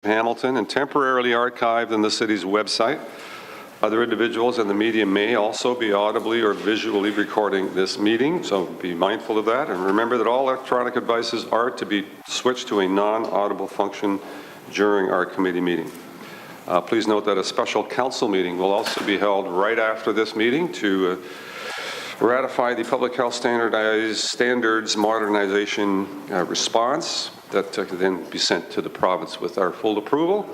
Hamilton and temporarily archived on the city's website. Other individuals in the media may also be audibly or visually recording this meeting, so be mindful of that. And remember that all electronic devices are to be switched to a non-audible function during our committee meeting. Please note that a special council meeting will also be held right after this meeting to ratify the Public Health Standards Modernization response that can then be sent to the province with our full approval.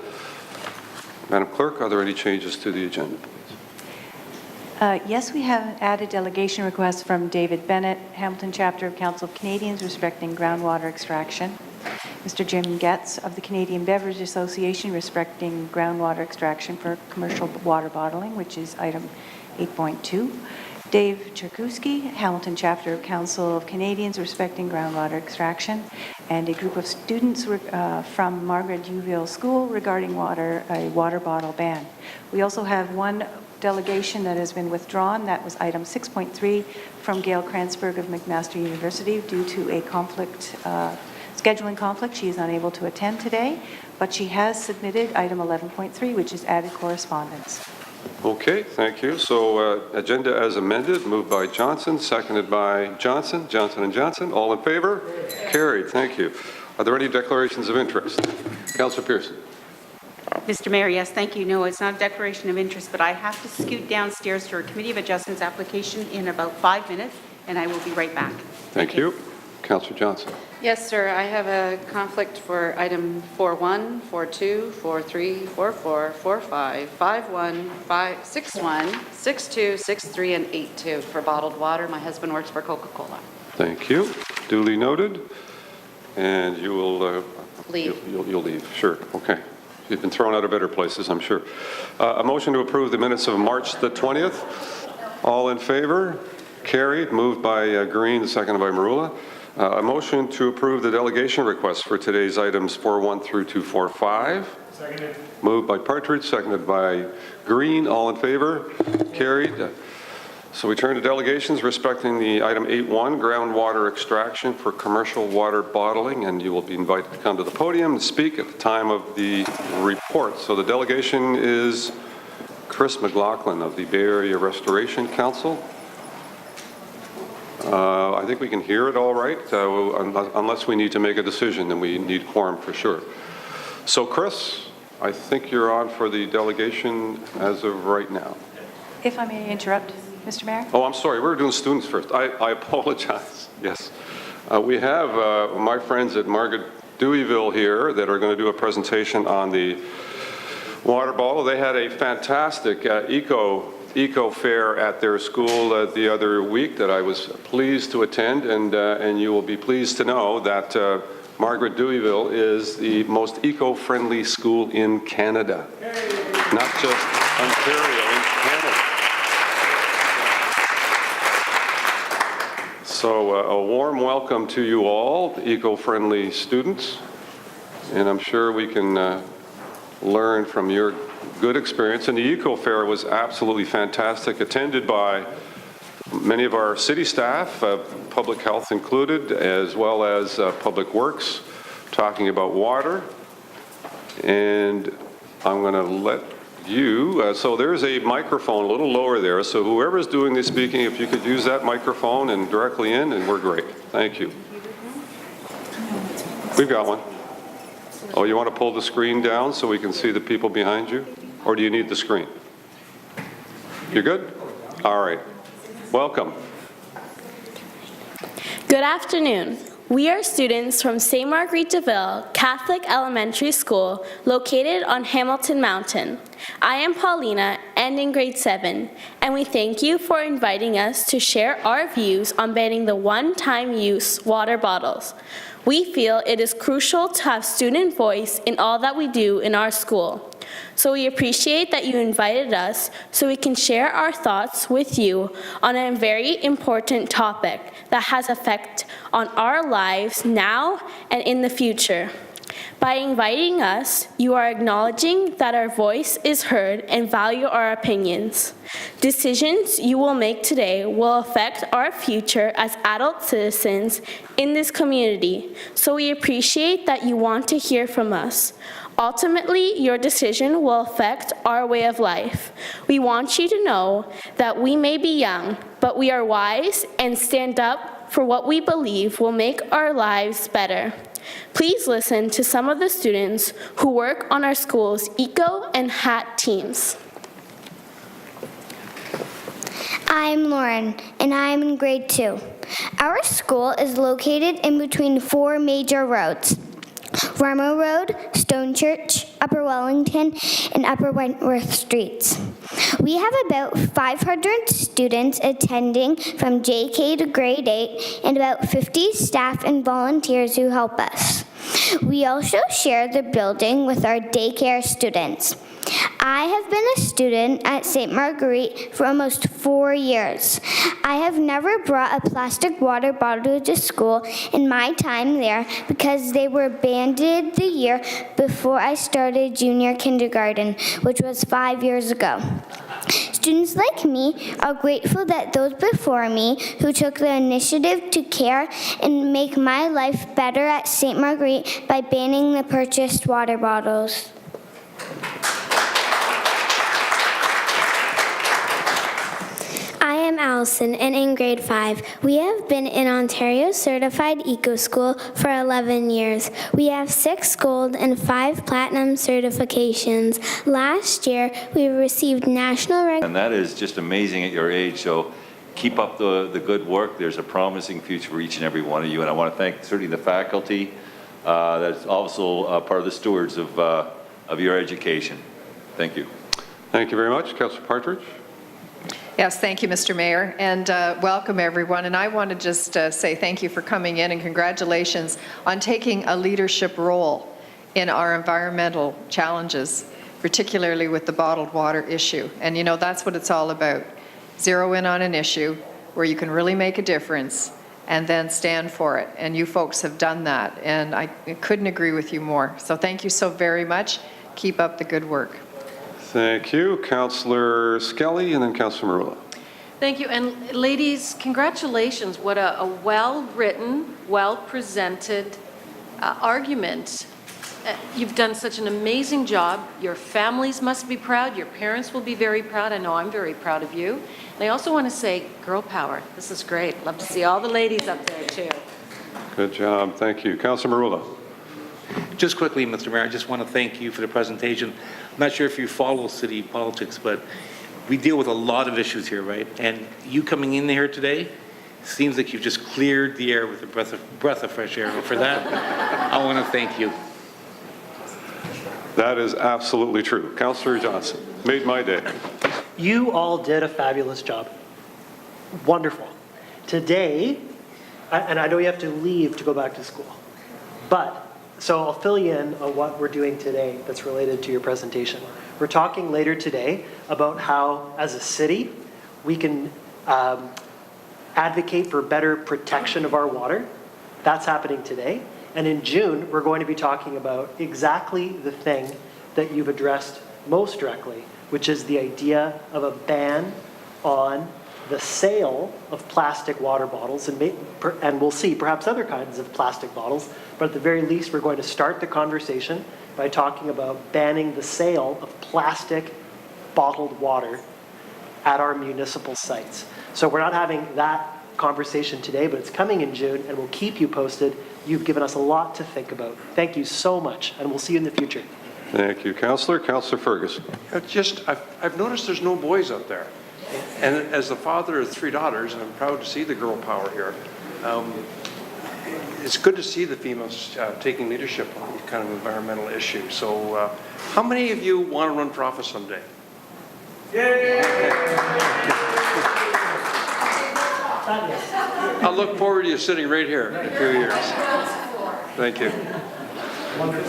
Madam Clerk, are there any changes to the agenda, please? Yes, we have added delegation requests from David Bennett, Hamilton Chapter of Council of Canadians respecting groundwater extraction. Mr. Jim Getz of the Canadian Beverage Association respecting groundwater extraction for commercial water bottling, which is item 8.2. Dave Cherkowski, Hamilton Chapter of Council of Canadians respecting groundwater extraction, and a group of students from Margaret Duville School regarding a water bottle ban. We also have one delegation that has been withdrawn. That was item 6.3 from Gail Kranzberg of McMaster University due to a scheduling conflict. She is unable to attend today, but she has submitted item 11.3, which is added correspondence. Okay, thank you. So agenda as amended, moved by Johnson, seconded by Johnson. Johnson and Johnson, all in favor? Yes. Carried, thank you. Are there any declarations of interest? Councillor Pearson. Mr. Mayor, yes, thank you. No, it's not a declaration of interest, but I have to scoot downstairs to a Committee of Adjustments application in about 5 minutes, and I will be right back. Thank you. Councillor Johnson. Yes, sir. I have a conflict for item 4.1, 4.2, 4.3, 4.4, 4.5, 5.1, 5.6.1, 6.2, 6.3, and 8.2 for bottled water. My husband works for Coca-Cola. Thank you. Duly noted. And you will leave. You'll leave. Sure. Okay. You've been thrown out of better places, I'm sure. A motion to approve the minutes of March the 20th. All in favor? Carried. Moved by Green, seconded by Marula. A motion to approve the delegation requests for today's items 4.1 through 2.45. Seconded. Moved by Partridge, seconded by Green. All in favor? Carried. So we turn to delegations respecting the item 8.1, groundwater extraction for commercial water bottling, and you will be invited to come to the podium and speak at the time of the report. So the delegation is Chris McLaughlin of the Bay Area Restoration Council. I think we can hear it all right, unless we need to make a decision, then we need quorum for sure. So Chris, I think you're on for the delegation as of right now. If I may interrupt, Mr. Mayor? Oh, I'm sorry, we were doing students first. I apologize, yes. We have my friends at Margaret Deweyville here that are going to do a presentation on the water bottle. They had a fantastic eco fair at their school the other week that I was pleased to attend, and you will be pleased to know that Margaret Deweyville is the most eco-friendly school in Canada, not just Ontario, in Canada. So a warm welcome to you all, eco-friendly students, and I'm sure we can learn from your good experience. And the Eco Fair was absolutely fantastic, attended by many of our city staff, public health included, as well as public works, talking about water. And I'm going to let you, so there's a microphone a little lower there, so whoever's doing the speaking, if you could use that microphone and directly in, and we're great. Thank you. We've got one. Oh, you want to pull the screen down so we can see the people behind you? Or do you need the screen? You're good? All right. Welcome. Good afternoon. We are students from St. Marguerite de Ville Catholic Elementary School located on Hamilton Mountain. I am Paulina and in grade 7, and we thank you for inviting us to share our views on banning the one-time use water bottles. We feel it is crucial to have student voice in all that we do in our school. So we appreciate that you invited us so we can share our thoughts with you on a very important topic that has effect on our lives now and in the future. By inviting us, you are acknowledging that our voice is heard and value our opinions. Decisions you will make today will affect our future as adult citizens in this community, so we appreciate that you want to hear from us. Ultimately, your decision will affect our way of life. We want you to know that we may be young, but we are wise and stand up for what we believe will make our lives better. Please listen to some of the students who work on our school's ECO and HAT teams. I'm Lauren, and I'm in grade 2. Our school is located in between 4 major roads: Rameau Road, Stone Church, Upper Wellington, and Upper Wentworth Streets. We have about 500 students attending from JK to grade 8 and about 50 staff and volunteers who help us. We also share the building with our daycare students. I have been a student at St. Marguerite for almost 4 years. I have never brought a plastic water bottle to school in my time there because they were banned the year before I started junior kindergarten, which was 5 years ago. Students like me are grateful that those before me who took the initiative to care and make my life better at St. Marguerite by banning the purchased water bottles. I am Allison, and in grade 5, we have been in Ontario Certified Eco School for 11 years. We have 6 gold and 5 platinum certifications. Last year, we received national recognition. And that is just amazing at your age, so keep up the good work. There's a promising future for each and every one of you, and I want to thank certainly the faculty that's also part of the stewards of your education. Thank you. Thank you very much. Councillor Partridge. Yes, thank you, Mr. Mayor, and welcome everyone. And I want to just say thank you for coming in and congratulations on taking a leadership role in our environmental challenges, particularly with the bottled water issue. And you know, that's what it's all about. Zero in on an issue where you can really make a difference and then stand for it. And you folks have done that, and I couldn't agree with you more. So thank you so very much. Keep up the good work. Thank you. Councillor Skelly and then Councillor Marula. Thank you. And ladies, congratulations. What a well-written, well-presented argument. You've done such an amazing job. Your families must be proud. Your parents will be very proud. I know I'm very proud of you. And I also want to say, girl power. This is great. Love to see all the ladies up there, too. Good job. Thank you. Councillor Marula. Just quickly, Mr. Mayor, I just want to thank you for the presentation. I'm not sure if you follow city politics, but we deal with a lot of issues here, right? And you coming in here today seems like you've just cleared the air with a breath of fresh air. And for that, I want to thank you. That is absolutely true. Councillor Johnson, made my day. You all did a fabulous job. Wonderful. Today, and I know you have to leave to go back to school, but so I'll fill you in on what we're doing today that's related to your presentation. We're talking later today about how, as a city, we can advocate for better protection of our water. That's happening today. And in June, we're going to be talking about exactly the thing that you've addressed most directly, which is the idea of a ban on the sale of plastic water bottles, and we'll see perhaps other kinds of plastic bottles, but at the very least, we're going to start the conversation by talking about banning the sale of plastic bottled water at our municipal sites. So we're not having that conversation today, but it's coming in June, and we'll keep you posted. You've given us a lot to think about. Thank you so much, and we'll see you in the future. Thank you, Councillor. Councillor Ferguson. I've noticed there's no boys up there. And as the father of 3 daughters, I'm proud to see the girl power here. It's good to see the females taking leadership on these kind of environmental issues. So how many of you want to run for office someday? Yay! I'll look forward to you sitting right here in a few years. Thank you.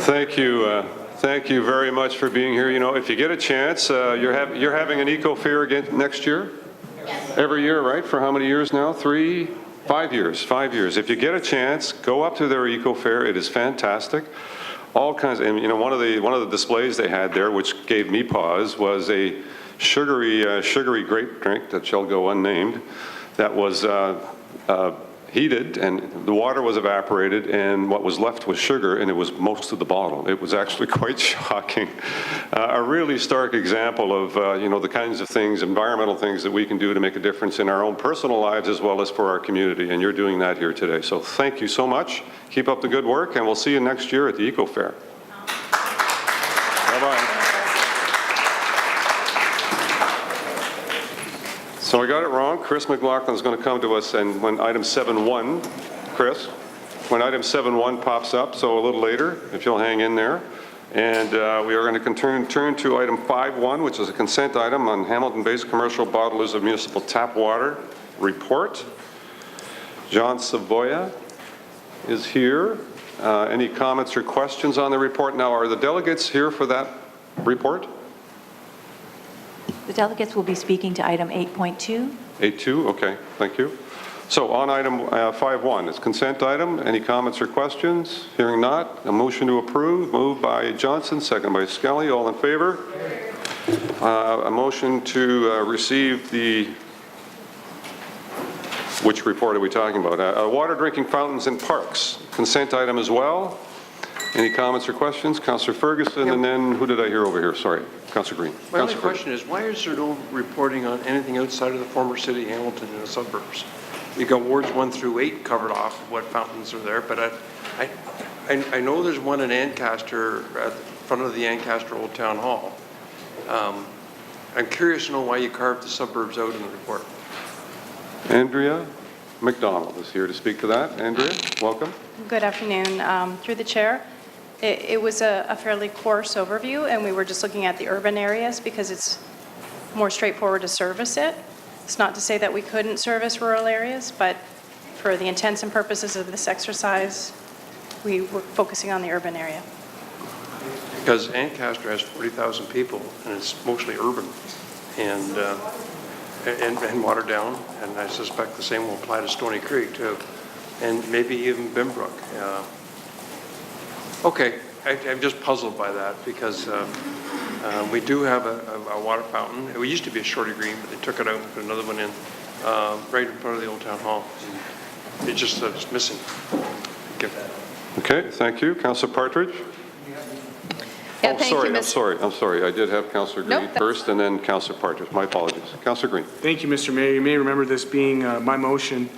Thank you. Thank you very much for being here. You know, if you get a chance, you're having an eco fair again next year? Yes. Every year, right? For how many years now? 3, 5 years. 5 years. If you get a chance, go up to their eco fair. It is fantastic. All kinds. And you know, one of the displays they had there, which gave me pause, was a sugary grape drink that shall go unnamed. That was heated, and the water was evaporated, and what was left was sugar, and it was most of the bottle. It was actually quite shocking. A really stark example of, the kinds of things, environmental things that we can do to make a difference in our own personal lives as well as for our community, and you're doing that here today. So thank you so much. Keep up the good work, and we'll see you next year at the Eco Fair. Bye-bye. So I got it wrong. Chris McLaughlin is going to come to us, and when item 7.1, Chris, when item 7.1 pops up, so a little later, if you'll hang in there. And we are going to turn to item 5.1, which is a consent item on Hamilton-based commercial bottlers of municipal tap water report. John Savoya is here. Any comments or questions on the report? Now, are the delegates here for that report? The delegates will be speaking to item 8.2. 8.2, okay, thank you. So on item 5.1, it's consent item. Any comments or questions? Hearing not, a motion to approve, moved by Johnson, second by Skelly. All in favor? A motion to receive the, which report are we talking about? Water drinking fountains in parks, consent item as well. Any comments or questions? Councillor Ferguson, and then who did I hear over here? Sorry, Councillor Green. My only question is, why is there no reporting on anything outside of the former city of Hamilton and the suburbs? You got wards 1 through 8 covered off, what fountains are there, but I know there's one in Ancaster, at the front of the Ancaster Old Town Hall. I'm curious to know why you carved the suburbs out in the report. Andrea McDonald is here to speak to that. Andrea, welcome. Good afternoon. Through the chair, it was a fairly coarse overview, and we were just looking at the urban areas because it's more straightforward to service it. It's not to say that we couldn't service rural areas, but for the intents and purposes of this exercise, we were focusing on the urban area. Because Ancaster has 40,000 people, and it's mostly urban, and watered down, and I suspect the same will apply to Stony Creek too, and maybe even Bimbrook. Okay, I'm just puzzled by that because we do have a water fountain. It used to be a Shorty Green, but they took it out and put another one in right in front of the Old Town Hall. It's just it's missing. Thank you. Okay, thank you. Councillor Partridge? Yeah, Oh, thank sorry, you, I'm sorry. I did have Councillor Green Nope, first and then Councillor Partridge. My apologies. Councillor Green. Thank you, Mr. Mayor. You may remember this being my motion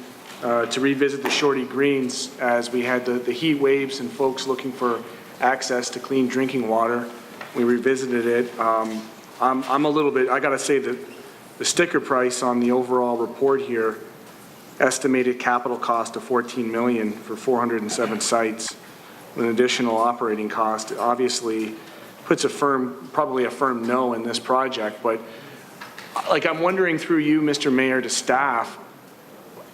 to revisit the Shorty Greens as we had the heat waves and folks looking for access to clean drinking water. We revisited it. I'm a little bit, I got to say that the sticker price on the overall report here, estimated capital cost of $14 million for 407 sites with an additional operating cost, obviously puts probably a firm no in this project. But like, I'm wondering through you, Mr. Mayor, to staff,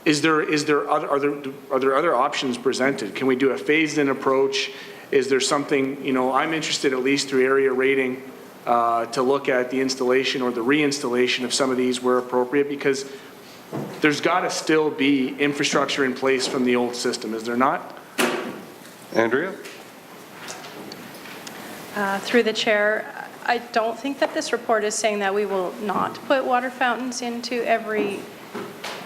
are there other options presented? Can we do a phased-in approach? Is there something, I'm interested at least through area rating to look at the installation or the reinstallation of some of these where appropriate, because there's got to still be infrastructure in place from the old system, is there not? Andrea? Through the chair, I don't think that this report is saying that we will not put water fountains into every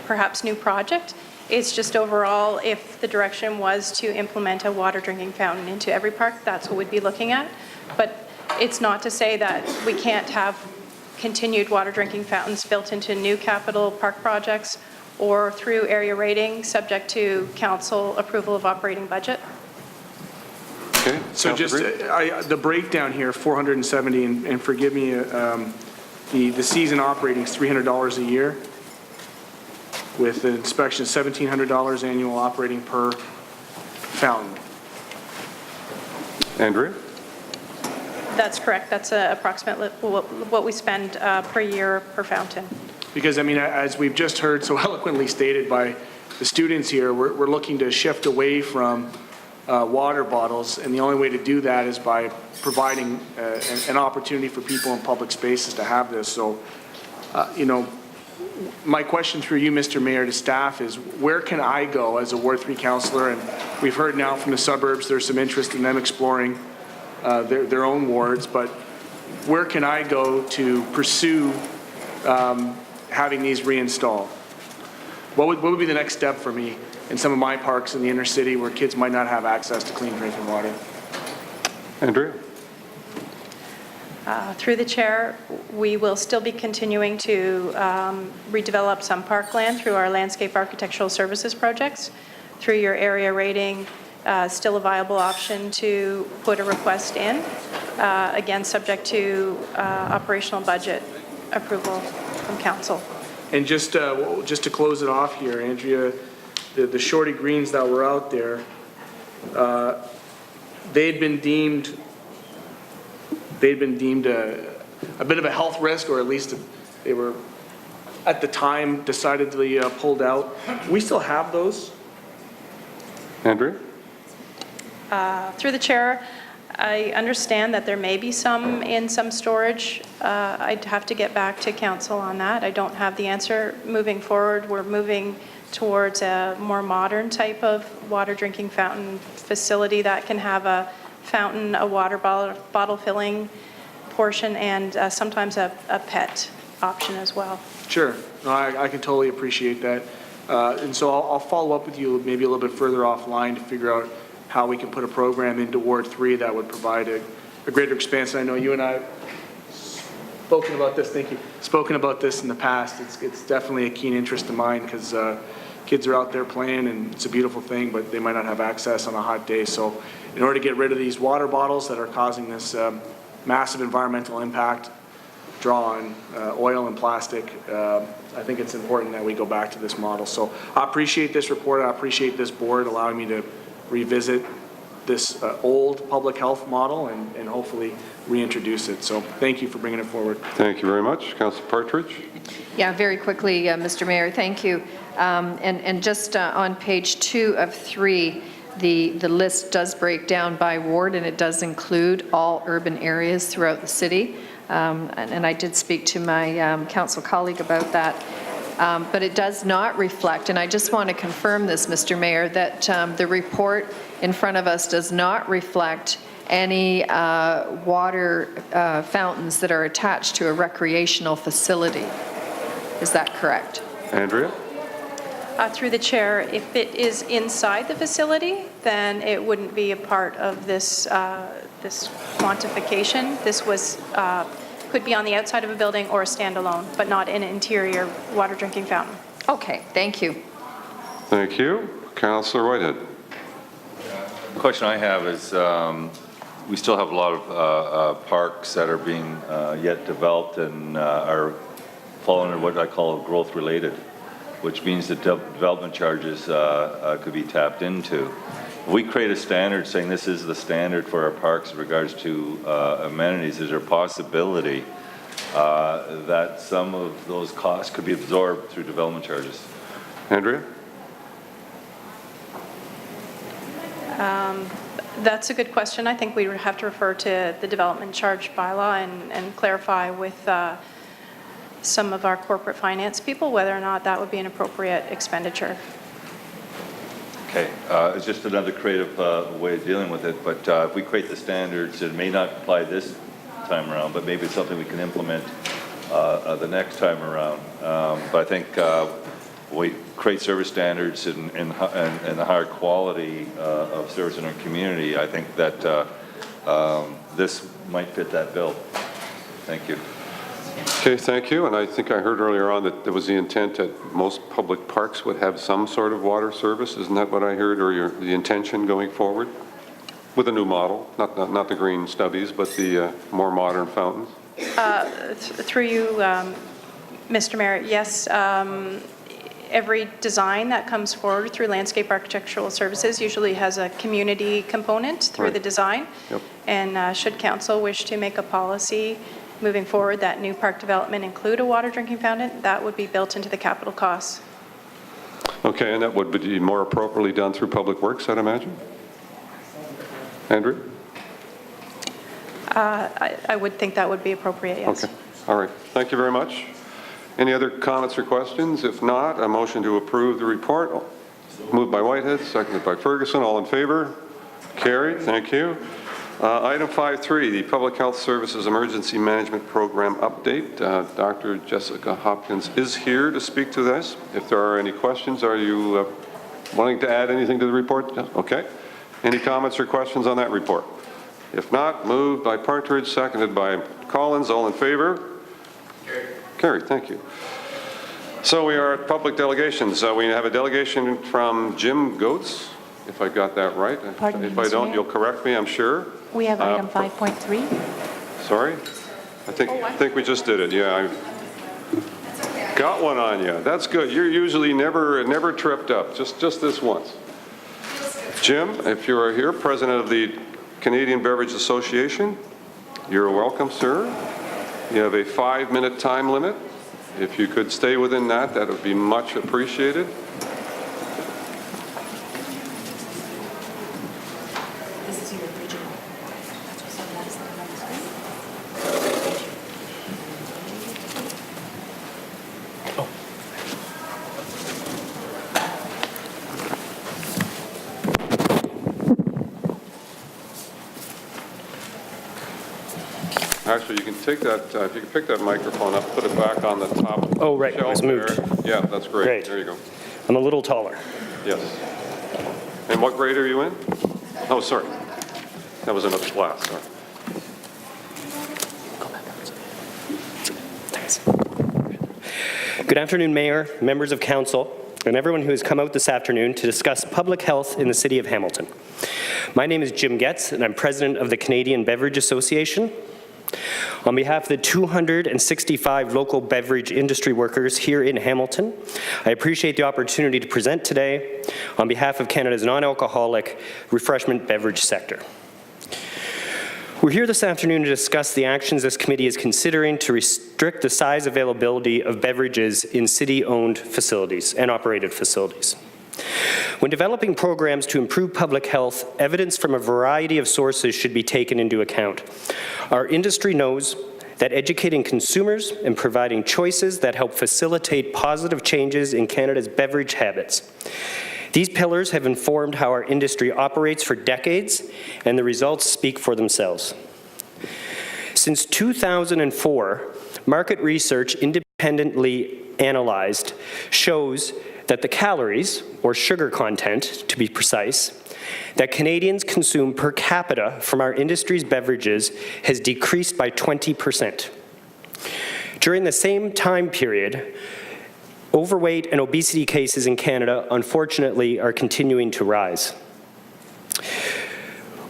perhaps new project. It's just overall, if the direction was to implement a water drinking fountain into every park, that's what we'd be looking at. But it's not to say that we can't have continued water drinking fountains built into new capital park projects or through area rating, subject to council approval of operating budget. Okay. So just the breakdown here, 470, and forgive me, the season operating is $300 a year, with the inspection $1,700 annual operating per fountain. Andrea? That's correct. That's approximately what we spend per year per fountain. Because, I mean, as we've just heard so eloquently stated by the students here, we're looking to shift away from water bottles, and the only way to do that is by providing an opportunity for people in public spaces to have this. So, my question through you, Mr. Mayor, to staff is, where can I go as a Ward 3 councillor? And we've heard now from the suburbs there's some interest in them exploring their own wards, but where can I go to pursue having these reinstalled? What would be the next step for me in some of my parks in the inner city where kids might not have access to clean drinking water. Andrea? Through the chair, we will still be continuing to redevelop some parkland through our landscape architectural services projects. Through your area rating, still a viable option to put a request in, again, subject to operational budget approval from council. And just to close it off here, Andrea, the Shorty Greens that were out there, they'd been deemed a bit of a health risk, or at least they were, at the time, decidedly pulled out. We still have those. Andrea? Through the chair, I understand that there may be some in some storage. I'd have to get back to council on that. I don't have the answer. Moving forward, we're moving towards a more modern type of water drinking fountain facility that can have a fountain, a water bottle filling portion, and sometimes a PET option as well. Sure. No, I can totally appreciate that. And so I'll follow up with you maybe a little bit further offline to figure out how we can put a program into Ward 3 that would provide a greater expanse. And I know you and I have spoken about this, thank you, spoken about this in the past. It's definitely a keen interest of mine because kids are out there playing and it's a beautiful thing, but they might not have access on a hot day. So in order to get rid of these water bottles that are causing this massive environmental impact, draw on oil and plastic, I think it's important that we go back to this model. So I appreciate this report. I appreciate this board allowing me to revisit this old public health model and hopefully reintroduce it. So thank you for bringing it forward. Thank you very much. Councillor Partridge? Yeah, very quickly, Mr. Mayor, thank you. And just on page 2 of 3, the list does break down by ward, and it does include all urban areas throughout the city. And I did speak to my council colleague about that. But it does not reflect, and I just want to confirm this, Mr. Mayor, that the report in front of us does not reflect any water fountains that are attached to a recreational facility. Is that correct? Andrea? Through the chair, if it is inside the facility, then it wouldn't be a part of this this quantification. This was could be on the outside of a building or a standalone, but not an interior water drinking fountain. Okay, thank you. Thank you. Councillor Whitehead? The question I have is, we still have a lot of parks that are being yet developed and are falling under what I call growth-related, which means that development charges could be tapped into. If we create a standard saying this is the standard for our parks in regards to amenities, is there a possibility that some of those costs could be absorbed through development charges? Andrea? That's a good question. I think we would have to refer to the development charge bylaw and clarify with some of our corporate finance people whether or not that would be an appropriate expenditure. Okay, it's just another creative way of dealing with it, but if we create the standards, it may not apply this time around, but maybe it's something we can implement the next time around. But I think we create service standards and the higher quality of service in our community. I think that this might fit that bill. Thank you. Okay, thank you. And I think I heard earlier on that there was the intent that most public parks would have some sort of water service. Isn't that what I heard, or the intention going forward? With a new model, not the green stubbies, but the more modern fountains? Through you, Mr. Mayor, yes, every design that comes forward through Landscape Architectural Services usually has a community component through the design. Yep. And should council wish to make a policy moving forward that new park development include a water drinking fountain, that would be built into the capital costs. Okay, and that would be more appropriately done through Public Works, I'd imagine? Andrew? I would think that would be appropriate, yes. Okay, all right. Thank you very much. Any other comments or questions? If not, a motion to approve the report. Moved by Whitehead, seconded by Ferguson. All in favor? Carried. Thank you. Item 5.3, the Public Health Services Emergency Management Program update. Dr. Jessica Hopkins is here to speak to this. If there are any questions, are you wanting to add anything to the report? No? Okay. Any comments or questions on that report? If not, moved by Partridge, seconded by Collins. All in favor? Carried. Thank you. So we are at public delegations. We have a delegation from Jim Goetz, if I got that right. Pardon me, if I Mr. don't, Mayor? you'll correct me, I'm sure. We have item 5.3. Sorry? I think we just did it. Yeah, I got one on you. That's good. You're usually never tripped up. Just this once. Jim, if you are here, President of the Canadian Beverage Association, you're welcome, sir. You have a 5-minute time limit. If you could stay within that, that would be much appreciated. This is your original. Actually, you can take that, if you can pick that microphone up, put it back on the top. Oh, right, it was shelf moved. there. Yeah, that's great. Great. There you go. I'm a little taller. Yes. And what grade are you in? Oh, sorry. That was another class, sorry. Good afternoon, Mayor, members of Council, and everyone who has come out this afternoon to discuss public health in the City of Hamilton. My name is Jim Goetz, and I'm President of the Canadian Beverage Association. On behalf of the 265 local beverage industry workers here in Hamilton, I appreciate the opportunity to present today on behalf of Canada's non-alcoholic refreshment beverage sector. We're here this afternoon to discuss the actions this committee is considering to restrict the size availability of beverages in city-owned facilities and operated facilities. When developing programs to improve public health, evidence from a variety of sources should be taken into account. Our industry knows that educating consumers and providing choices that help facilitate positive changes in Canada's beverage habits. These pillars have informed how our industry operates for decades, and the results speak for themselves. Since 2004, market research independently analyzed shows that the calories, or sugar content to be precise, that Canadians consume per capita from our industry's beverages has decreased by 20%. During the same time period, overweight and obesity cases in Canada, unfortunately, are continuing to rise.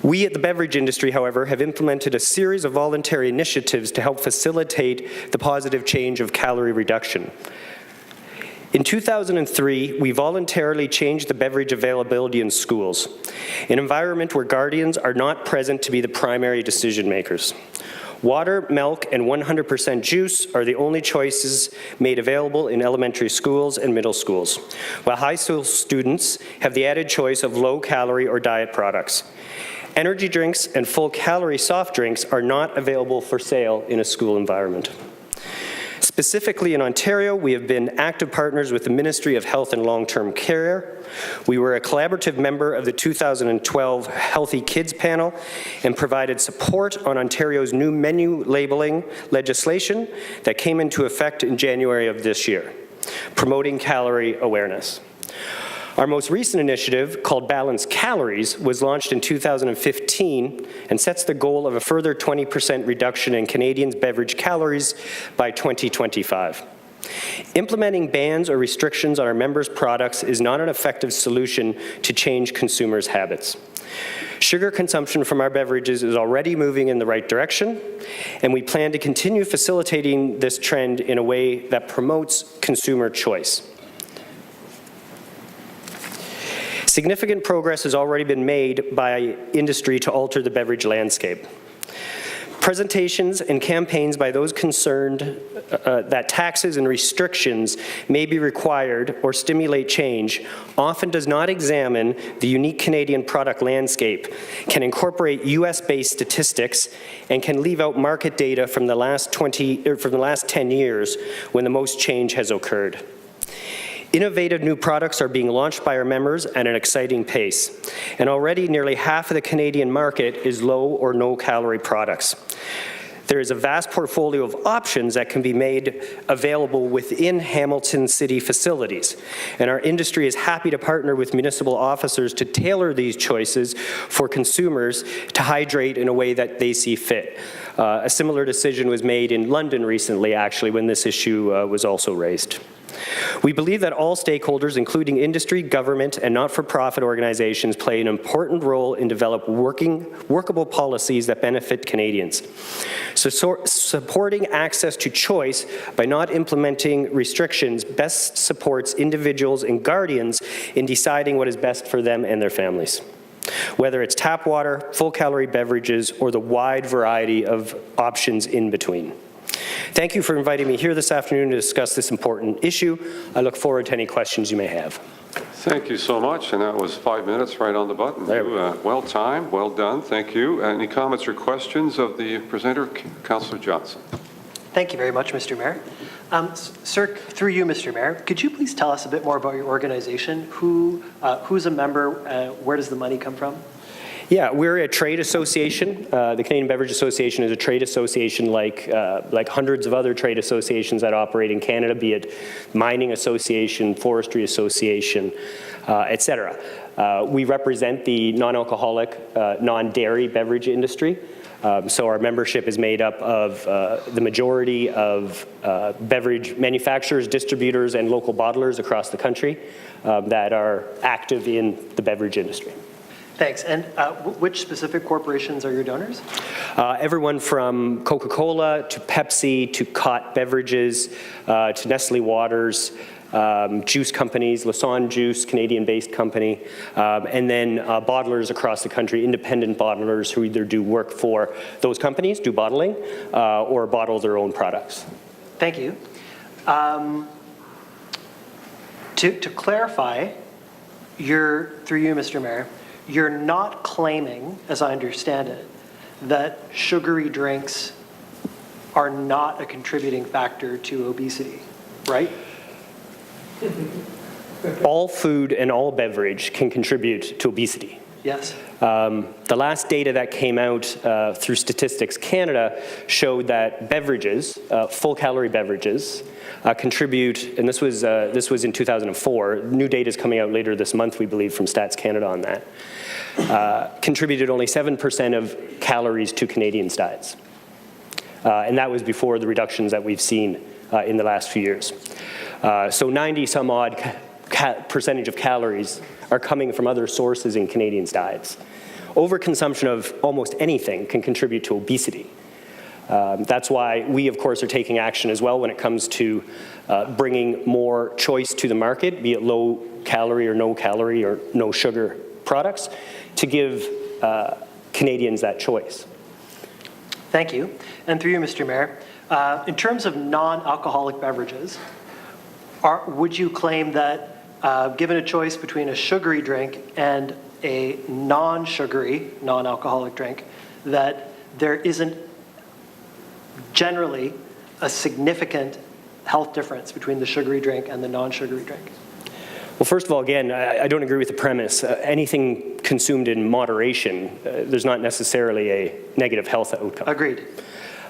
We at the beverage industry, however, have implemented a series of voluntary initiatives to help facilitate the positive change of calorie reduction. In 2003, we voluntarily changed the beverage availability in schools, an environment where guardians are not present to be the primary decision makers. Water, milk, and 100% juice are the only choices made available in elementary schools and middle schools, while high school students have the added choice of low-calorie or diet products. Energy drinks and full-calorie soft drinks are not available for sale in a school environment. Specifically in Ontario, we have been active partners with the Ministry of Health and Long-Term Care. We were a collaborative member of the 2012 Healthy Kids Panel and provided support on Ontario's new menu labeling legislation that came into effect in January of this year, promoting calorie awareness. Our most recent initiative, called Balanced Calories, was launched in 2015 and sets the goal of a further 20% reduction in Canadians' beverage calories by 2025. Implementing bans or restrictions on our members' products is not an effective solution to change consumers' habits. Sugar consumption from our beverages is already moving in the right direction, and we plan to continue facilitating this trend in a way that promotes consumer choice. Significant progress has already been made by industry to alter the beverage landscape. Presentations and campaigns by those concerned that taxes and restrictions may be required or stimulate change often does not examine the unique Canadian product landscape, can incorporate US-based statistics, and can leave out market data from the last 10 years when the most change has occurred. Innovative new products are being launched by our members at an exciting pace, and already nearly half of the Canadian market is low or no calorie products. there is a vast portfolio of options that can be made available within Hamilton City facilities. And our industry is happy to partner with municipal officers to tailor these choices for consumers to hydrate in a way that they see fit. A similar decision was made in London recently, actually, when this issue was also raised. We believe that all stakeholders, including industry, government, and not-for-profit organizations, play an important role in developing workable policies that benefit Canadians. So supporting access to choice by not implementing restrictions best supports individuals and guardians in deciding what is best for them and their families, whether it's tap water, full-calorie beverages, or the wide variety of options in between. Thank you for inviting me here this afternoon to discuss this important issue. I look forward to any questions you may have. Thank you so much, and that was 5 minutes right on the button. Well timed, well done, thank you. Any comments or questions of the presenter, Councillor Johnson? Thank you very much, Mr. Mayor. Sir, through you, Mr. Mayor, could you please tell us a bit more about your organization? Who's a member? Where does the money come from? Yeah, we're a trade association. The Canadian Beverage Association is a trade association like hundreds of other trade associations that operate in Canada, be it Mining Association, Forestry Association, etc. We represent the non-alcoholic, non-dairy beverage industry. So our membership is made up of the majority of beverage manufacturers, distributors, and local bottlers across the country that are active in the beverage industry. Thanks. And which specific corporations are your donors? Everyone from Coca-Cola to Pepsi to Cott Beverages to Nestle Waters, juice companies, Lassonde Juice, Canadian-based company, and then bottlers across the country, independent bottlers who either do work for those companies, do bottling, or bottle their own products. Thank you. To clarify, through you, Mr. Mayor, you're not claiming, as I understand it, that sugary drinks are not a contributing factor to obesity, right? All food and all beverage can contribute to obesity. Yes. The last data that came out through Statistics Canada showed that beverages, full-calorie beverages, contribute, and this was in 2004. New data is coming out later this month, we believe, from Stats Canada on that. Contributed only 7% of calories to Canadians' diets, and that was before the reductions that we've seen in the last few years. So 90-some-odd percentage of calories are coming from other sources in Canadians' diets. Overconsumption of almost anything can contribute to obesity. That's why we, of course, are taking action as well when it comes to bringing more choice to the market, be it low-calorie or no sugar products, to give Canadians that choice. Thank you. And through you, Mr. Mayor, in terms of non-alcoholic beverages, would you claim that given a choice between a sugary drink and a non-sugary, non-alcoholic drink, that there isn't generally a significant health difference between the sugary drink and the non-sugary drink? Well, first of all, again, I don't agree with the premise. Anything consumed in moderation, there's not necessarily a negative health outcome. Agreed.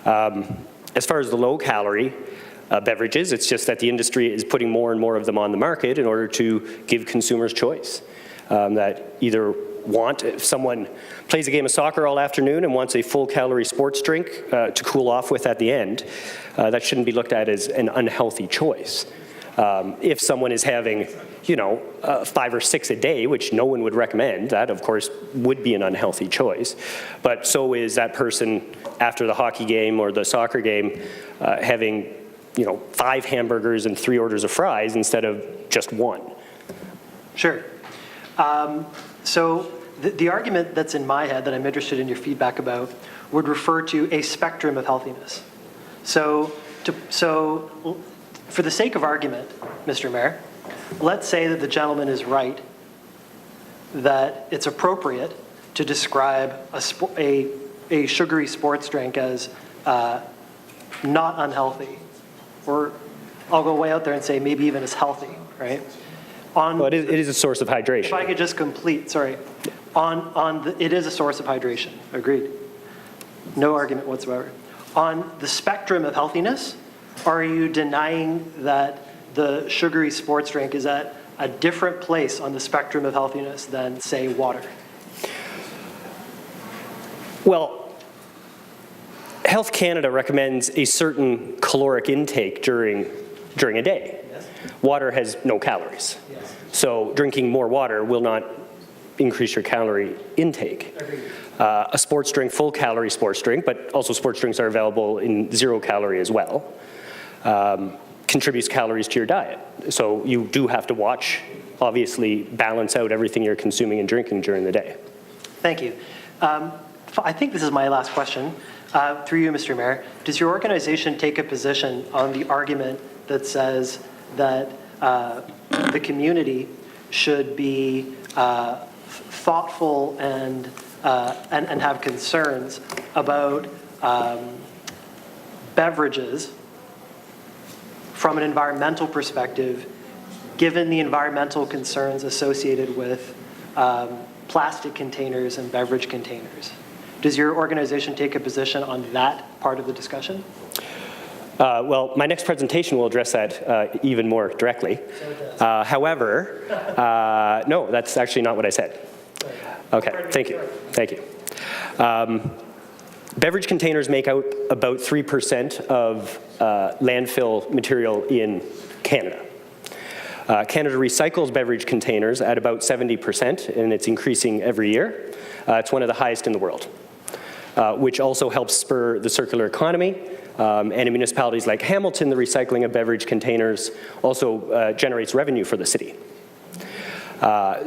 As far as the low-calorie beverages, it's just that the industry is putting more and more of them on the market in order to give consumers choice. That either if someone plays a game of soccer all afternoon and wants a full-calorie sports drink to cool off with at the end, that shouldn't be looked at as an unhealthy choice. If someone is having, 5 or 6 a day, which no one would recommend, that of course would be an unhealthy choice. But so is that person after the hockey game or the soccer game having, 5 hamburgers and 3 orders of fries instead of just 1. Sure. So the argument that's in my head that I'm interested in your feedback about would refer to a spectrum of healthiness. So for the sake of argument, Mr. Mayor, let's say that the gentleman is right, that it's appropriate to describe a sugary sports drink as not unhealthy, or I'll go way out there and say maybe even as healthy, right? Well, it is a source of hydration. If I could just complete, sorry. It is a source of hydration, agreed. No argument whatsoever. On the spectrum of healthiness, are you denying that the sugary sports drink is at a different place on the spectrum of healthiness than, say, water? Well, Health Canada recommends a certain caloric intake during a day. Yes. Water has no calories. Yes. So drinking more water will not increase your calorie intake. Agreed. A sports drink, full calorie sports drink, but also sports drinks are available in 0 calorie as well, contributes calories to your diet. So you do have to obviously balance out everything you're consuming and drinking during the day. Thank you. I think this is my last question. Through you, Mr. Mayor, does your organization take a position on the argument that says that the community should be thoughtful and have concerns about beverages from an environmental perspective, given the environmental concerns associated with plastic containers and beverage containers? Does your organization take a position on that part of the discussion? Well, my next presentation will address that even more directly. However, no, that's actually not what I said. Okay, thank you. Thank you. Beverage containers make out about 3% of landfill material in Canada. Canada recycles beverage containers at about 70%, and it's increasing every year. It's one of the highest in the world, which also helps spur the circular economy. And in municipalities like Hamilton, the recycling of beverage containers also generates revenue for the city.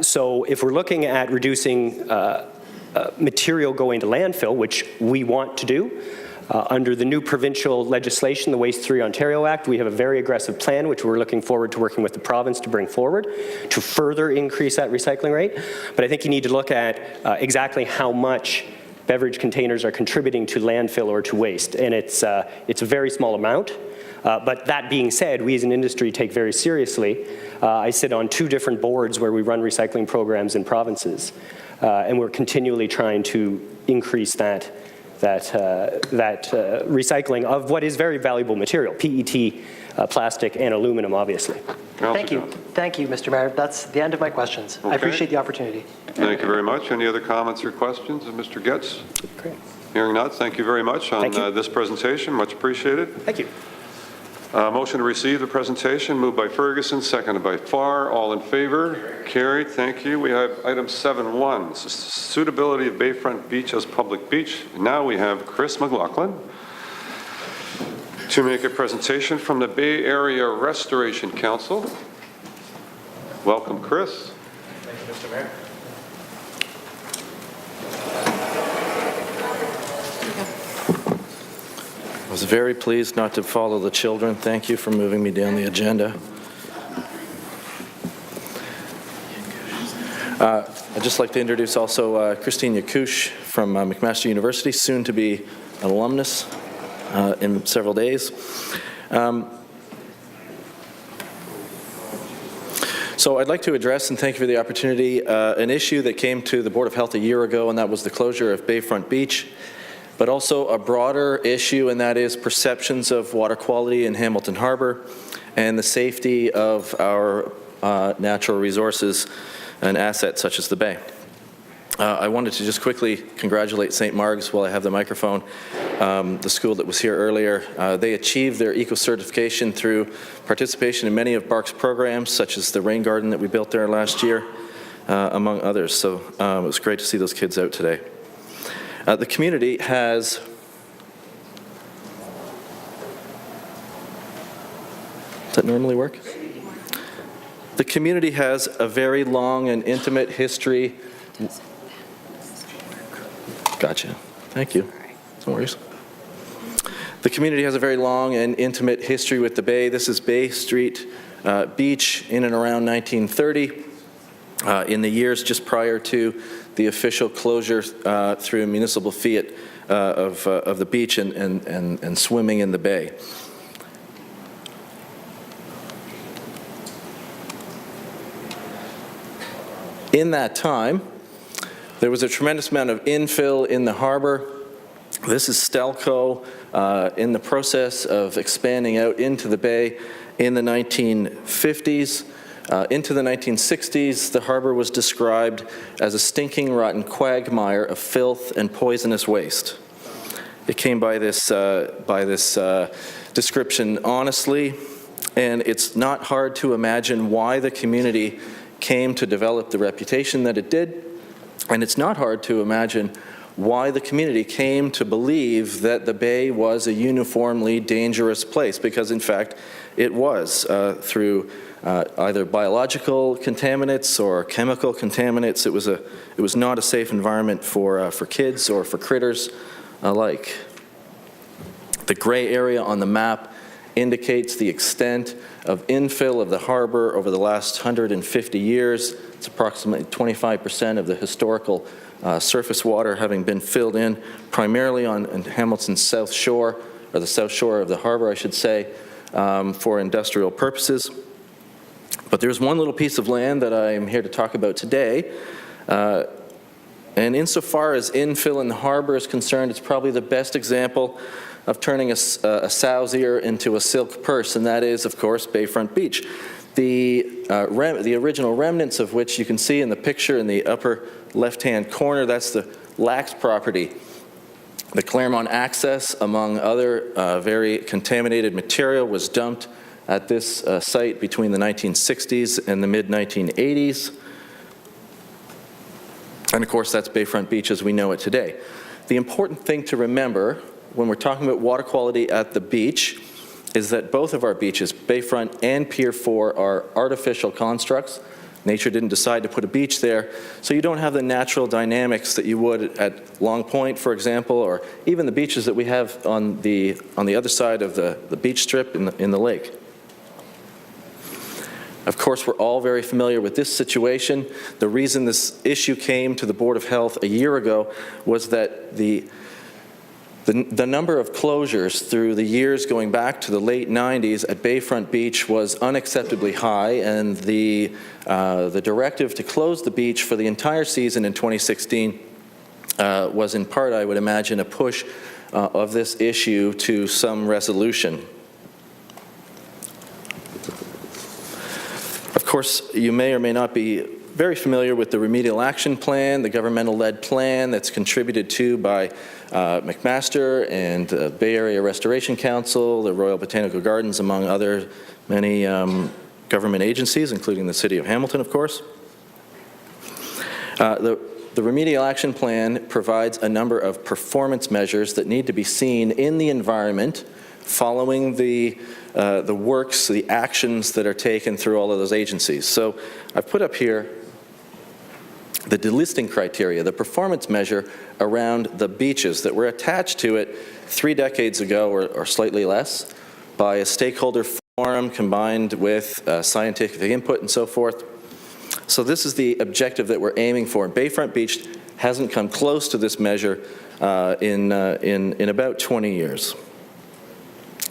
So if we're looking at reducing material going to landfill, which we want to do, under the new provincial legislation, the Waste 3 Ontario Act, we have a very aggressive plan, which we're looking forward to working with the province to bring forward to further increase that recycling rate. But I think you need to look at exactly how much beverage containers are contributing to landfill or to waste, and it's a very small amount. But that being said, we as an industry take very seriously. I sit on 2 different boards where we run recycling programs in provinces, and we're continually trying to increase that recycling of what is very valuable material, PET, plastic, and aluminum, obviously. Thank you. Thank you, Mr. Mayor. That's the end of my questions. I appreciate the opportunity. Thank you very much. Any other comments or questions of Mr. Getz? Great. Hearing none, thank you very much on this presentation. Much appreciated. Thank you. Motion to receive the presentation, moved by Ferguson, seconded by Farr. All in favor? Carried. Thank you. We have item 7.1, suitability of Bayfront Beach as public beach. Now we have Chris McLaughlin to make a presentation from the Bay Area Restoration Council. Welcome, Chris. Thank you, Mr. Mayor. I was very pleased not to follow the children. Thank you for moving me down the agenda. I'd just like to introduce also Christine Yakush from McMaster University, soon to be an alumnus in several days. So I'd like to address, and thank you for the opportunity, an issue that came to the Board of Health a year ago, and that was the closure of Bayfront Beach, but also a broader issue, and that is perceptions of water quality in Hamilton Harbour and the safety of our natural resources and assets such as the Bay. I wanted to just quickly congratulate St. Marg's while I have the microphone, the school that was here earlier. They achieved their eco-certification through participation in many of BARC's programs, such as the rain garden that we built there last year, among others. So it was great to see those kids out today. The community has Does that normally work? The community has a very long and intimate history. Gotcha. Thank you. No worries. The community has a very long and intimate history with the Bay. This is Bay Street Beach in and around 1930. In the years just prior to the official closure through municipal fiat of the beach and swimming in the Bay. In that time, there was a tremendous amount of infill in the harbor. This is Stelco in the process of expanding out into the bay in the 1950s. Into the 1960s, the harbor was described as a stinking, rotten quagmire of filth and poisonous waste. It came by this description honestly, and it's not hard to imagine why the community came to develop the reputation that it did, and it's not hard to imagine why the community came to believe that the bay was a uniformly dangerous place, because in fact it was, through either biological contaminants or chemical contaminants. It was not a safe environment for kids or for critters alike. The gray area on the map indicates the extent of infill of the harbor over the last 150 years. It's approximately 25% of the historical surface water having been filled in, primarily on Hamilton's south shore, or the south shore of the harbor, I should say, for industrial purposes. But there's one little piece of land that I'm here to talk about today, and insofar as infill in the harbor is concerned, it's probably the best example of turning a sow's ear into a silk purse, and that is, of course, Bayfront Beach. The original remnants of which you can see in the picture in the upper left-hand corner, that's the Lax property. The Claremont Access, among other very contaminated material, was dumped at this site between the 1960s and the mid-1980s. And of course, that's Bayfront Beach as we know it today. The important thing to remember when we're talking about water quality at the beach is that both of our beaches, Bayfront and Pier 4, are artificial constructs. Nature didn't decide to put a beach there, so you don't have the natural dynamics that you would at Long Point, for example, or even the beaches that we have on the other side of the beach strip in the lake. Of course, we're all very familiar with this situation. The reason this issue came to the Board of Health a year ago was that the number of closures through the years going back to the late 90s at Bayfront Beach was unacceptably high, and the directive to close the beach for the entire season in 2016 was in part, I would imagine, a push of this issue to some resolution. Of course, you may or may not be very familiar with the Remedial Action Plan, the governmental-led plan that's contributed to by McMaster and Bay Area Restoration Council, the Royal Botanical Gardens, among other many government agencies, including the City of Hamilton, of course. The Remedial Action Plan provides a number of performance measures that need to be seen in the environment following the works, the actions that are taken through all of those agencies. So I've put up here the delisting criteria, the performance measure around the beaches that were attached to it 3 decades ago or slightly less by a stakeholder forum combined with scientific input and so forth. So this is the objective that we're aiming for. Bayfront Beach hasn't come close to this measure in about 20 years.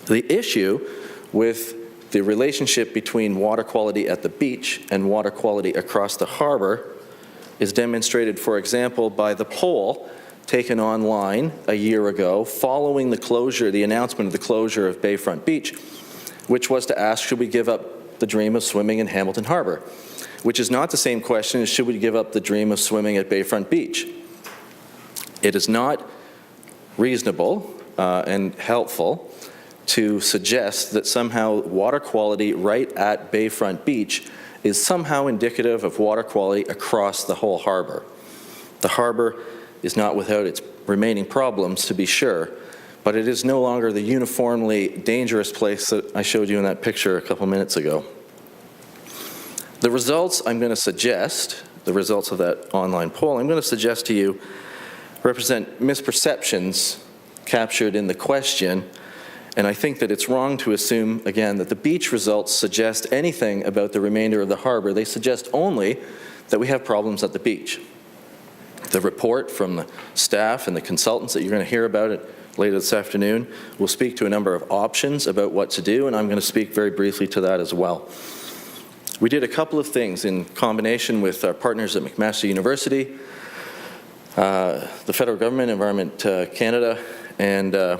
The issue with the relationship between water quality at the beach and water quality across the harbor is demonstrated, for example, by the poll taken online a year ago following the announcement of the closure of Bayfront Beach, which was to ask, should we give up the dream of swimming in Hamilton Harbor? Which is not the same question as should we give up the dream of swimming at Bayfront Beach? It is not reasonable and helpful to suggest that somehow water quality right at Bayfront Beach is somehow indicative of water quality across the whole harbor. The harbor is not without its remaining problems, to be sure, but it is no longer the uniformly dangerous place that I showed you in that picture a couple minutes ago. The results I'm going to suggest, the results of that online poll, I'm going to suggest to you represent misperceptions captured in the question. And I think that it's wrong to assume, again, that the beach results suggest anything about the remainder of the harbor. They suggest only that we have problems at the beach. The report from the staff and the consultants that you're going to hear about later this afternoon will speak to a number of options about what to do, and I'm going to speak very briefly to that as well. We did a couple of things in combination with our partners at McMaster University, the federal government, Environment Canada, and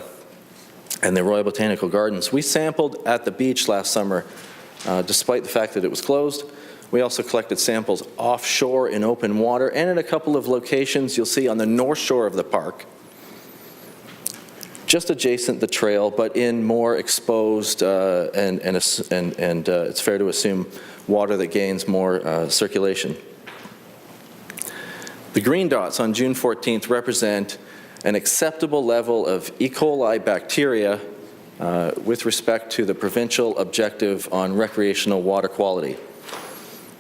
and the Royal Botanical Gardens. We sampled at the beach last summer, despite the fact that it was closed. We also collected samples offshore in open water and in a couple of locations you'll see on the north shore of the park, just adjacent the trail, but in more exposed and it's fair to assume water that gains more circulation. The green dots on June 14th represent an acceptable level of E. coli bacteria with respect to the provincial objective on recreational water quality.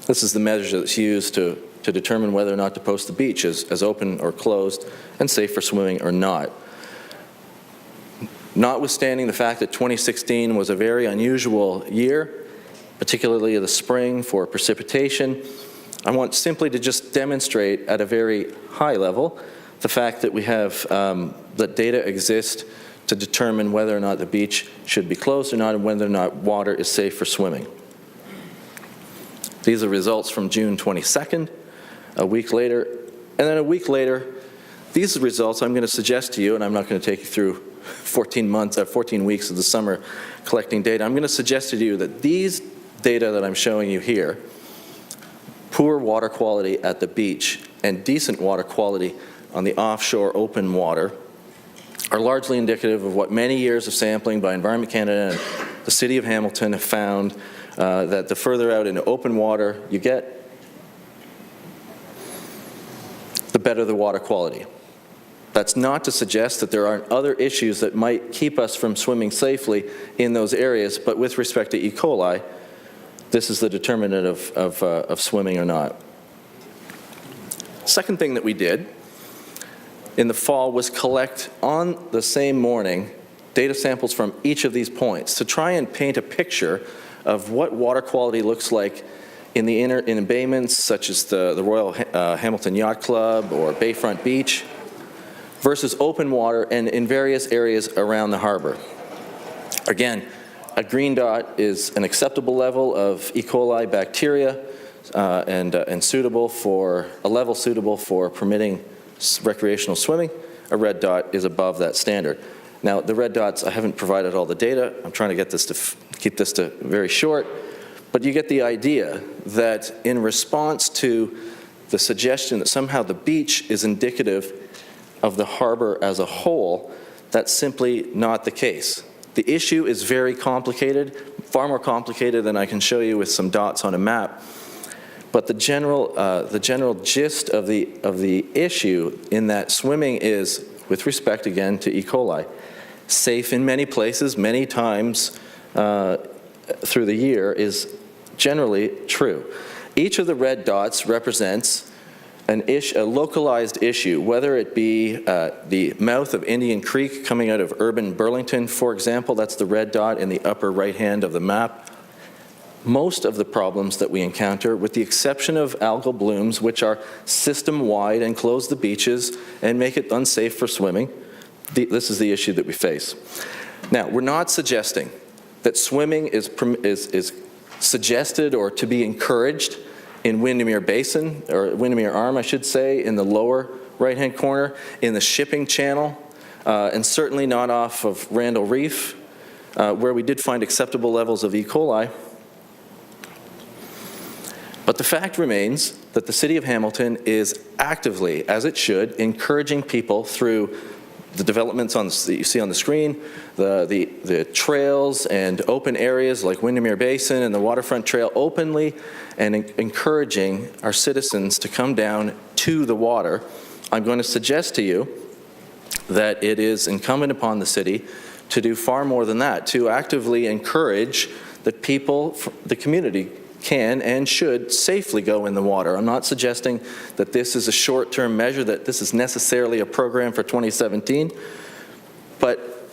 This is the measure that's used to determine whether or not to post the beach as open or closed and safe for swimming or not. Notwithstanding the fact that 2016 was a very unusual year, particularly the spring for precipitation, I want simply to just demonstrate at a very high level the fact that we have, that data exist to determine whether or not the beach should be closed or not and whether or not water is safe for swimming. These are results from June 22nd, a week later, and then a week later, these results I'm going to suggest to you, and I'm not going to take you through 14 weeks of the summer collecting data. I'm going to suggest to you that these data that I'm showing you here, poor water quality at the beach and decent water quality on the offshore open water, are largely indicative of what many years of sampling by Environment Canada and the City of Hamilton have found, that the further out into open water you get, the better the water quality. That's not to suggest that there aren't other issues that might keep us from swimming safely in those areas, but with respect to E. coli, this is the determinant of swimming or not. Second thing that we did in the fall was collect on the same morning data samples from each of these points to try and paint a picture of what water quality looks like in the in embayments such as the Royal Hamilton Yacht Club or Bayfront Beach versus open water and in various areas around the harbor. Again, a green dot is an acceptable level of E. coli bacteria and suitable for a level suitable for permitting recreational swimming. A red dot is above that standard. Now, the red dots, I haven't provided all the data. I'm trying to get this to keep this to very short, but you get the idea that in response to the suggestion that somehow the beach is indicative of the harbor as a whole, that's simply not the case. The issue is very complicated, far more complicated than I can show you with some dots on a map. But the general gist of the issue in that swimming is, with respect again to E. coli, safe in many places, many times through the year is generally true. Each of the red dots represents a localized issue, whether it be the mouth of Indian Creek coming out of urban Burlington, for example. That's the red dot in the upper right hand of the map. Most of the problems that we encounter, with the exception of algal blooms, which are system-wide and close the beaches and make it unsafe for swimming, this is the issue that we face. Now, we're not suggesting that swimming is suggested or to be encouraged in Windermere Basin, or Windermere Arm, I should say, in the lower right-hand corner, in the shipping channel, and certainly not off of Randall Reef, where we did find acceptable levels of E. coli. But the fact remains that the City of Hamilton is actively, as it should, encouraging people through the developments that you see on the screen, the trails and open areas like Windermere Basin and the Waterfront Trail openly, and encouraging our citizens to come down to the water. I'm going to suggest to you that it is incumbent upon the city to do far more than that, to actively encourage that people, the community, can and should safely go in the water. I'm not suggesting that this is a short-term measure, that this is necessarily a program for 2017, but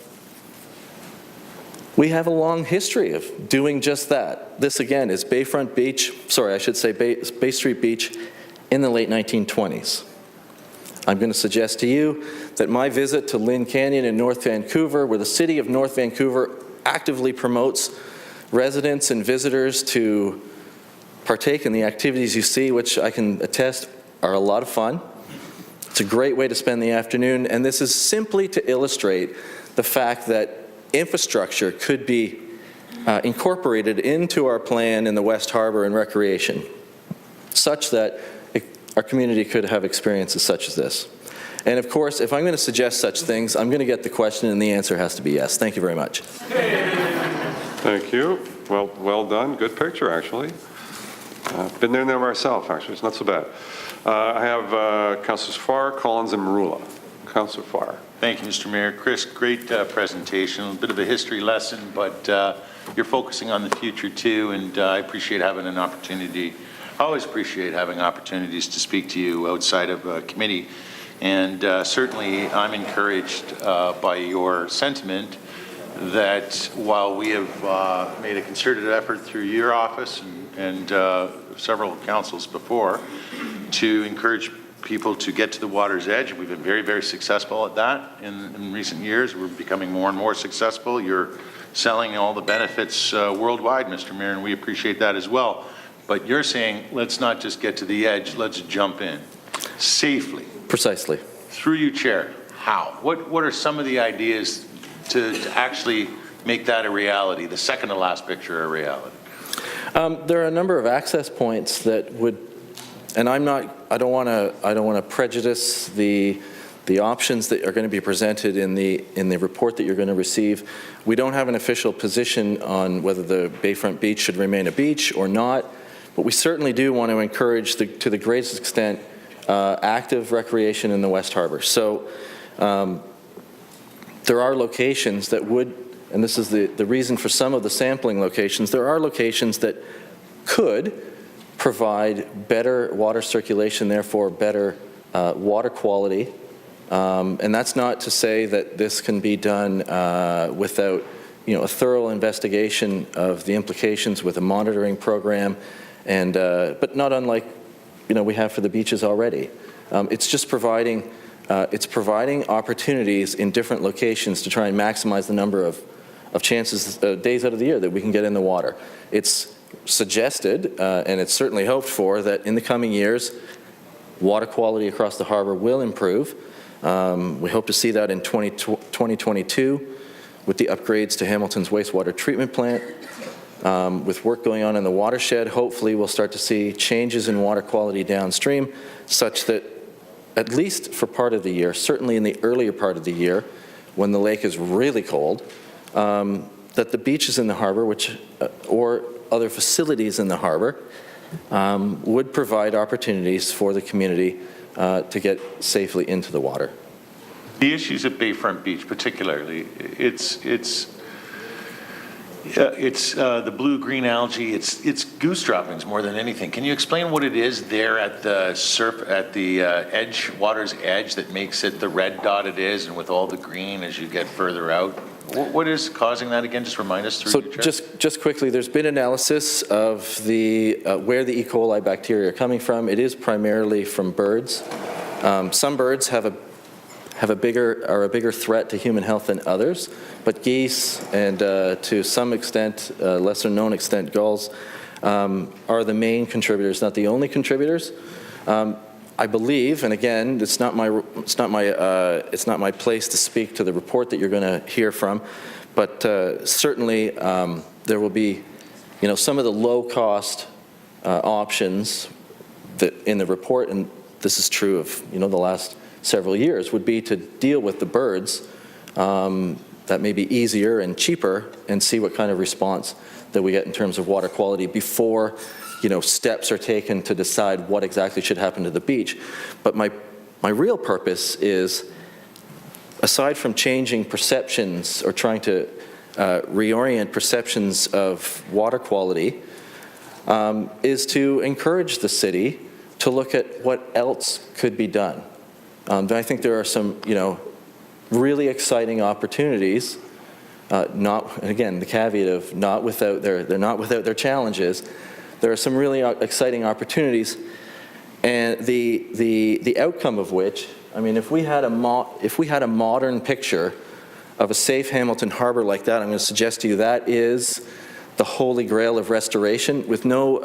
we have a long history of doing just that. This again is Bay Street Beach in the late 1920s. I'm going to suggest to you that my visit to Lynn Canyon in North Vancouver, where the City of North Vancouver actively promotes residents and visitors to partake in the activities you see, which I can attest are a lot of fun. It's a great way to spend the afternoon, and this is simply to illustrate the fact that infrastructure could be incorporated into our plan in the West Harbour and recreation, such that our community could have experiences such as this. And of course, if I'm going to suggest such things, I'm going to get the question, and the answer has to be yes. Thank you very much. Thank you. Well done. Good picture, actually. Been there myself, actually. It's not so bad. I have Councillors Farr, Collins, and Marula. Councillor Farr. Thank you, Mr. Mayor. Chris, great presentation. A bit of a history lesson, but you're focusing on the future too, and I appreciate having an opportunity. I always appreciate having opportunities to speak to you outside of committee. And certainly I'm encouraged by your sentiment that while we have made a concerted effort through your office and several councils before to encourage people to get to the water's edge, we've been very, very successful at that in recent years. We're becoming more and more successful. You're selling all the benefits worldwide, Mr. Mayor, and we appreciate that as well. But you're saying, let's not just get to the edge, let's jump in safely. Precisely. Through you, Chair, how? What are some of the ideas to actually make that a reality, the second to last picture a reality? There are a number of access points that would, and I don't want to prejudice the options that are going to be presented in the report that you're going to receive. We don't have an official position on whether the Bayfront Beach should remain a beach or not, but we certainly do want to encourage to the greatest extent active recreation in the West Harbour. So there are locations that would, and this is the reason for some of the sampling locations, there are locations that could provide better water circulation, therefore better water quality. And that's not to say that this can be done without a thorough investigation of the implications with a monitoring program, and but not unlike we have for the beaches already. It's just providing opportunities in different locations to try and maximize the number of chances, days out of the year that we can get in the water. It's suggested, and it's certainly hoped for, that in the coming years, water quality across the harbour will improve. We hope to see that in 2022 with the upgrades to Hamilton's wastewater treatment plant. With work going on in the watershed, hopefully we'll start to see changes in water quality downstream, such that at least for part of the year, certainly in the earlier part of the year, when the lake is really cold, that the beaches in the harbour, or other facilities in the harbour, would provide opportunities for the community to get safely into the water. The issues at Bayfront Beach particularly, it's the blue-green algae, it's goose droppings more than anything. Can you explain what it is there at the edge, water's edge, that makes it the red dot it is, and with all the green as you get further out? What is causing that again? Just remind us through your chair. Just quickly, there's been analysis of the where the E. coli bacteria are coming from. It is primarily from birds. Some birds are a bigger threat to human health than others, but geese and to some extent, lesser known extent, gulls are the main contributors, not the only contributors. I believe, and again, it's not my place to speak to the report that you're going to hear from, but certainly there will be, some of the low-cost options that in the report, and this is true of the last several years, would be to deal with the birds that may be easier and cheaper, and see what kind of response that we get in terms of water quality before steps are taken to decide what exactly should happen to the beach. But my real purpose is, aside from changing perceptions or trying to reorient perceptions of water quality, is to encourage the city to look at what else could be done. I think there are some, really exciting opportunities. Not, and again, the caveat of they're not without their challenges. There are some really exciting opportunities, and the outcome of which, if we had a modern picture of a safe Hamilton Harbour like that, I'm going to suggest to you that is the holy grail of restoration, with no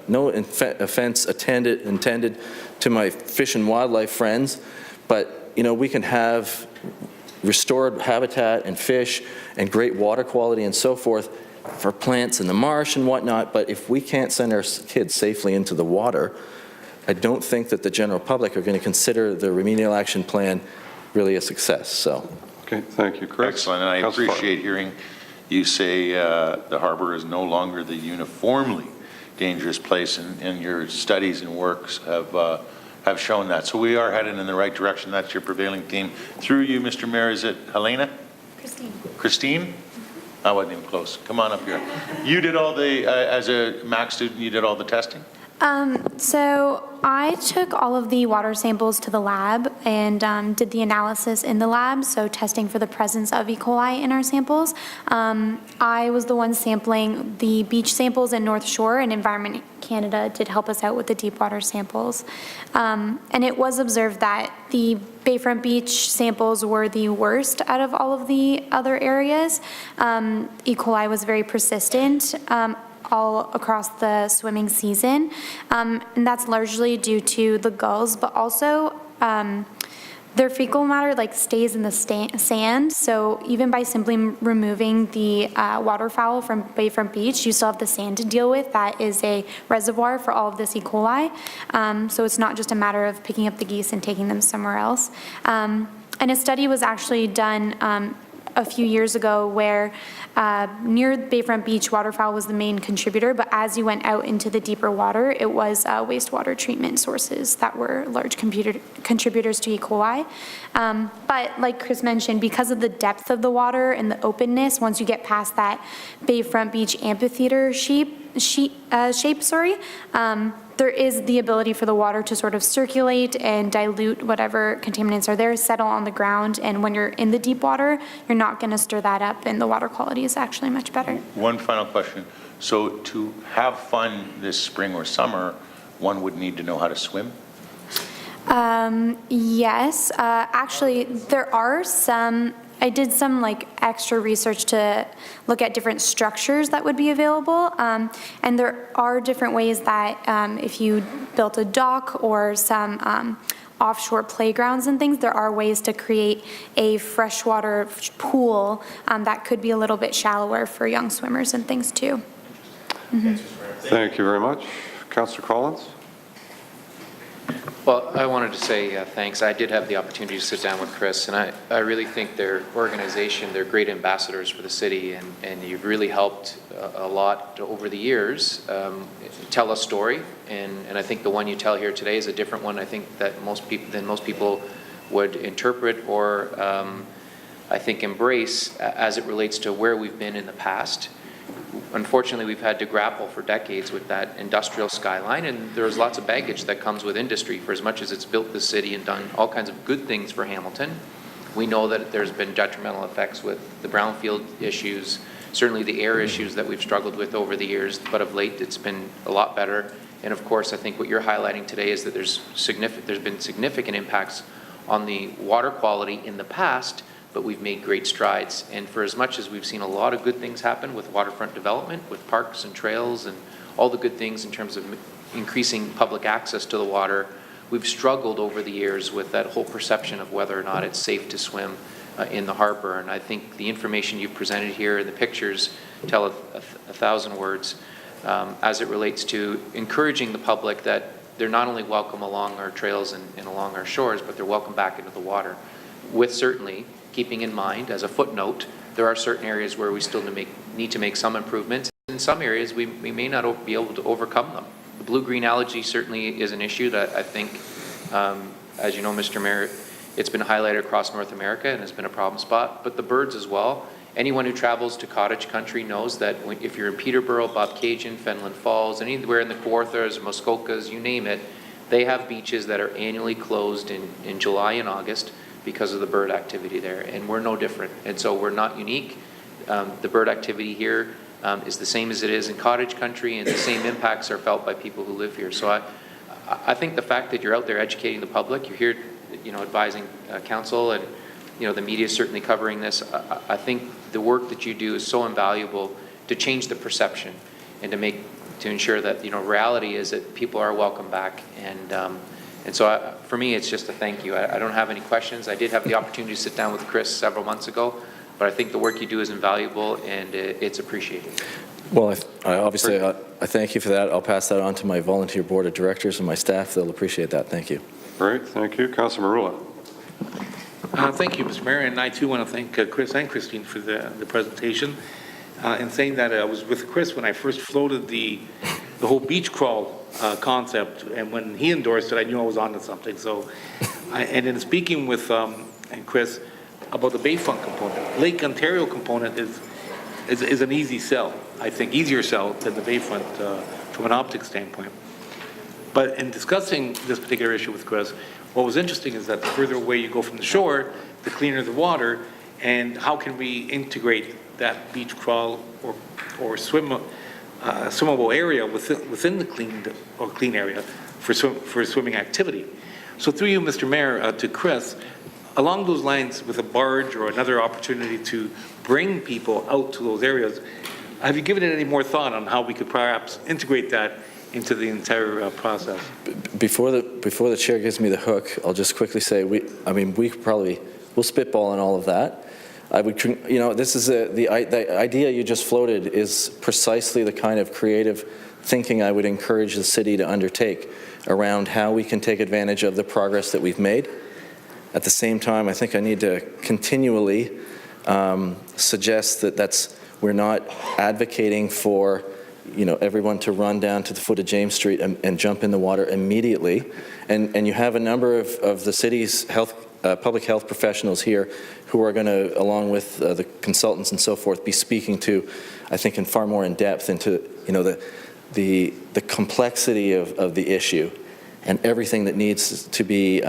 offense intended to my fish and wildlife friends, but we can have restored habitat and fish and great water quality and so forth for plants in the marsh and whatnot, but if we can't send our kids safely into the water, I don't think that the general public are going to consider the remedial action plan really a success. So. Okay, thank you, Chris. Excellent, and I Councillor Farr. appreciate hearing you say the harbor is no longer the uniformly dangerous place, and your studies and works have shown that. So we are headed in the right direction. That's your prevailing theme. Through you, Mr. Mayor, is it Helena? Christine. Christine? I wasn't even close. Come on up here. You did all the, as a MAC student, you did all the testing? So I took all of the water samples to the lab and did the analysis in the lab, so testing for the presence of E. coli in our samples. I was the one sampling the beach samples in North Shore, and Environment Canada did help us out with the deep water samples. And it was observed that the Bayfront Beach samples were the worst out of all of the other areas. E. coli was very persistent all across the swimming season, and that's largely due to the gulls, but also their fecal matter stays in the sand, so even by simply removing the waterfowl from Bayfront Beach, you still have the sand to deal with. That is a reservoir for all of this E. coli, so it's not just a matter of picking up the geese and taking them somewhere else. And a study was actually done a few years ago where near Bayfront Beach, waterfowl was the main contributor, but as you went out into the deeper water, it was wastewater treatment sources that were large contributors to E. coli. But like Chris mentioned, because of the depth of the water and the openness, once you get past that Bayfront Beach amphitheater shape, there is the ability for the water to sort of circulate and dilute whatever contaminants are there, settle on the ground, and when you're in the deep water, you're not going to stir that up, and the water quality is actually much better. One final question. So to have fun this spring or summer, one would need to know how to swim? Yes, actually, there are some. I did some extra research to look at different structures that would be available, and there are different ways that if you built a dock or some offshore playgrounds and things, there are ways to create a freshwater pool that could be a little bit shallower for young swimmers and things too. Thank you very much. Councillor Collins? Well, I wanted to say thanks. I did have the opportunity to sit down with Chris, and I really think their organization, they're great ambassadors for the city, and you've really helped a lot over the years tell a story, and I think the one you tell here today is a different one, I think, that most people would interpret or I think embrace as it relates to where we've been in the past. Unfortunately, we've had to grapple for decades with that industrial skyline, and there's lots of baggage that comes with industry. For as much as it's built the city and done all kinds of good things for Hamilton, we know that there's been detrimental effects with the brownfield issues, certainly the air issues that we've struggled with over the years, but of late it's been a lot better. And of course, I think what you're highlighting today is that there's been significant impacts on the water quality in the past, but we've made great strides. And for as much as we've seen a lot of good things happen with waterfront development, with parks and trails and all the good things in terms of increasing public access to the water, we've struggled over the years with that whole perception of whether or not it's safe to swim in the harbor. And I think the information you've presented here and the pictures tell a thousand words as it relates to encouraging the public that they're not only welcome along our trails and along our shores, but they're welcome back into the water, with certainly keeping in mind, as a footnote, there are certain areas where we still need to make some improvements. In some areas, we may not be able to overcome them. The blue-green algae certainly is an issue that I think, as you know, Mr. Mayor, it's been highlighted across North America and has been a problem spot, but the birds as well. Anyone who travels to cottage country knows that if you're in Peterborough, Bobcaygeon, Fenelon Falls, anywhere in the Kawarthas, Muskokas, you name it, they have beaches that are annually closed in July and August because of the bird activity there, and we're no different. And so we're not unique. The bird activity here is the same as it is in cottage country, and the same impacts are felt by people who live here. So I think the fact that you're out there educating the public, you're here, advising council, and the media is certainly covering this. I think the work that you do is so invaluable to change the perception and to ensure that reality is that people are welcome back, and And so for me, it's just a thank you. I don't have any questions. I did have the opportunity to sit down with Chris several months ago, but I think the work you do is invaluable and it's appreciated. Well, I thank you for that. I'll pass that on to my volunteer board of directors and my staff. They'll appreciate that. Thank you. Great, thank you. Councilor Marula. Thank you, Mr. Mayor, and I too want to thank Chris and Christine for the presentation. And saying that I was with Chris when I first floated the whole beach crawl concept, and when he endorsed it, I knew I was onto something. So, and in speaking with and Chris about the Bayfront component, Lake Ontario component is an easy sell. I think easier sell than the Bayfront from an optics standpoint. But in discussing this particular issue with Chris, what was interesting is that the further away you go from the shore, the cleaner the water, and how can we integrate that beach crawl or swimmable area within the clean area for swimming activity. So through you, Mr. Mayor, to Chris, along those lines with a barge or another opportunity to bring people out to those areas, have you given it any more thought on how we could perhaps integrate that into the entire process? Before the chair gives me the hook, I'll just quickly say we'll spitball on all of that. I would, this is the idea you just floated is precisely the kind of creative thinking I would encourage the city to undertake around how we can take advantage of the progress that we've made. At the same time, I think I need to continually suggest that we're not advocating for everyone to run down to the foot of James Street and jump in the water immediately. And you have a number of the city's public health professionals here who are going to, along with the consultants and so forth, be speaking to, I think, in far more in depth into the complexity of the issue and everything that needs to be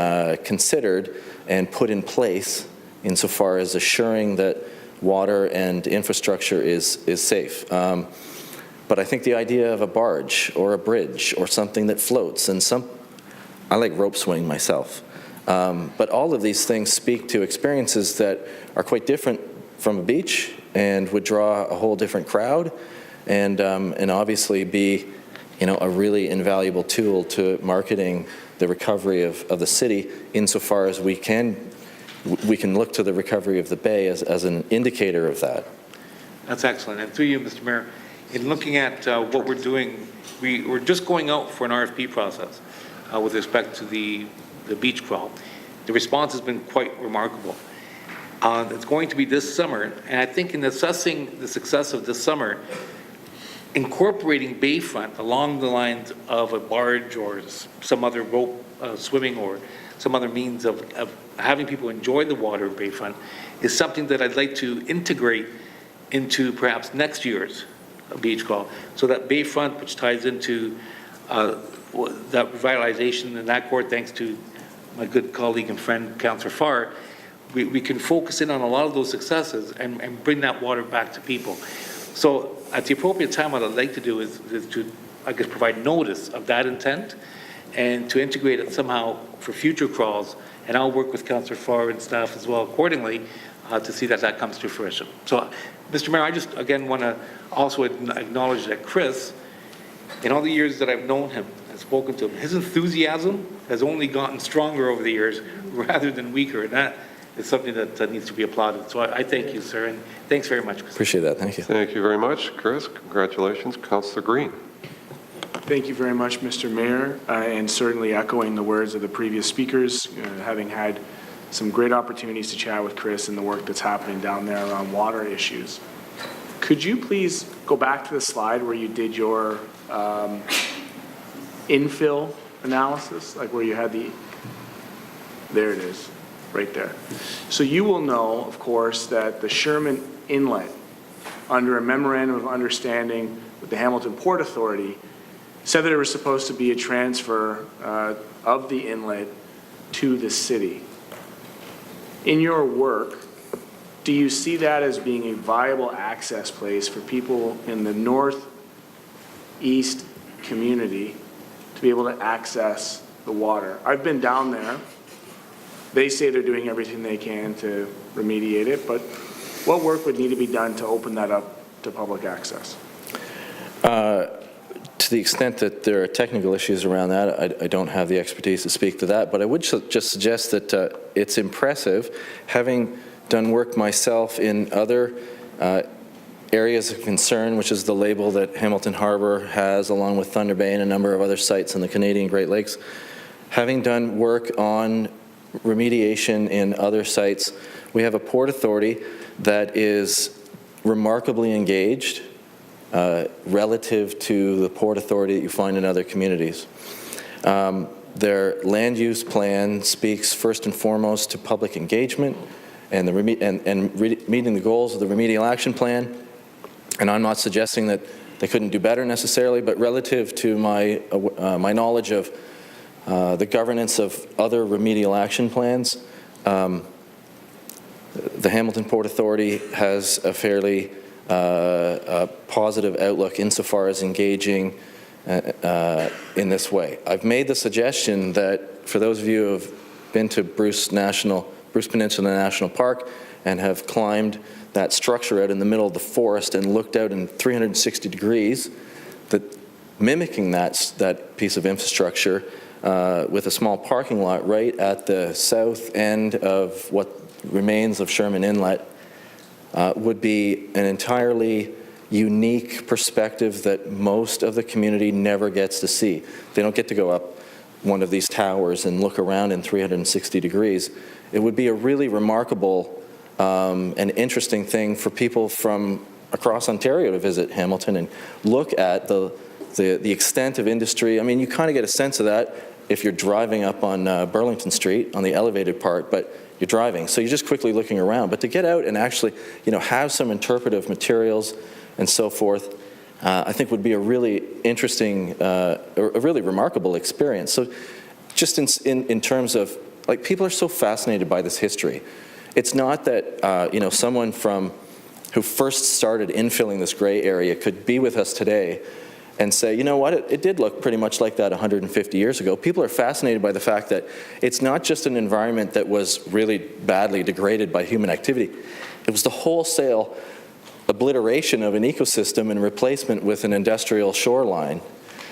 considered and put in place insofar as assuring that water and infrastructure is safe. But I think the idea of a barge or a bridge or something that floats, and I like rope swing myself. But all of these things speak to experiences that are quite different from a beach and would draw a whole different crowd and obviously be a really invaluable tool to marketing the recovery of the city insofar as we can look to the recovery of the bay as an indicator of that. That's excellent. And through you, Mr. Mayor, in looking at what we're doing, we're just going out for an RFP process with respect to the beach crawl. The response has been quite remarkable. It's going to be this summer, and I think in assessing the success of this summer, incorporating Bayfront along the lines of a barge or some other rope swimming or some other means of having people enjoy the water of Bayfront is something that I'd like to integrate into perhaps next year's beach crawl, so that Bayfront, which ties into that revitalization in that court, thanks to my good colleague and friend, Councillor Farr, we can focus in on a lot of those successes and bring that water back to people. So at the appropriate time, what I'd like to do is to, I guess, provide notice of that intent and to integrate it somehow for future crawls. And I'll work with Councillor Farr and staff as well accordingly to see that comes to fruition. So, Mr. Mayor, I just, again, want to also acknowledge that Chris, in all the years that I've known him and spoken to him, his enthusiasm has only gotten stronger over the years rather than weaker, and that is something that needs to be applauded. So I thank you, sir, and thanks very much, Chris. Appreciate that. Thank you. Thank you very much, Chris. Congratulations. Councillor Green. Thank you very much, Mr. Mayor, and certainly echoing the words of the previous speakers, having had some great opportunities to chat with Chris and the work that's happening down there around water issues. Could you please go back to the slide where you did your infill analysis, like where you had there it is, right there. So you will know, of course, that the Sherman Inlet, under a memorandum of understanding with the Hamilton Port Authority, said that there was supposed to be a transfer of the inlet to the city. In your work, do you see that as being a viable access place for people in the northeast community to be able to access the water? I've been down there. They say they're doing everything they can to remediate it, but what work would need to be done to open that up to public access? To the extent that there are technical issues around that, I don't have the expertise to speak to that, but I would just suggest that it's impressive, having done work myself in other areas of concern, which is the label that Hamilton Harbour has, along with Thunder Bay and a number of other sites in the Canadian Great Lakes. Having done work on remediation in other sites, we have a Port Authority that is remarkably engaged relative to the Port Authority that you find in other communities. Their land use plan speaks first and foremost to public engagement and meeting the goals of the remedial action plan. And I'm not suggesting that they couldn't do better necessarily, but relative to my knowledge of the governance of other remedial action plans, the Hamilton Port Authority has a fairly positive outlook insofar as engaging in this way. I've made the suggestion that for those of you who have been to Bruce Peninsula National Park and have climbed that structure out in the middle of the forest and looked out in 360 degrees, that mimicking that piece of infrastructure with a small parking lot right at the south end of what remains of Sherman Inlet would be an entirely unique perspective that most of the community never gets to see. They don't get to go up one of these towers and look around in 360 degrees. It would be a really remarkable and interesting thing for people from across Ontario to visit Hamilton and look at the extent of industry. I mean, you kind of get a sense of that if you're driving up on Burlington Street on the elevated part, but you're driving, so you're just quickly looking around. But to get out and actually, have some interpretive materials and so forth, I think would be a really interesting, a really remarkable experience. So just in terms of, like, people are so fascinated by this history. It's not that, someone who first started infilling this gray area could be with us today and say, you know what, it did look pretty much like that 150 years ago. People are fascinated by the fact that it's not just an environment that was really badly degraded by human activity. It was the wholesale obliteration of an ecosystem and replacement with an industrial shoreline.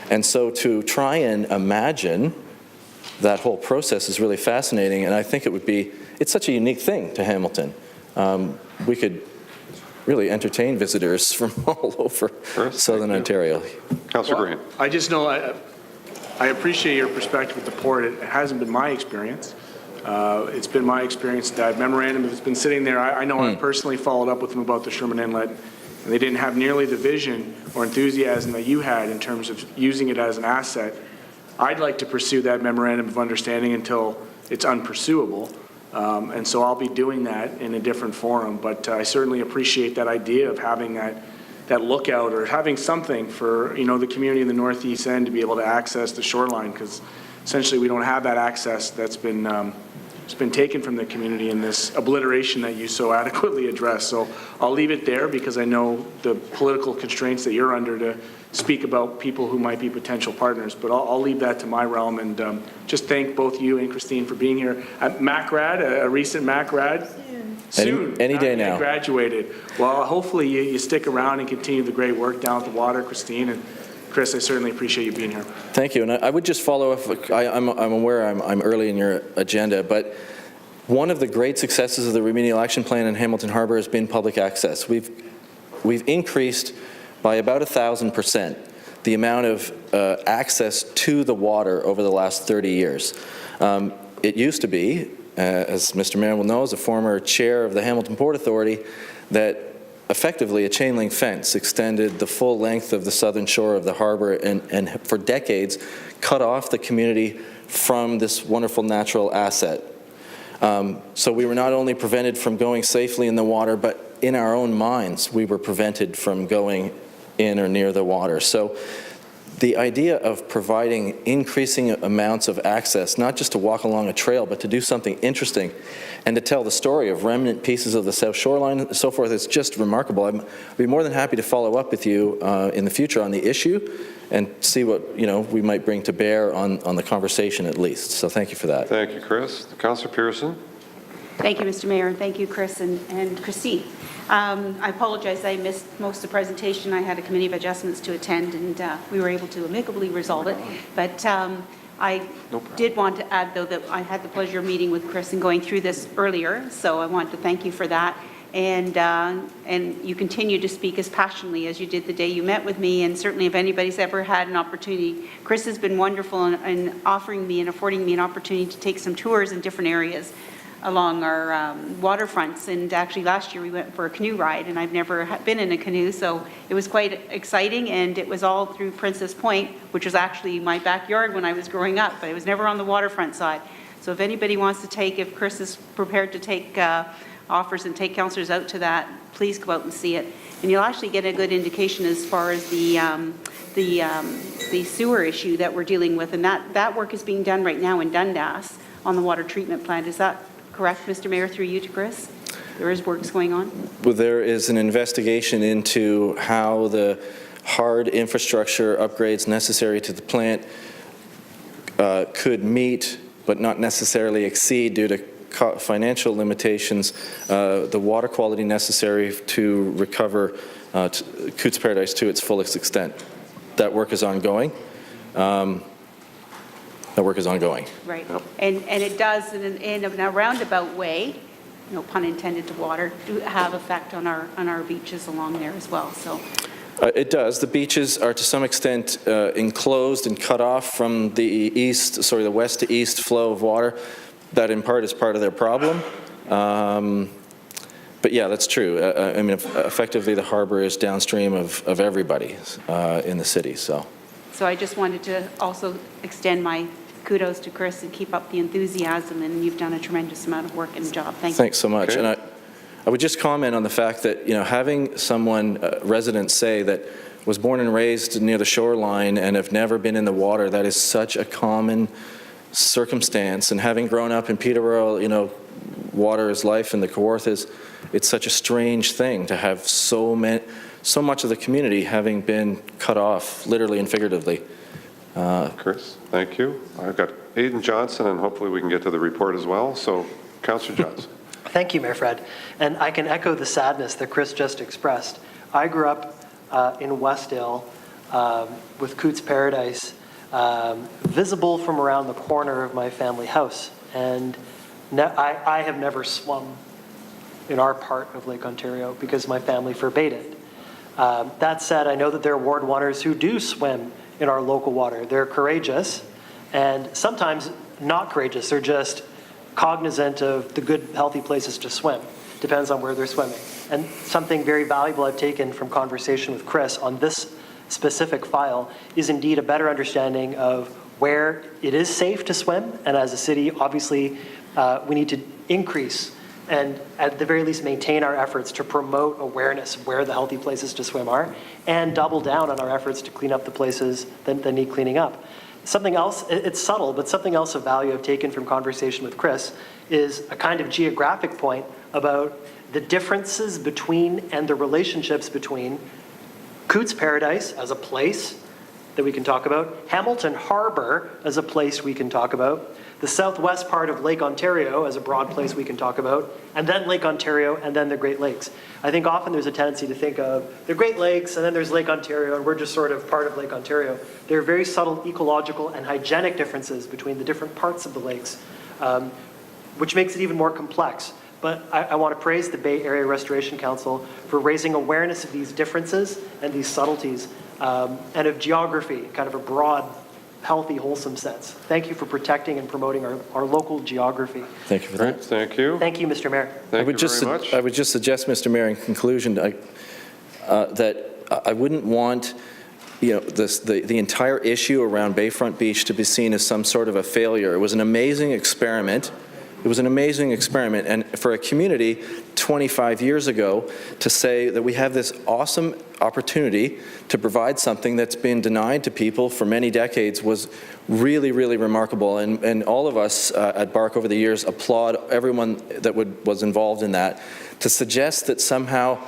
And so to try and imagine that whole process is really fascinating, and I think it's such a unique thing to Hamilton. We could really entertain visitors from all over Southern Ontario. Councillor Green. I just know I appreciate your perspective with the port. It hasn't been my experience. It's been my experience that memorandum has been sitting there. I know I've personally followed up with them about the Sherman Inlet, and they didn't have nearly the vision or enthusiasm that you had in terms of using it as an asset. I'd like to pursue that memorandum of understanding until it's unpursuable. And so I'll be doing that in a different forum, but I certainly appreciate that idea of having that lookout or having something for, the community in the Northeast End to be able to access the shoreline, because essentially we don't have that access that's been it's been taken from the community in this obliteration that you so adequately addressed. So I'll leave it there because I know the political constraints that you're under to speak about people who might be potential partners, but I'll leave that to my realm, and just thank both you and Christine for being here. At MacRad, a recent MacRad. Soon. Any day now. Graduated. Well, hopefully you stick around and continue the great work down at the water, Christine, and Chris, I certainly appreciate you being here. Thank you, and I would just follow up. I'm aware I'm early in your agenda, but one of the great successes of the Remedial Action Plan in Hamilton Harbour has been public access. We've increased by about 1,000% the amount of access to the water over the last 30 years. It used to be, as Mr. Mayor will know, as a former chair of the Hamilton Port Authority, that effectively a chain link fence extended the full length of the southern shore of the harbour and for decades cut off the community from this wonderful natural asset. So we were not only prevented from going safely in the water, but in our own minds we were prevented from going in or near the water. So the idea of providing increasing amounts of access, not just to walk along a trail, but to do something interesting and to tell the story of remnant pieces of the South Shoreline and so forth, is just remarkable. I'd be more than happy to follow up with you in the future on the issue and see what we might bring to bear on the conversation at least. So thank you for that. Thank you, Chris. Councillor Pearson. Thank you, Mr. Mayor, and thank you, Chris and Christine. I apologize, I missed most of the presentation. I had a committee of adjustments to attend, and we were able to amicably resolve it. But I did want to add, though, that I had the pleasure of meeting with Chris and going through this earlier, so I want to thank you for that. And you continue to speak as passionately as you did the day you met with me, and certainly if anybody's ever had an opportunity, Chris has been wonderful in offering me and affording me an opportunity to take some tours in different areas along our waterfronts. And actually last year we went for a canoe ride, and I've never been in a canoe, so it was quite exciting, and it was all through Princess Point, which was actually my backyard when I was growing up, but it was never on the waterfront side. So if anybody wants to take, if Chris is prepared to take offers and take councillors out to that, please go out and see it. And you'll actually get a good indication as far as the sewer issue that we're dealing with, and that work is being done right now in Dundas on the water treatment plant. Is that correct, Mr. Mayor, through you to Chris? There is works going on? Well, there is an investigation into how the hard infrastructure upgrades necessary to the plant could meet, but not necessarily exceed, due to financial limitations, the water quality necessary to recover Cootes Paradise to its fullest extent. That work is ongoing. Right. Yep. And it does, in a roundabout way, no pun intended to water, do have effect on our beaches along there as well. So. It does. The beaches are to some extent enclosed and cut off from the west to east flow of water. That in part is part of their problem. But yeah, that's true. I mean, effectively the harbor is downstream of everybody in the city. So I just wanted to also extend my kudos to Chris and keep up the enthusiasm, and you've done a tremendous amount of work and job. Thank you. Thanks so much. Okay. And I would just comment on the fact that, having someone, residents say that was born and raised near the shoreline and have never been in the water, that is such a common circumstance. And having grown up in Peterborough, water is life, and the Kawarth it's such a strange thing to have so much of the community having been cut off, literally and figuratively. Chris, thank you. I've got Aidan Johnson, and hopefully we can get to the report as well. So, Councillor Johnson. Thank you, Mayor Fred. And I can echo the sadness that Chris just expressed. I grew up in Westdale with Cootes Paradise visible from around the corner of my family house. And I have never swum in our part of Lake Ontario because my family forbade it. That said, I know that there are Ward 1ers who do swim in our local water. They're courageous, and sometimes not courageous. They're just cognizant of the good, healthy places to swim. Depends on where they're swimming. And something very valuable I've taken from conversation with Chris on this specific file is indeed a better understanding of where it is safe to swim. And as a city, obviously, we need to increase and at the very least maintain our efforts to promote awareness of where the healthy places to swim are, and double down on our efforts to clean up the places that need cleaning up. Something else, it's subtle, but something else of value I've taken from conversation with Chris is a kind of geographic point about the differences between and the relationships between Cootes Paradise as a place that we can talk about, Hamilton Harbour as a place we can talk about, the southwest part of Lake Ontario as a broad place we can talk about, and then Lake Ontario, and then the Great Lakes. I think often there's a tendency to think of the Great Lakes, and then there's Lake Ontario, and we're just sort of part of Lake Ontario. There are very subtle ecological and hygienic differences between the different parts of the lakes, which makes it even more complex. But I want to praise the Bay Area Restoration Council for raising awareness of these differences and these subtleties, and of geography, kind of a broad, healthy, wholesome sense. Thank you for protecting and promoting our local geography. Thank you for that. Thank you. Thank you, Mr. Mayor. Thank you very much. I would just suggest, Mr. Mayor, in conclusion, that I wouldn't want the entire issue around Bayfront Beach to be seen as some sort of a failure. It was an amazing experiment. It was an amazing experiment, and for a community 25 years ago to say that we have this awesome opportunity to provide something that's been denied to people for many decades was really, really remarkable, and all of us at BARC over the years applaud everyone that was involved in that. To suggest that somehow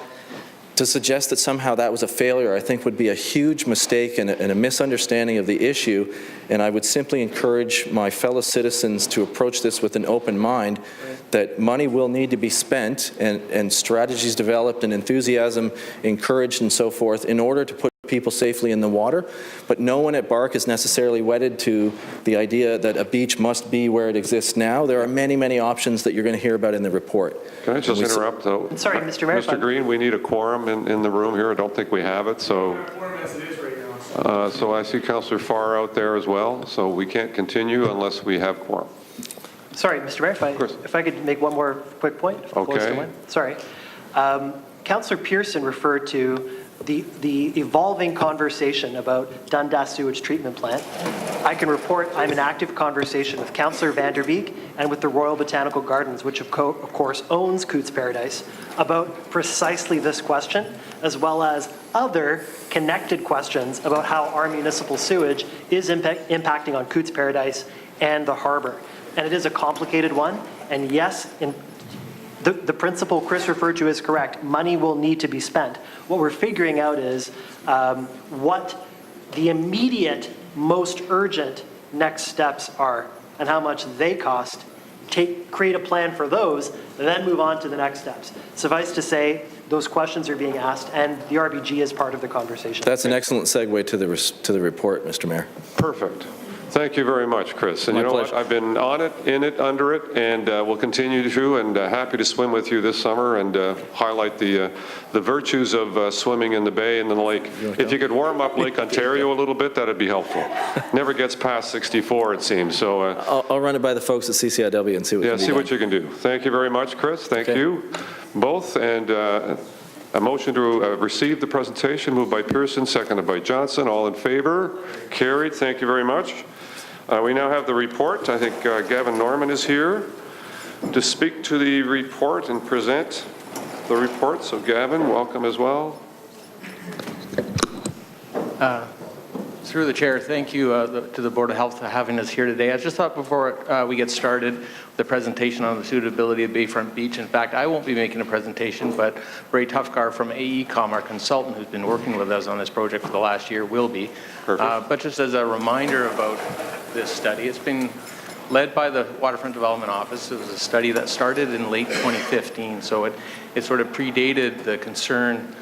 To suggest that somehow that was a failure, I think, would be a huge mistake and a misunderstanding of the issue, and I would simply encourage my fellow citizens to approach this with an open mind, that money will need to be spent and strategies developed and enthusiasm encouraged and so forth in order to put people safely in the water, but no one at BARC is necessarily wedded to the idea that a beach must be where it exists now. There are many, many options that you're going to hear about in the report. Can I just interrupt, though? Sorry, Mr. Mayor. Mr. Green, we need a quorum in the room here. I don't think we have it, so... So I see Councillor Farr out there as well, so we can't continue unless we have quorum. Sorry, Mr. Mayor, if I could make one more quick point. Okay. Sorry. Councillor Pearson referred to the evolving conversation about Dundas Sewage Treatment Plant. I can report I'm in active conversation with Councillor Vanderbeek and with the Royal Botanical Gardens, which of course owns Cootes Paradise, about precisely this question, as well as other connected questions about how our municipal sewage is impacting on Cootes Paradise and the harbour. And it is a complicated one, and yes, the principle Chris referred to is correct. Money will need to be spent. What we're figuring out is what the immediate, most urgent next steps are and how much they cost. Create a plan for those, and then move on to the next steps. Suffice to say, those questions are being asked, and the RBG is part of the conversation. That's an excellent segue to the report, Mr. Mayor. Perfect. Thank you very much, Chris. And My you know pleasure. what? I've been on it, in it, under it, and will continue to, and happy to swim with you this summer and highlight the virtues of swimming in the bay and in the lake. If you could warm up Lake Ontario a little bit, that'd be helpful. Never gets past 64, it seems. So I'll run it by the folks at CCIW and see what can be see done. what you can do. Thank you very much, Chris. Thank you both. And a motion to receive the presentation, moved by Pearson, seconded by Johnson. All in favor? Carried. Thank you very much. We now have the report. I think Gavin Norman is here to speak to the report and present the report. So Gavin, welcome as well. Through the chair, thank you to the Board of Health for having us here today. I just thought before we get started, the presentation on the suitability of Bayfront Beach. In fact, I won't be making a presentation, but Ray Tufkar from AECOM, our consultant who's been working with us on this project for the last year, will be. But just as a reminder about this study, it's been led by the Waterfront Development Office. It was a study that started in late 2015, so it sort of predated the concern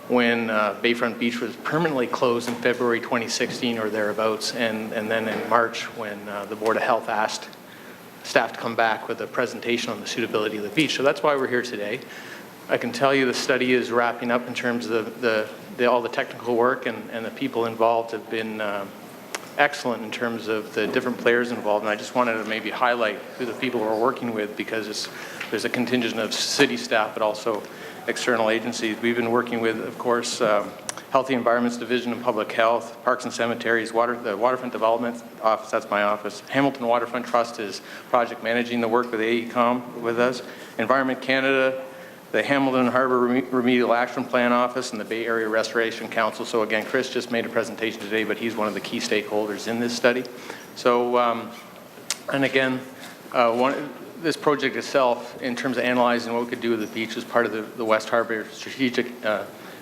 when Bayfront Beach was permanently closed in February 2016 or thereabouts, and then in March when the Board of Health asked staff to come back with a presentation on the suitability of the beach. So that's why we're here today. I can tell you the study is wrapping up in terms of all the technical work, and the people involved have been excellent in terms of the different players involved. And I just wanted to maybe highlight who the people we're working with, because there's a contingent of city staff, but also external agencies. We've been working with, of course, Healthy Environments Division of Public Health, Parks and Cemeteries, the Waterfront Development Office, that's my office. Hamilton Waterfront Trust is project managing the work with AECOM with us. Environment Canada, the Hamilton Harbor Remedial Action Plan Office, and the Bay Area Restoration Council. So again, Chris just made a presentation today, but he's one of the key stakeholders in this study. So, and again, this project itself, in terms of analyzing what we could do with the beach, is part of the West Harbour strategic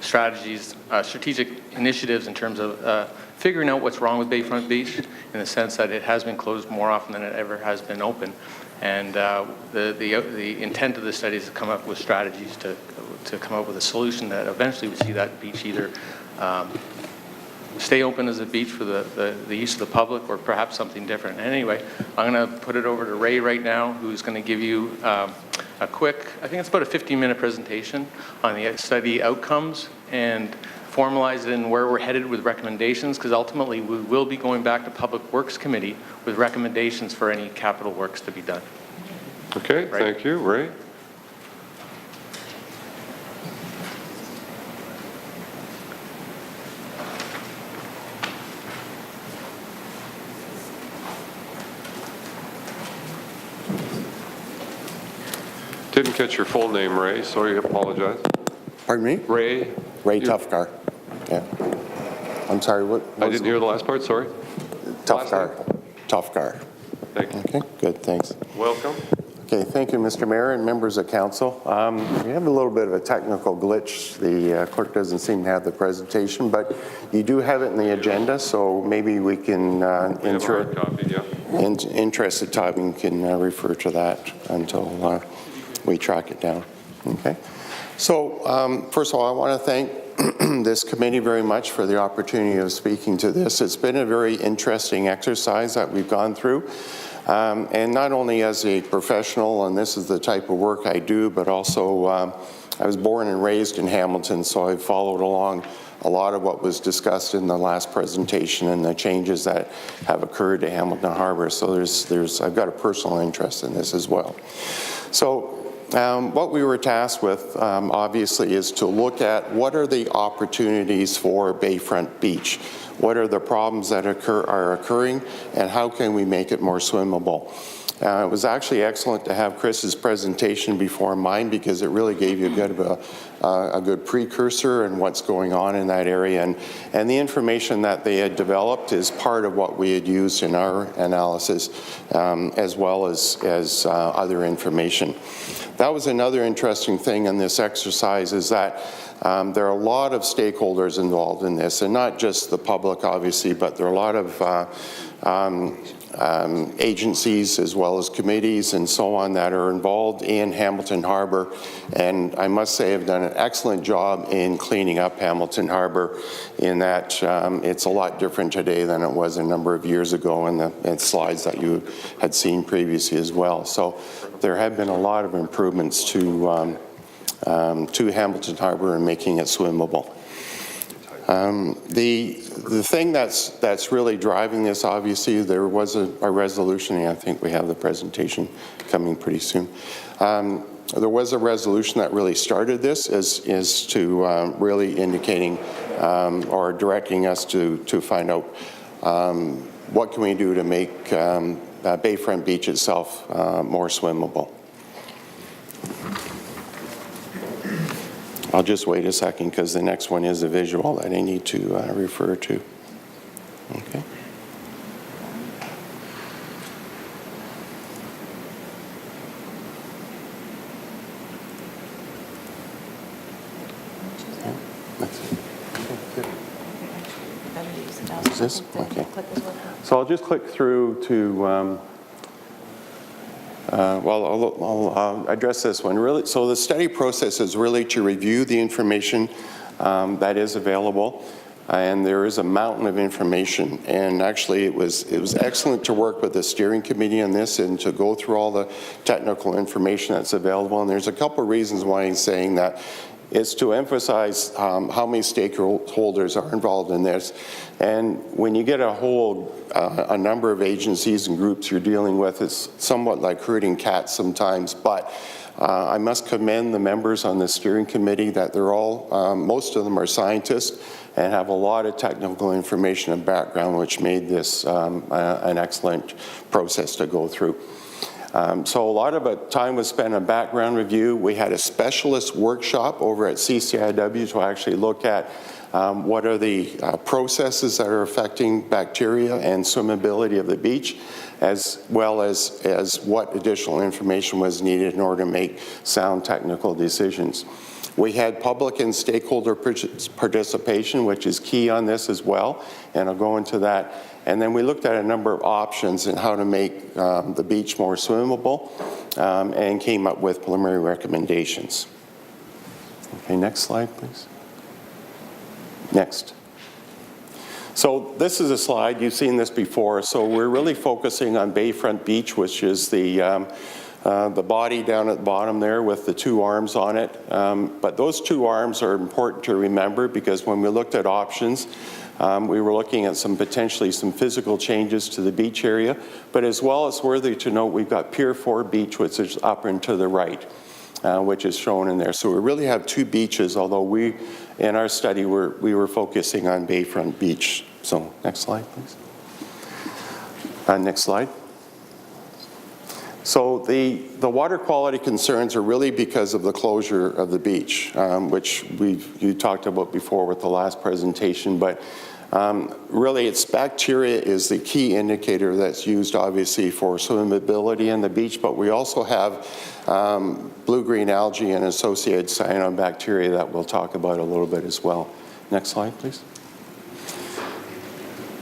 strategic initiatives in terms of figuring out what's wrong with Bayfront Beach, in the sense that it has been closed more often than it ever has been open. And the intent of the study is to come up with strategies to come up with a solution that eventually would see that beach either stay open as a beach for the use of the public, or perhaps something different. Anyway, I'm going to put it over to Ray right now, who's going to give you a quick, I think it's about a 15-minute presentation on the study outcomes and formalize it in where we're headed with recommendations, because ultimately we will be going back to Public Works Committee with recommendations for any capital works to be done. Okay, thank you. Ray? Didn't catch your full name, Ray, so I apologize. Pardon me? Ray? Ray Tufkar. Yeah. I'm sorry, what? I didn't hear the last part, sorry. Tufkar. Tufkar. Thank you. Okay, good, thanks. Welcome. Okay, thank you, Mr. Mayor and members of council. We have a little bit of a technical glitch. The clerk doesn't seem to have the presentation, but you do have it in the agenda, so maybe we can, interested typing can refer to that until we track it down. Okay. So, first of all, I want to thank this committee very much for the opportunity of speaking to this. It's been a very interesting exercise that we've gone through. And not only as a professional, and this is the type of work I do, but also I was born and raised in Hamilton, so I've followed along a lot of what was discussed in the last presentation and the changes that have occurred to Hamilton Harbour. So I've got a personal interest in this as well. So what we were tasked with, obviously, is to look at what are the opportunities for Bayfront Beach. What are the problems that are occurring, and how can we make it more swimmable? It was actually excellent to have Chris's presentation before mine because it really gave you a good precursor and what's going on in that area. And the information that they had developed is part of what we had used in our analysis, as well as other information. That was another interesting thing in this exercise, is that there are a lot of stakeholders involved in this, and not just the public, obviously, but there are a lot of agencies as well as committees and so on that are involved in Hamilton Harbour, and I must say have done an excellent job in cleaning up Hamilton Harbour, in that it's a lot different today than it was a number of years ago in the slides that you had seen previously as well. So there have been a lot of improvements to Hamilton Harbour and making it swimmable. The thing that's really driving this, obviously, there was a resolution, and I think we have the presentation coming pretty soon. There was a resolution that really started this, is to really indicating or directing us to find out what can we do to make Bayfront Beach itself more swimmable. I'll just wait a second because the next one is a visual that I need to refer to. Okay. Is this? Okay. So I'll just click through to I'll address this one. Really, so the study process is really to review the information that is available, and there is a mountain of information. And actually, it was excellent to work with the steering committee on this and to go through all the technical information that's available. And there's a couple of reasons why he's saying that. It's to emphasize how many stakeholders are involved in this. And when you get a number of agencies and groups you're dealing with, it's somewhat like herding cats sometimes. But I must commend the members on the steering committee that they're all, most of them are scientists and have a lot of technical information and background, which made this an excellent process to go through. So a lot of time was spent on background review. We had a specialist workshop over at CCIW to actually look at what are the processes that are affecting bacteria and swimmability of the beach, as well as what additional information was needed in order to make sound technical decisions. We had public and stakeholder participation, which is key on this as well, and I'll go into that. And then we looked at a number of options in how to make the beach more swimmable, and came up with preliminary recommendations. Okay, next slide, please. Next. So this is a slide, you've seen this before, so we're really focusing on Bayfront Beach, which is the body down at the bottom there with the two arms on it. But those two arms are important to remember because when we looked at options, we were looking at potentially some physical changes to the beach area, but as well as worthy to note, we've got Pier 4 Beach, which is up and to the right, which is shown in there. So we really have two beaches, although in our study, we were focusing on Bayfront Beach. So next slide, please. Next slide. So the water quality concerns are really because of the closure of the beach, which you talked about before with the last presentation, but Really, it's bacteria is the key indicator that's used, obviously, for swimmability in the beach, but we also have blue-green algae and associated cyanobacteria that we'll talk about a little bit as well. Next slide, please.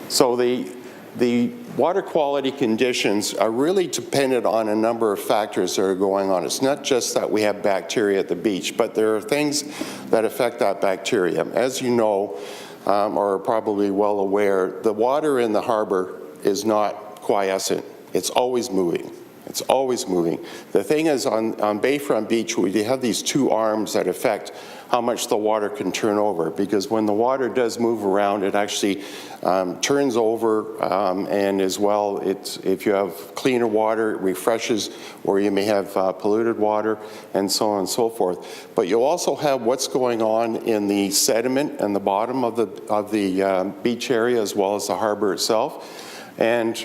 So the water quality conditions are really dependent on a number of factors that are going on. It's not just that we have bacteria at the beach, but there are things that affect that bacteria. As you know, or are probably well aware, the water in the harbor is not quiescent. It's always moving. It's always moving. The thing is, on Bayfront Beach, we have these two arms that affect how much the water can turn over, because when the water does move around, it actually turns over, and as well, if you have cleaner water, it refreshes, or you may have polluted water, and so on and so forth. But you'll also have what's going on in the sediment and the bottom of the beach area, as well as the harbor itself. And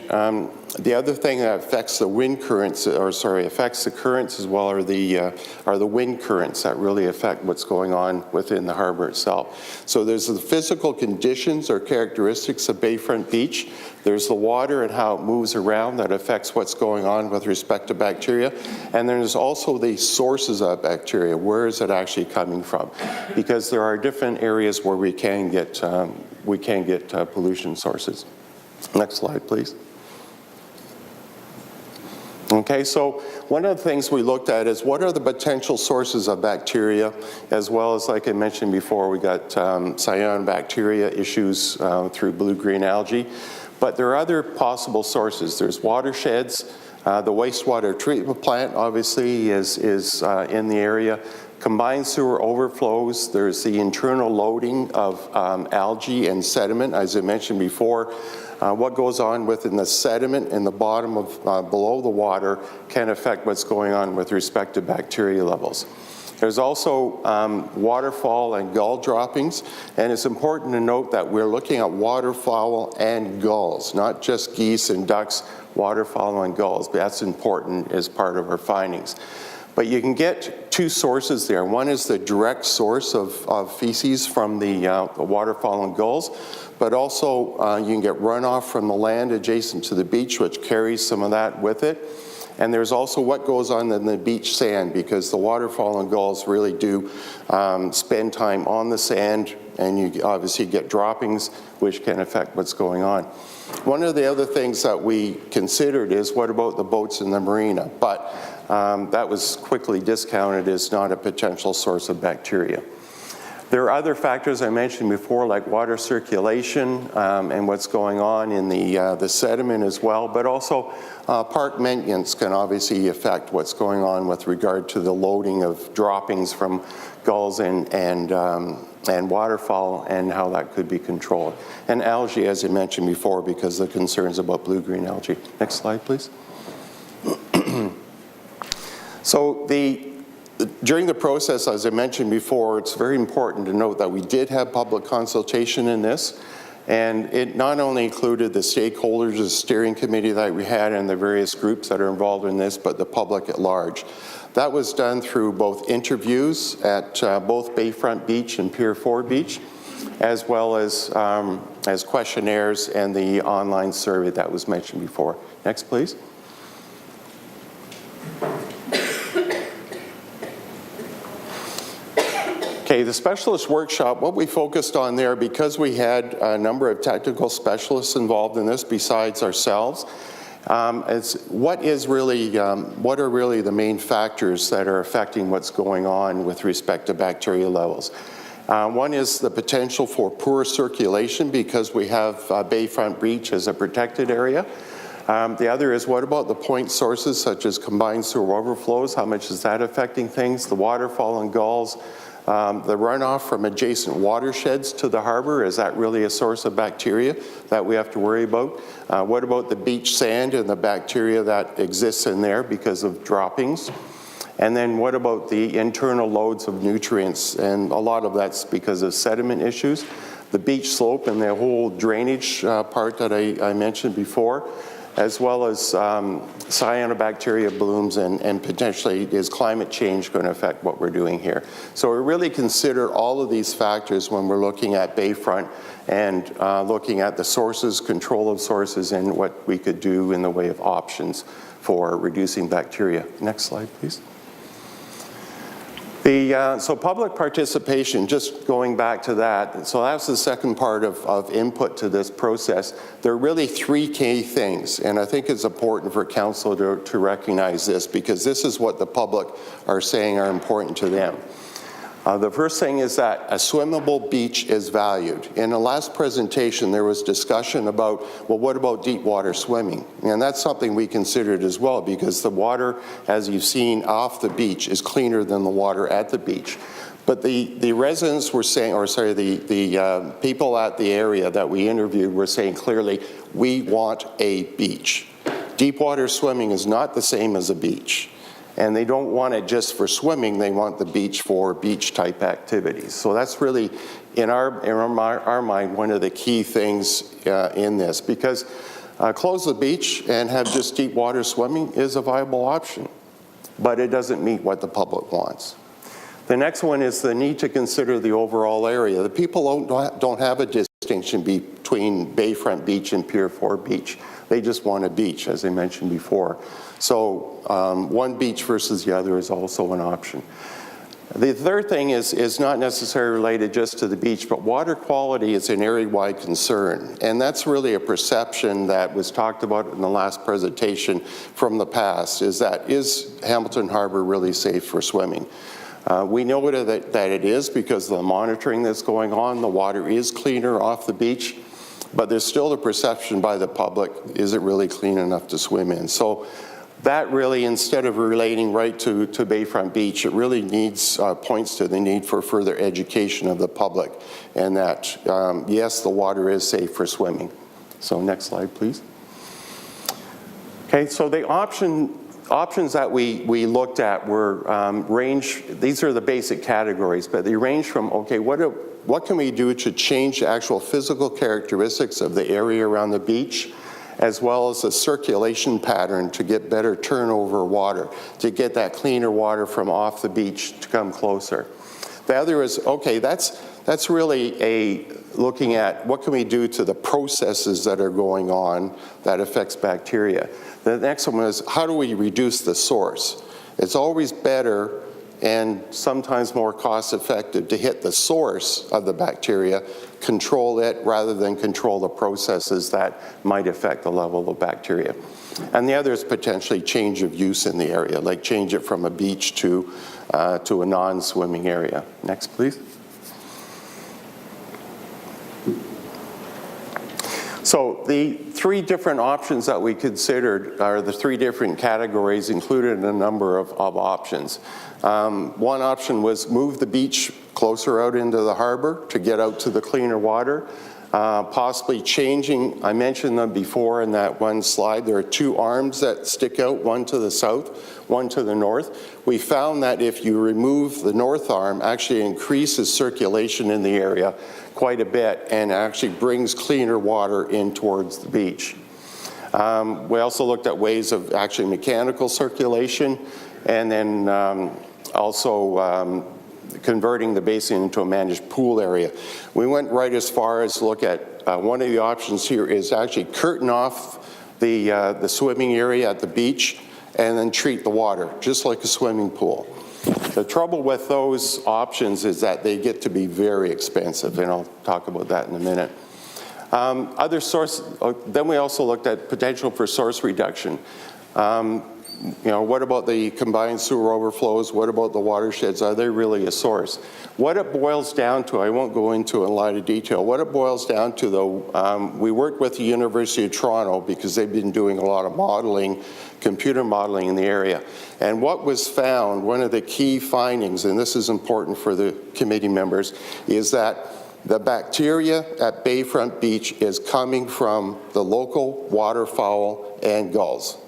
the other thing that affects the wind currents, affects the currents as well, are the wind currents that really affect what's going on within the harbor itself. So there's the physical conditions or characteristics of Bayfront Beach. There's the water and how it moves around that affects what's going on with respect to bacteria. And then there's also the sources of bacteria. Where is it actually coming from? Because there are different areas where we can get pollution sources. Next slide, please. Okay, so one of the things we looked at is what are the potential sources of bacteria, as well as, like I mentioned before, we got cyanobacteria issues through blue-green algae. But there are other possible sources. There's watersheds. The wastewater treatment plant, obviously, is in the area. Combined sewer overflows. There's the internal loading of algae and sediment, as I mentioned before. What goes on within the sediment in the bottom of below the water can affect what's going on with respect to bacteria levels. There's also waterfall and gull droppings, and it's important to note that we're looking at waterfowl and gulls, not just geese and ducks, waterfowl and gulls. But that's important as part of our findings. But you can get two sources there. One is the direct source of feces from the waterfowl and gulls, but also you can get runoff from the land adjacent to the beach, which carries some of that with it. And there's also what goes on in the beach sand, because the waterfowl and gulls really do spend time on the sand, and you obviously get droppings, which can affect what's going on. One of the other things that we considered is what about the boats in the marina? But that was quickly discounted as not a potential source of bacteria. There are other factors I mentioned before, like water circulation and what's going on in the sediment as well, but also park maintenance can obviously affect what's going on with regard to the loading of droppings from gulls and waterfowl, and how that could be controlled. And algae, as I mentioned before, because of the concerns about blue-green algae. Next slide, please. So during the process, as I mentioned before, it's very important to note that we did have public consultation in this, and it not only included the stakeholders, the steering committee that we had, and the various groups that are involved in this, but the public at large. That was done through both interviews at both Bayfront Beach and Pier 4 Beach, as well as questionnaires and the online survey that was mentioned before. Next, please. Okay, the specialist workshop, what we focused on there, because we had a number of technical specialists involved in this besides ourselves, is what are really the main factors that are affecting what's going on with respect to bacteria levels. One is the potential for poor circulation, because we have Bayfront Beach as a protected area. The other is, what about the point sources such as combined sewer overflows? How much is that affecting things? The waterfowl and gulls. The runoff from adjacent watersheds to the harbor, is that really a source of bacteria that we have to worry about? What about the beach sand and the bacteria that exists in there because of droppings? And then what about the internal loads of nutrients? And a lot of that's because of sediment issues. The beach slope and the whole drainage part that I mentioned before. as well as cyanobacteria blooms, and potentially is climate change going to affect what we're doing here. So we really consider all of these factors when we're looking at Bayfront and looking at the sources, control of sources, and what we could do in the way of options for reducing bacteria. Next slide, please. So public participation, just going back to that, so that's the second part of input to this process. There are really three key things, and I think it's important for council to recognize this, because this is what the public are saying are important to them. The first thing is that a swimmable beach is valued. In the last presentation, there was discussion about, well, what about deep water swimming? And that's something we considered as well, because the water, as you've seen off the beach, is cleaner than the water at the beach. But the residents were saying, or sorry, the people at the area that we interviewed were saying clearly, we want a beach. Deep water swimming is not the same as a beach. And they don't want it just for swimming, they want the beach for beach-type activities. So that's really, in our mind, one of the key things in this, because close the beach and have just deep water swimming is a viable option, but it doesn't meet what the public wants. The next one is the need to consider the overall area. The people don't have a distinction between Bayfront Beach and Pier 4 Beach. They just want a beach, as I mentioned before. So one beach versus the other is also an option. The third thing is not necessarily related just to the beach, but water quality is an area-wide concern. And that's really a perception that was talked about in the last presentation from the past, is Hamilton Harbor really safe for swimming? We know that it is because of the monitoring that's going on. The water is cleaner off the beach, but there's still the perception by the public, is it really clean enough to swim in? So that really, instead of relating right to Bayfront Beach, it really points to the need for further education of the public, and that, yes, the water is safe for swimming. So next slide, please. Okay, so the options that we looked at were these are the basic categories, but they range from, okay, what can we do to change the actual physical characteristics of the area around the beach, as well as the circulation pattern to get better turnover water, to get that cleaner water from off the beach to come closer. The other is, okay, that's really looking at what can we do to the processes that are going on that affects bacteria. The next one is, how do we reduce the source? It's always better and sometimes more cost-effective to hit the source of the bacteria, control it, rather than control the processes that might affect the level of bacteria. And the other is potentially change of use in the area, like change it from a beach to a non-swimming area. Next, please. So the three different options that we considered are the three different categories included in a number of options. One option was move the beach closer out into the harbor to get out to the cleaner water. Possibly changing, I mentioned them before in that one slide, there are two arms that stick out, one to the south, one to the north. We found that if you remove the north arm, actually increases circulation in the area quite a bit and actually brings cleaner water in towards the beach. We also looked at ways of actually mechanical circulation, and then also converting the basin into a managed pool area. We went right as far as look at one of the options here is actually curtain off the swimming area at the beach and then treat the water, just like a swimming pool. The trouble with those options is that they get to be very expensive, and I'll talk about that in a minute. Then we also looked at potential for source reduction. What about the combined sewer overflows? What about the watersheds? Are they really a source? What it boils down to, I won't go into a lot of detail, what it boils down to though, we worked with the University of Toronto because they've been doing a lot of modeling, computer modeling in the area. And what was found, one of the key findings, and this is important for the committee members, is that the bacteria at Bayfront Beach is coming from the local waterfowl and gulls.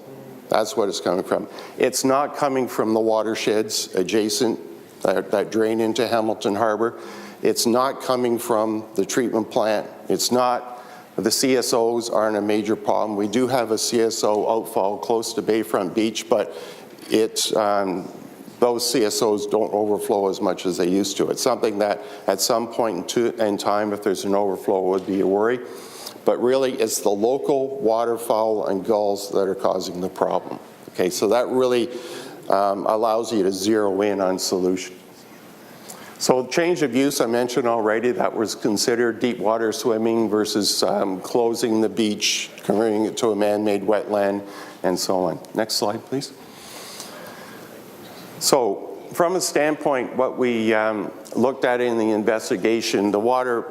That's what it's coming from. It's not coming from the watersheds adjacent that drain into Hamilton Harbor. It's not coming from the treatment plant. It's not The CSOs aren't a major problem. We do have a CSO outfall close to Bayfront Beach, but those CSOs don't overflow as much as they used to. It's something that at some point in time, if there's an overflow, would be a worry. But really, it's the local waterfowl and gulls that are causing the problem. Okay, so that really allows you to zero in on solution. So change of use, I mentioned already, that was considered deep water swimming versus closing the beach, converting it to a man-made wetland, and so on. Next slide, please. So from a standpoint, what we looked at in the investigation, the water,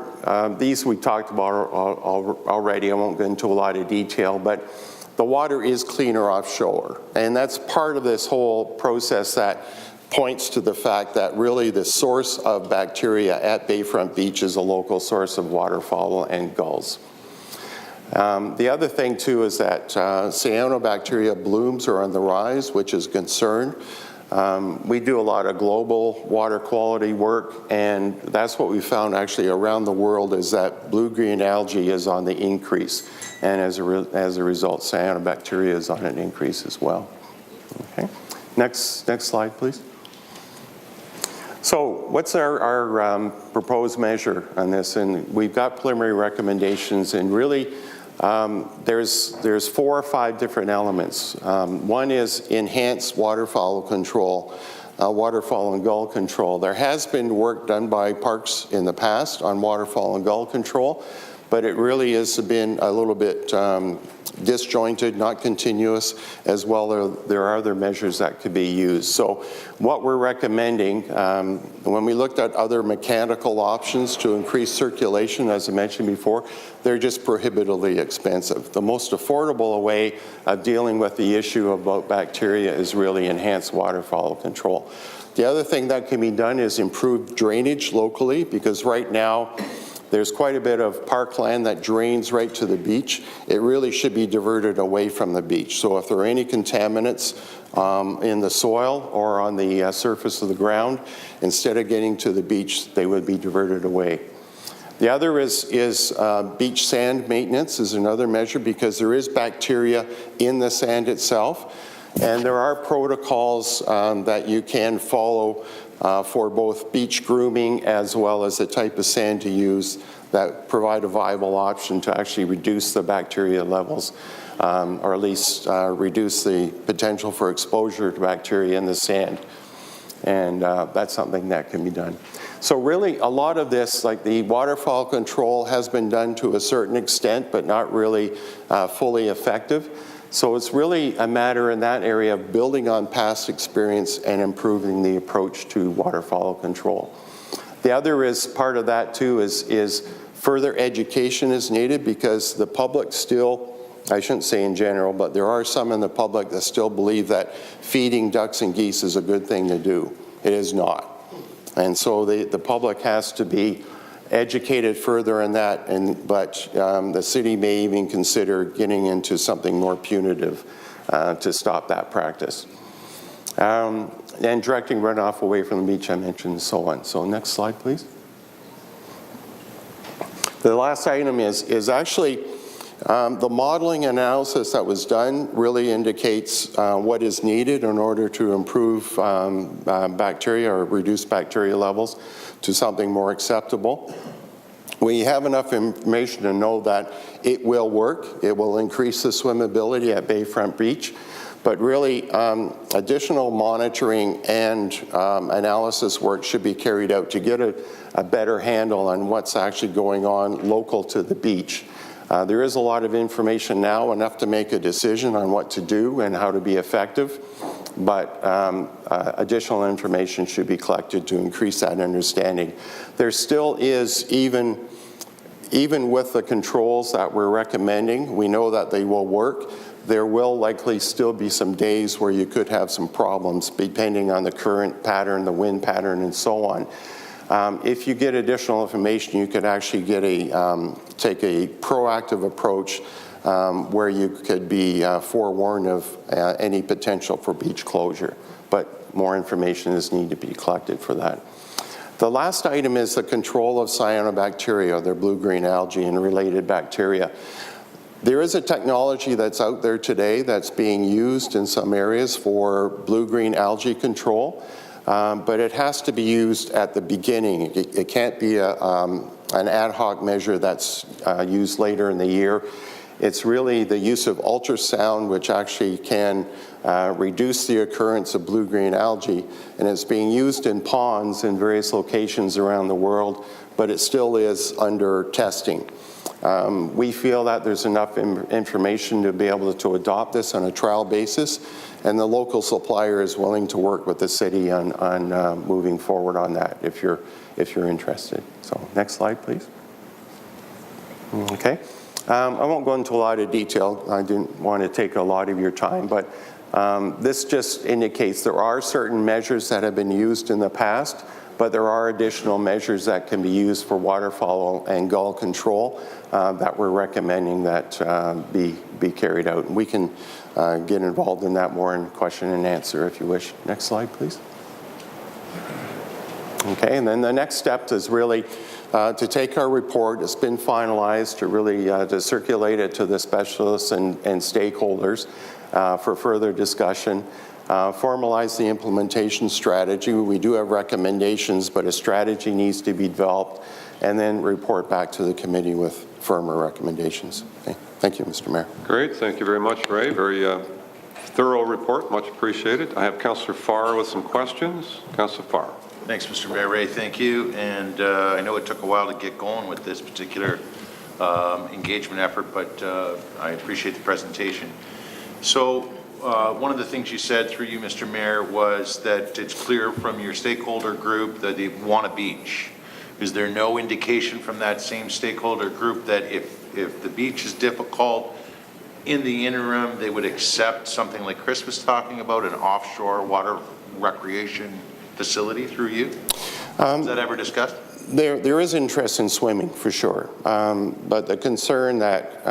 these we talked about already, I won't go into a lot of detail, but the water is cleaner offshore. And that's part of this whole process that points to the fact that really the source of bacteria at Bayfront Beach is a local source of waterfowl and gulls. The other thing too is that cyanobacteria blooms are on the rise, which is a concern. We do a lot of global water quality work, and that's what we found actually around the world is that blue-green algae is on the increase, and as a result, cyanobacteria is on an increase as well. Okay, next slide, please. So what's our proposed measure on this? And we've got preliminary recommendations, and really there's 4 or 5 different elements. One is enhanced waterfowl control, waterfowl and gull control. There has been work done by parks in the past on waterfowl and gull control, but it really has been a little bit disjointed, not continuous, as well there are other measures that could be used. So what we're recommending, when we looked at other mechanical options to increase circulation, as I mentioned before, they're just prohibitively expensive. The most affordable way of dealing with the issue about bacteria is really enhanced waterfowl control. The other thing that can be done is improve drainage locally, because right now, there's quite a bit of parkland that drains right to the beach. It really should be diverted away from the beach. So if there are any contaminants in the soil or on the surface of the ground, instead of getting to the beach, they would be diverted away. The other is beach sand maintenance is another measure, because there is bacteria in the sand itself. And there are protocols that you can follow for both beach grooming as well as the type of sand to use that provide a viable option to actually reduce the bacteria levels, or at least reduce the potential for exposure to bacteria in the sand. And that's something that can be done. So really, a lot of this, like the waterfowl control, has been done to a certain extent, but not really fully effective. So it's really a matter in that area of building on past experience and improving the approach to waterfowl control. The other is part of that too is further education is needed, because the public still, I shouldn't say in general, but there are some in the public that still believe that feeding ducks and geese is a good thing to do. It is not. And so the public has to be educated further in that, but the city may even consider getting into something more punitive to stop that practice. And directing runoff away from the beach, I mentioned, and so on. So next slide, please. The last item is actually the modeling analysis that was done really indicates what is needed in order to improve bacteria or reduce bacteria levels to something more acceptable. We have enough information to know that it will work. It will increase the swimmability at Bayfront Beach. But really, additional monitoring and analysis work should be carried out to get a better handle on what's actually going on local to the beach. There is a lot of information now, enough to make a decision on what to do and how to be effective, but additional information should be collected to increase that understanding. There still is, even with the controls that we're recommending, we know that they will work. There will likely still be some days where you could have some problems depending on the current pattern, the wind pattern, and so on. If you get additional information, you could actually get take a proactive approach where you could be forewarned of any potential for beach closure. But more information is needed to be collected for that. The last item is the control of cyanobacteria, their blue-green algae and related bacteria. There is a technology that's out there today that's being used in some areas for blue-green algae control, but it has to be used at the beginning. It can't be an ad hoc measure that's used later in the year. It's really the use of ultrasound, which actually can reduce the occurrence of blue-green algae, and it's being used in ponds in various locations around the world, but it still is under testing. We feel that there's enough information to be able to adopt this on a trial basis, and the local supplier is willing to work with the city on moving forward on that if you're interested. So next slide, please. Okay. I won't go into a lot of detail. I didn't want to take a lot of your time, but this just indicates there are certain measures that have been used in the past, but there are additional measures that can be used for waterfowl and gull control that we're recommending that be carried out. And we can get involved in that more in question and answer if you wish. Next slide, please. Okay, and then the next step is really to take our report. It's been finalized to really to circulate it to the specialists and stakeholders for further discussion. Formalize the implementation strategy. We do have recommendations, but a strategy needs to be developed, and then report back to the committee with firmer recommendations. Okay. Thank you, Mr. Mayor. Great. Thank you very much, Ray. Very thorough report. Much appreciated. I have Councillor Farr with some questions. Councillor Farr. Thanks, Mr. Mayor. Ray, thank you. And I know it took a while to get going with this particular engagement effort, but I appreciate the presentation. So one of the things you said through you, Mr. Mayor, was that it's clear from your stakeholder group that they want a beach. Is there no indication from that same stakeholder group that if the beach is difficult, in the interim, they would accept something like Chris was talking about, an offshore water recreation facility through you? Is that ever discussed? There is interest in swimming, for sure. But the concern that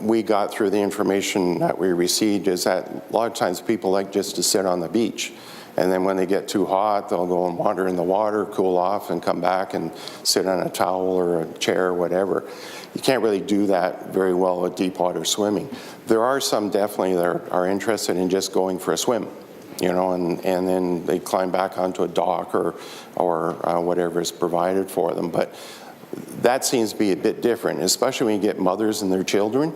we got through the information that we received is that a lot of times people like just to sit on the beach. And then when they get too hot, they'll go and wander in the water, cool off, and come back and sit on a towel or a chair or whatever. You can't really do that very well with deep water swimming. There are some definitely that are interested in just going for a swim, you know, and then they climb back onto a dock or whatever is provided for them. But that seems to be a bit different, especially when you get mothers and their children.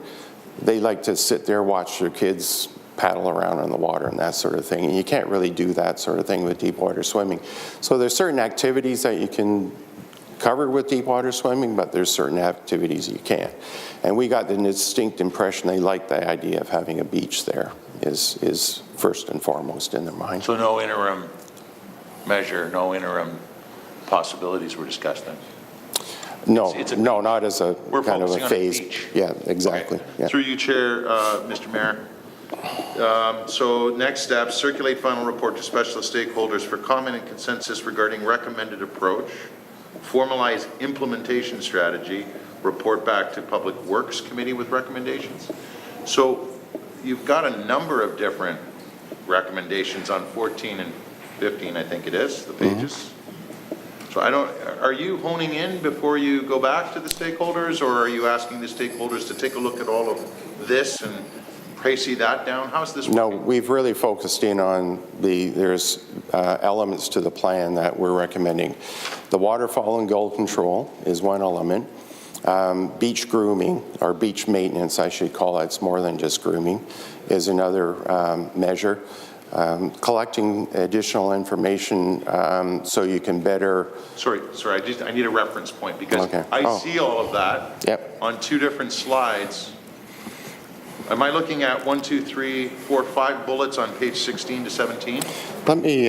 They like to sit there, watch their kids paddle around in the water and that sort of thing. And you can't really do that sort of thing with deep water swimming. So there's certain activities that you can cover with deep water swimming, but there's certain activities you can't. And we got the distinct impression they like the idea of having a beach there is first and foremost in their mind. So no interim measure, no interim possibilities were discussed then? No, no, not as a kind of a phase. Yeah, exactly. Okay. Yeah. Through you, Chair, Mr. Mayor. So next step, circulate final report to specialist stakeholders for comment and consensus regarding recommended approach, formalize implementation strategy, report back to Public Works Committee with recommendations. So you've got a number of different recommendations on 14 and 15, I think it is, the pages. So are you honing in before you go back to the stakeholders, or are you asking the stakeholders to take a look at all of this and trace that down? How's this working? No, we've really focused in on there's elements to the plan that we're recommending. The waterfowl and gull control is one element. Beach grooming, or beach maintenance, I should call it, it's more than just grooming, is another measure. Collecting additional information so you can better... Sorry, I need a reference point because I see all of that on two different slides. Am I looking at 1, 2, 3, 4, 5 bullets on page 16 to 17? Let me,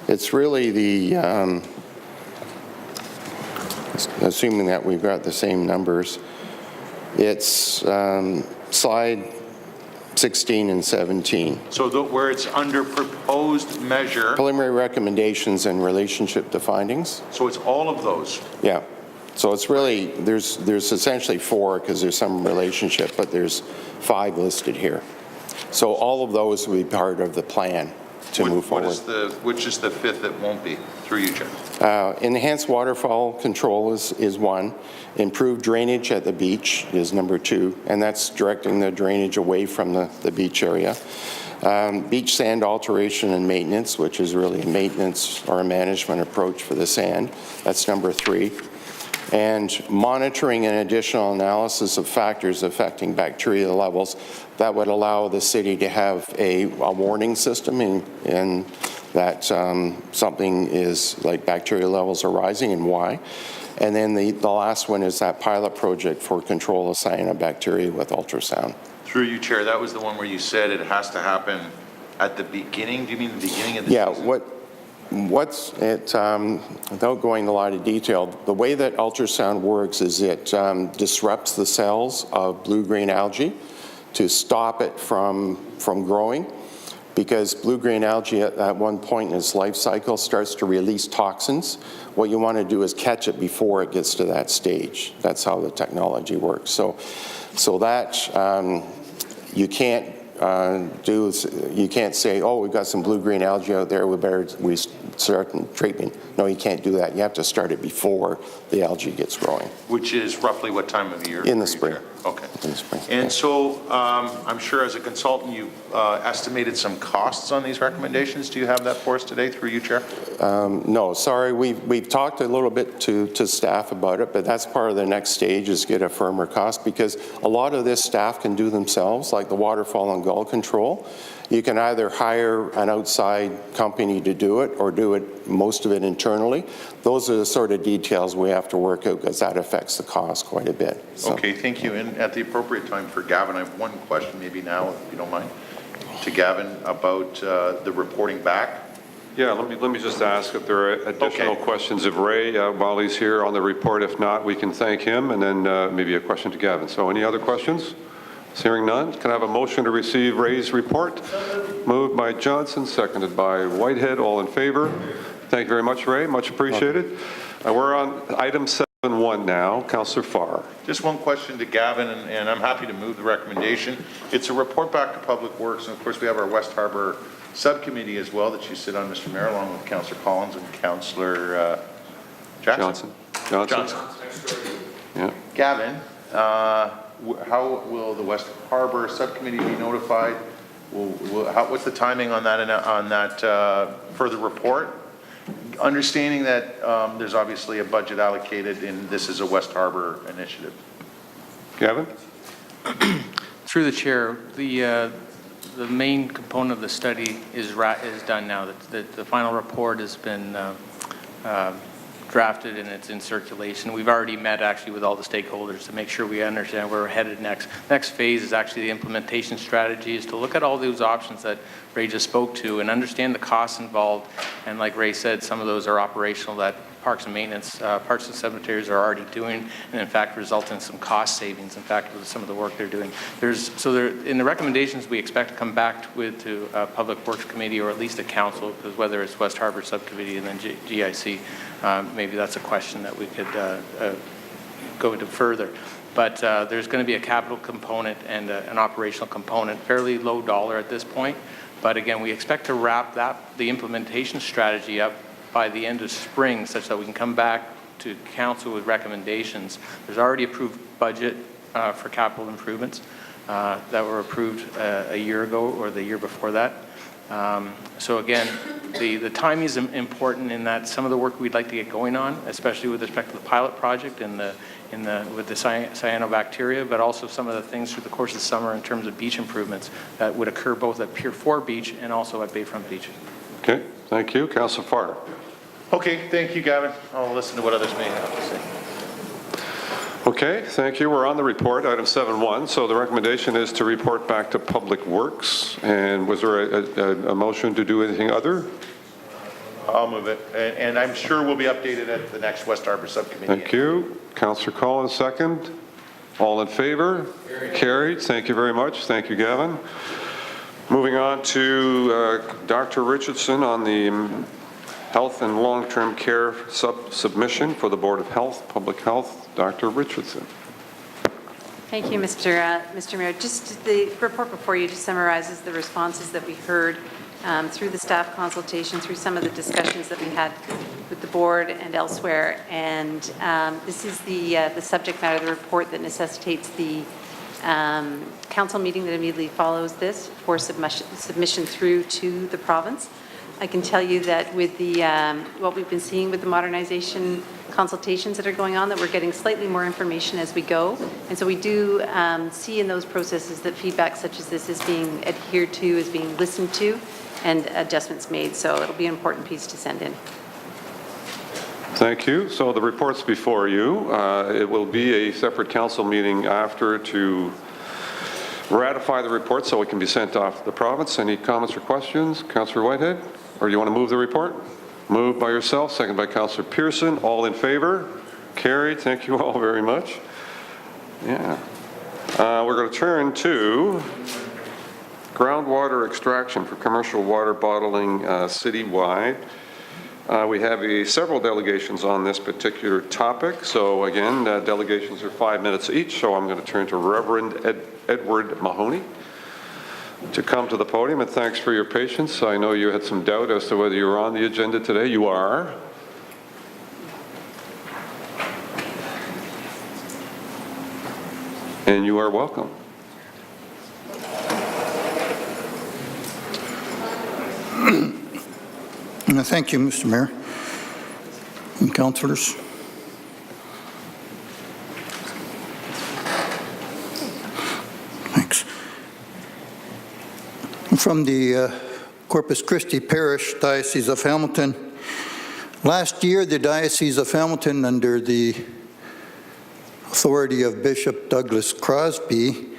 it's really the, assuming that we've got the same numbers, it's slide 16 and 17. So where it's under proposed measure. Preliminary recommendations and relationship to findings. So it's all of those. Yeah. So it's really, there's essentially 4 because there's some relationship, but there's 5 listed here. So all of those will be part of the plan. to move forward. Which is the fifth that won't be, through you, Chair? Enhanced waterfall control is one. Improved drainage at the beach is number 2, and that's directing the drainage away from the beach area. Beach sand alteration and maintenance, which is really a maintenance or a management approach for the sand. That's number 3. And monitoring and additional analysis of factors affecting bacteria levels that would allow the city to have a warning system in that something is like bacteria levels are rising and why. And then the last one is that pilot project for control of cyanobacteria with ultrasound. Through you, Chair, that was the one where you said it has to happen at the beginning. Do you mean the beginning of the season? Yeah, what's it, without going into a lot of detail, the way that ultrasound works is it disrupts the cells of blue-green algae to stop it from growing, because blue-green algae at one point in its life cycle starts to release toxins. What you want to do is catch it before it gets to that stage. That's how the technology works. So that you can't you can't say, oh, we've got some blue-green algae out there, we start treatment. No, you can't do that. You have to start it before the algae gets growing. Which is roughly what time of year? In the spring. Okay. In the spring. And so I'm sure as a consultant you estimated some costs on these recommendations. Do you have that for us today through you, Chair? No, sorry. We've talked a little bit to staff about it, but that's part of the next stage is get a firmer cost, because a lot of this staff can do themselves, like the waterfall and gull control. You can either hire an outside company to do it or do it, most of it internally. Those are the sort of details we have to work out, because that affects the cost quite a bit. So. Okay, thank you. And at the appropriate time for Gavin, I have one question maybe now, if you don't mind, to Gavin about the reporting back. Yeah, let me just ask if there are additional questions of Ray while he's here on the report. If not, we can thank him, and then maybe a question to Gavin. So any other questions? Hearing none, can I have a motion to receive Ray's report? Moved by Johnson, seconded by Whitehead. All in favor? Thank you very much, Ray. Much appreciated. We're on item 7.1 now. Councillor Farr. Just one question to Gavin, and I'm happy to move the recommendation. It's a report back to Public Works, and of course we have our West Harbour subcommittee as well that you sit on, Mr. Mayor, along with Councillor Collins and Councillor Johnson. Yeah. Gavin, how will the West Harbour subcommittee be notified? What's the timing on that further report? Understanding that there's obviously a budget allocated, and this is a West Harbour initiative. Gavin? Through the chair, the main component of the study is done now. The final report has been drafted and it's in circulation. We've already met actually with all the stakeholders to make sure we understand where we're headed next. Next phase is actually the implementation strategy, is to look at all those options that Ray just spoke to and understand the costs involved. And like Ray said, some of those are operational that Parks and Maintenance, Parks and Cemeteries are already doing, and in fact result in some cost savings, in fact, with some of the work they're doing. In the recommendations we expect to come back to Public Works Committee, or at least the Council, because whether it's West Harbour Subcommittee and then GIC, maybe that's a question that we could go into further. But there's going to be a capital component and an operational component, fairly low dollar at this point. But again, we expect to wrap the implementation strategy up by the end of spring, such that we can come back to Council with recommendations. There's already approved budget for capital improvements that were approved a year ago or the year before that. So again, the timing is important in that some of the work we'd like to get going on, especially with respect to the pilot project and with the cyanobacteria, but also some of the things through the course of the summer in terms of beach improvements that would occur both at Pier 4 Beach and also at Bayfront Beach. Okay, thank you. Councillor Farr. Okay, thank you, Gavin. I'll listen to what others may have to say. Okay, thank you. We're on the report, item 7.1. So the recommendation is to report back to Public Works. And was there a motion to do anything other? I'll move it. And I'm sure we'll be updated at the next West Harbour Subcommittee. Thank you. Councillor Collins, second. All in favor? Carried. Thank you very much. Thank you, Gavin. Moving on to Dr. Richardson on the Health and Long-Term Care submission for the Board of Health, Public Health. Dr. Richardson. Thank you, Mr. Mayor. Just the report before you just summarizes the responses that we heard through the staff consultation, through some of the discussions that we had with the board and elsewhere. And this is the subject matter of the report that necessitates the council meeting that immediately follows this for submission through to the province. I can tell you that with the what we've been seeing with the modernization consultations that are going on, that we're getting slightly more information as we go. And so we do see in those processes that feedback such as this is being adhered to, is being listened to, and adjustments made. So it'll be an important piece to send in. Thank you. So the report's before you. It will be a separate council meeting after to ratify the report so it can be sent off to the province. Any comments or questions? Councillor Whitehead? Or do you want to move the report? Moved by yourself, second by Councillor Pearson. All in favor? Carried. Thank you all very much. Yeah. We're going to turn to groundwater extraction for commercial water bottling citywide. We have several delegations on this particular topic. So again, delegations are 5 minutes each. So I'm going to turn to Reverend Edward Mahoney to come to the podium, and thanks for your patience. I know you had some doubt as to whether you were on the agenda today. You are. And you are welcome. Thank you, Mr. Mayor and councillors. Thanks. From the Corpus Christi Parish, Diocese of Hamilton. Last year, the Diocese of Hamilton, under the authority of Bishop Douglas Crosby,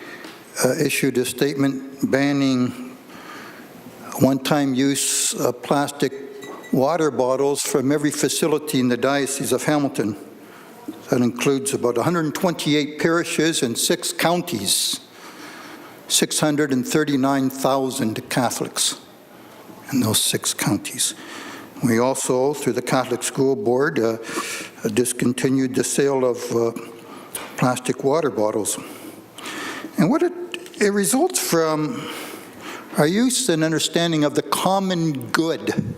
issued a statement banning one-time use of plastic water bottles from every facility in the Diocese of Hamilton. That includes about 128 parishes and 6 counties, 639,000 Catholics in those 6 counties. We also, through the Catholic School Board, discontinued the sale of plastic water bottles. And what it results from our use and understanding of the common good.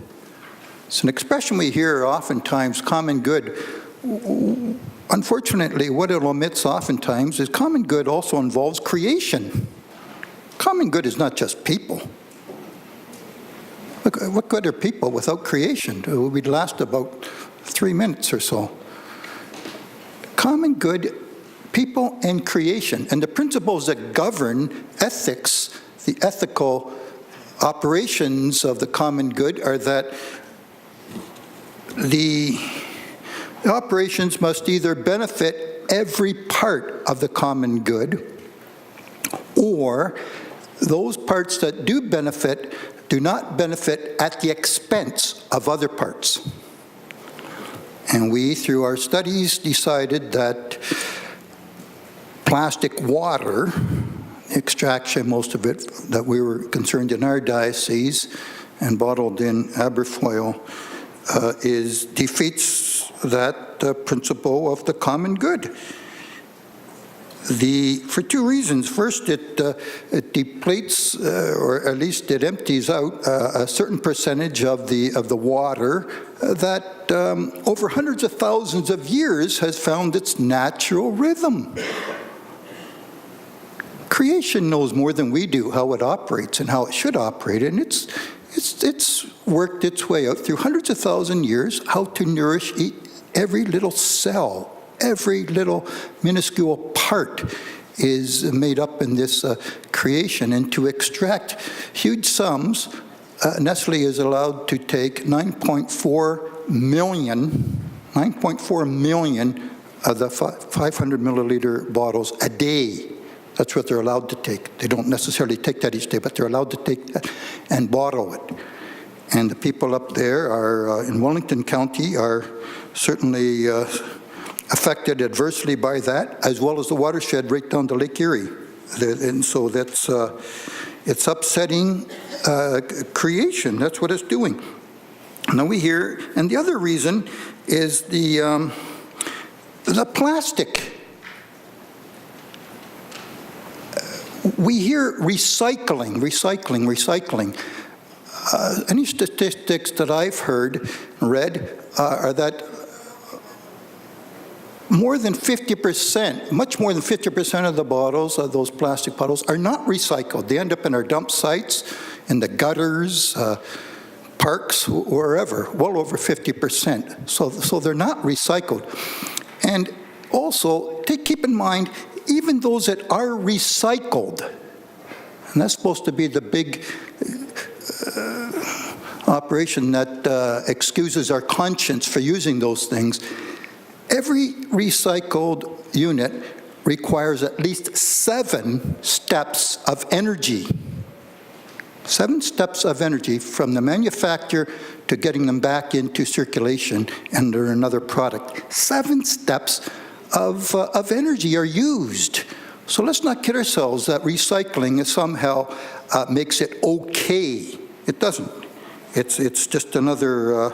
It's an expression we hear oftentimes, common good. Unfortunately, what it omits oftentimes is common good also involves creation. Common good is not just people. Look, what good are people without creation? We'd last about 3 minutes or so. Common good, people and creation, and the principles that govern ethics, the ethical operations of the common good are that the operations must either benefit every part of the common good, or those parts that do benefit do not benefit at the expense of other parts. And we, through our studies, decided that plastic water extraction, most of it that we were concerned in our diocese and bottled in Aberfoyle, defeats that principle of the common good. For 2 reasons. First, it depletes, or at least it empties out a certain percentage of the water that over hundreds of thousands of years has found its natural rhythm. Creation knows more than we do how it operates and how it should operate, and it's worked its way out through hundreds of thousand years how to nourish every little cell, every little minuscule part is made up in this creation. And to extract huge sums, Nestle is allowed to take 9.4 million of the 500 milliliter bottles a day. That's what they're allowed to take. They don't necessarily take that each day, but they're allowed to take that and bottle it. And the people up there are in Wellington County are certainly affected adversely by that, as well as the watershed right down to Lake Erie. And so that's it's upsetting creation. That's what it's doing. Now we hear, and the other reason is the plastic. We hear recycling. any statistics that I've read, are that more than 50%, much more than 50% of the bottles, of those plastic bottles, are not recycled. They end up in our dump sites, in the gutters, parks, wherever, well over 50%. So they're not recycled. And also, keep in mind, even those that are recycled, and that's supposed to be the big operation that excuses our conscience for using those things, every recycled unit requires at least 7 steps of energy. 7 steps of energy from the manufacturer to getting them back into circulation and they're another product. 7 steps of energy are used. So let's not kid ourselves that recycling somehow makes it okay. It doesn't. It's just another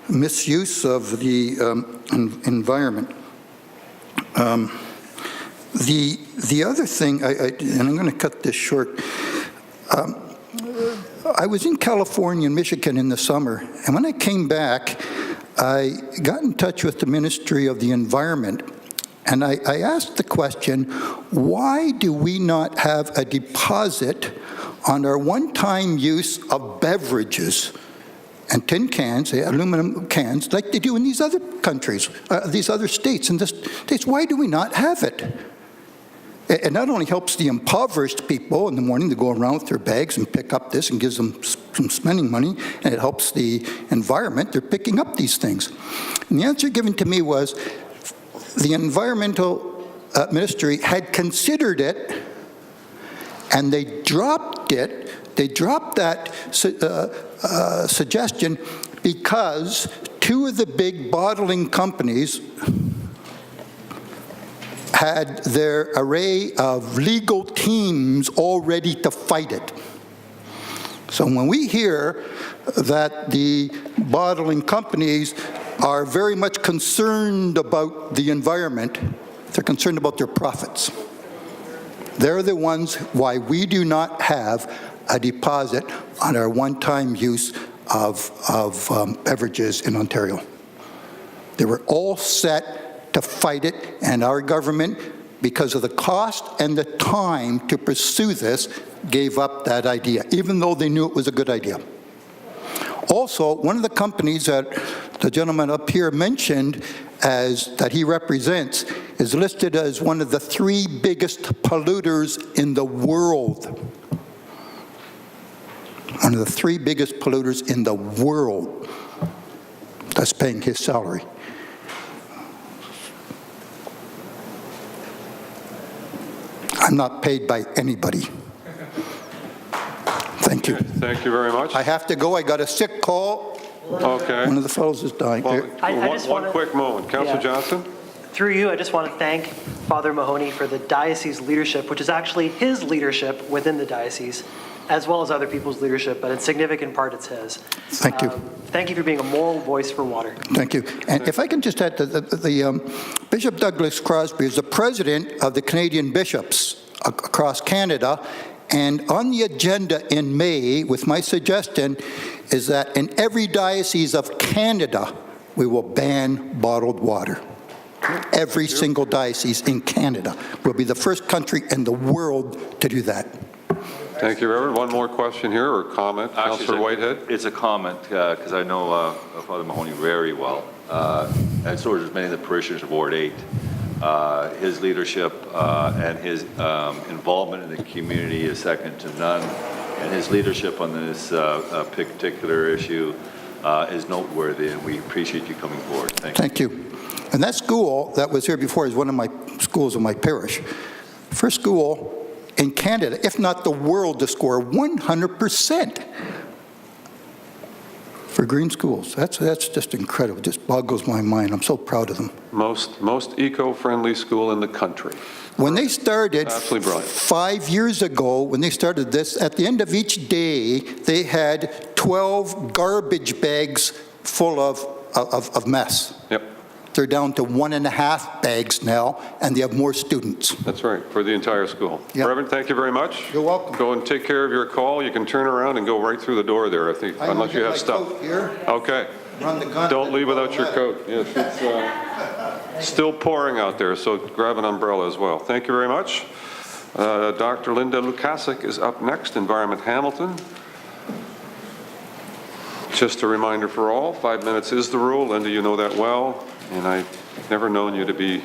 misuse of the environment. The other thing, and I'm going to cut this short. I was in California and Michigan in the summer, and when I came back, I got in touch with the Ministry of the Environment, and I asked the question, why do we not have a deposit on our one-time use of beverages and tin cans, aluminum cans, like they do in these other countries, these other states? In the States, why do we not have it? It not only helps the impoverished people in the morning to go around with their bags and pick up this and gives them some spending money, and it helps the environment. They're picking up these things. And the answer given to me was the environmental ministry had considered it, and they dropped it. They dropped that suggestion because 2 of the big bottling companies had their array of legal teams all ready to fight it. So when we hear that the bottling companies are very much concerned about the environment, they're concerned about their profits. They're the ones why we do not have a deposit on our one-time use of beverages in Ontario. They were all set to fight it, and our government, because of the cost and the time to pursue this, gave up that idea, even though they knew it was a good idea. Also, one of the companies that the gentleman up here mentioned that he represents is listed as one of the 3 biggest polluters in the world. One of the 3 biggest polluters in the world. That's paying his salary. I'm not paid by anybody. Thank you. Thank you very much. I have to go. I got a sick call. Okay. One of the fellows is dying. Well, I just one wanna- quick moment. Councillor Yeah. Johnson? Through you, I just want to thank Father Mahoney for the diocese leadership, which is actually his leadership within the diocese, as well as other people's leadership, but in significant part it's his. Thank you. Thank you for being a moral voice for water. Thank you. And if I can just add, Bishop Douglas Crosby is the president of the Canadian bishops across Canada, and on the agenda in May, with my suggestion, is that in every diocese of Canada, we will ban bottled water. Every single diocese in Canada will be the first country in the world to do that. Thank you, Reverend. One more question here, or comment. Councillor Whitehead? It's a comment, because I know Father Mahoney very well, and so does many of the parishioners of Ward 8. His leadership and his involvement in the community is second to none, and his leadership on this particular issue is noteworthy, and we appreciate you coming forward. Thank you. And that school that was here before is one of my schools in my parish. First school in Canada, if not the world, to score 100% for green schools. That's just incredible. It just boggles my mind. I'm so proud of them. Most eco-friendly school in the country. When they started Absolutely brilliant. 5 years ago, when they started this, at the end of each day, they had 12 garbage bags full of mess. Yep. they're down to 1.5 bags now, and they have more students. That's right, for the entire school. Yeah. Reverend, thank you very much. You're welcome. Go and take care of your call. You can turn around and go right through the door there, I think, unless you have stuff. Okay. Run the gun. Don't leave without your coat. Yes, it's still pouring out there, so grab an umbrella as well. Thank you very much. Dr. Linda Lukasik is up next, Environment Hamilton. Just a reminder for all, 5 minutes is the rule. Linda, you know that well, and I've never known you to be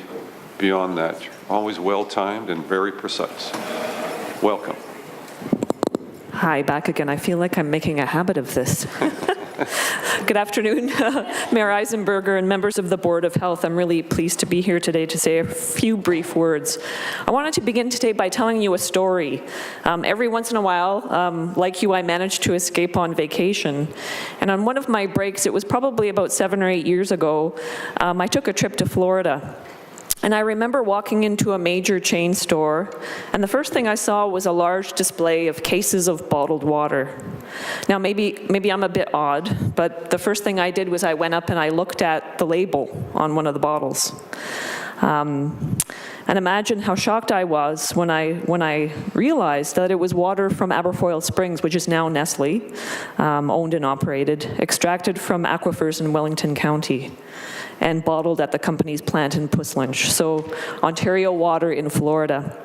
beyond that. You're always well-timed and very precise. Welcome. Hi, back again. I feel like I'm making a habit of this. Good afternoon, Mayor Eisenberger and members of the Board of Health. I'm really pleased to be here today to say a few brief words. I wanted to begin today by telling you a story. Every once in a while, like you, I managed to escape on vacation. And on one of my breaks, it was probably about 7 or 8 years ago, I took a trip to Florida. And I remember walking into a major chain store, and the first thing I saw was a large display of cases of bottled water. Now, maybe I'm a bit odd, but the first thing I did was I went up and I looked at the label on one of the bottles. And imagine how shocked I was when I realized that it was water from Aberfoyle Springs, which is now Nestle, owned and operated, extracted from aquifers in Wellington County, and bottled at the company's plant in Puslinch. So Ontario Water in Florida.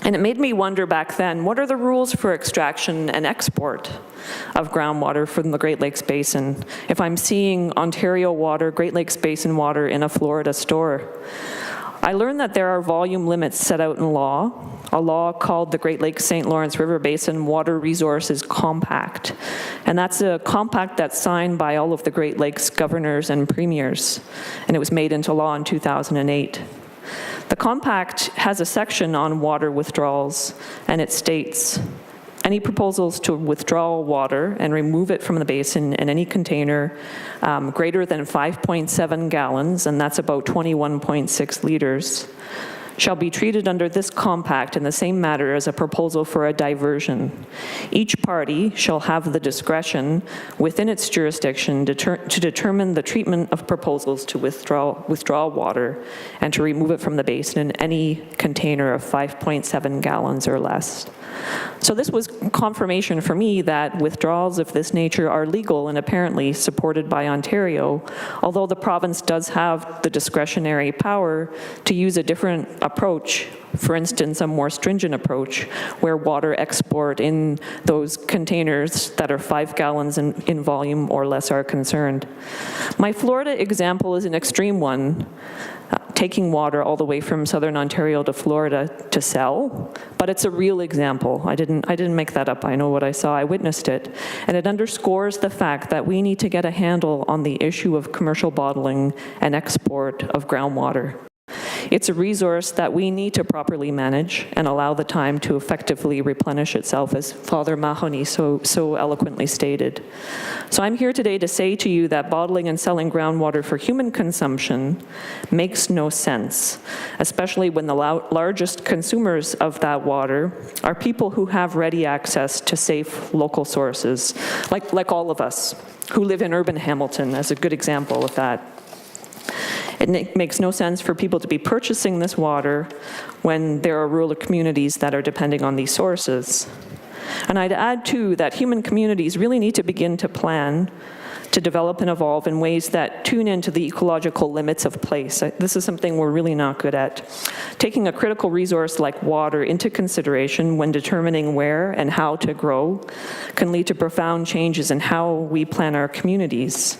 And it made me wonder back then, what are the rules for extraction and export of groundwater from the Great Lakes Basin if I'm seeing Ontario Water, Great Lakes Basin water in a Florida store? I learned that there are volume limits set out in law, a law called the Great Lakes St. Lawrence River Basin Water Resources Compact. And that's a compact that's signed by all of the Great Lakes governors and premiers. And it was made into law in 2008. The compact has a section on water withdrawals, and it states, any proposals to withdraw water and remove it from the basin in any container greater than 5.7 gallons, and that's about 21.6 liters, shall be treated under this compact in the same manner as a proposal for a diversion. Each party shall have the discretion within its jurisdiction to determine the treatment of proposals to withdraw water and to remove it from the basin in any container of 5.7 gallons or less. So this was confirmation for me that withdrawals of this nature are legal and apparently supported by Ontario, although the province does have the discretionary power to use a different approach, for instance, a more stringent approach, where water export in those containers that are 5 gallons in volume or less are concerned. My Florida example is an extreme one, taking water all the way from southern Ontario to Florida to sell, but it's a real example. I didn't make that up. I know what I saw. I witnessed it. And it underscores the fact that we need to get a handle on the issue of commercial bottling and export of groundwater. It's a resource that we need to properly manage and allow the time to effectively replenish itself, as Father Mahoney so eloquently stated. So I'm here today to say to you that bottling and selling groundwater for human consumption makes no sense, especially when the largest consumers of that water are people who have ready access to safe local sources, like all of us who live in urban Hamilton, as a good example of that. It makes no sense for people to be purchasing this water when there are rural communities that are depending on these sources. And I'd add, too, that human communities really need to begin to plan to develop and evolve in ways that tune into the ecological limits of place. This is something we're really not good at. Taking a critical resource like water into consideration when determining where and how to grow can lead to profound changes in how we plan our communities.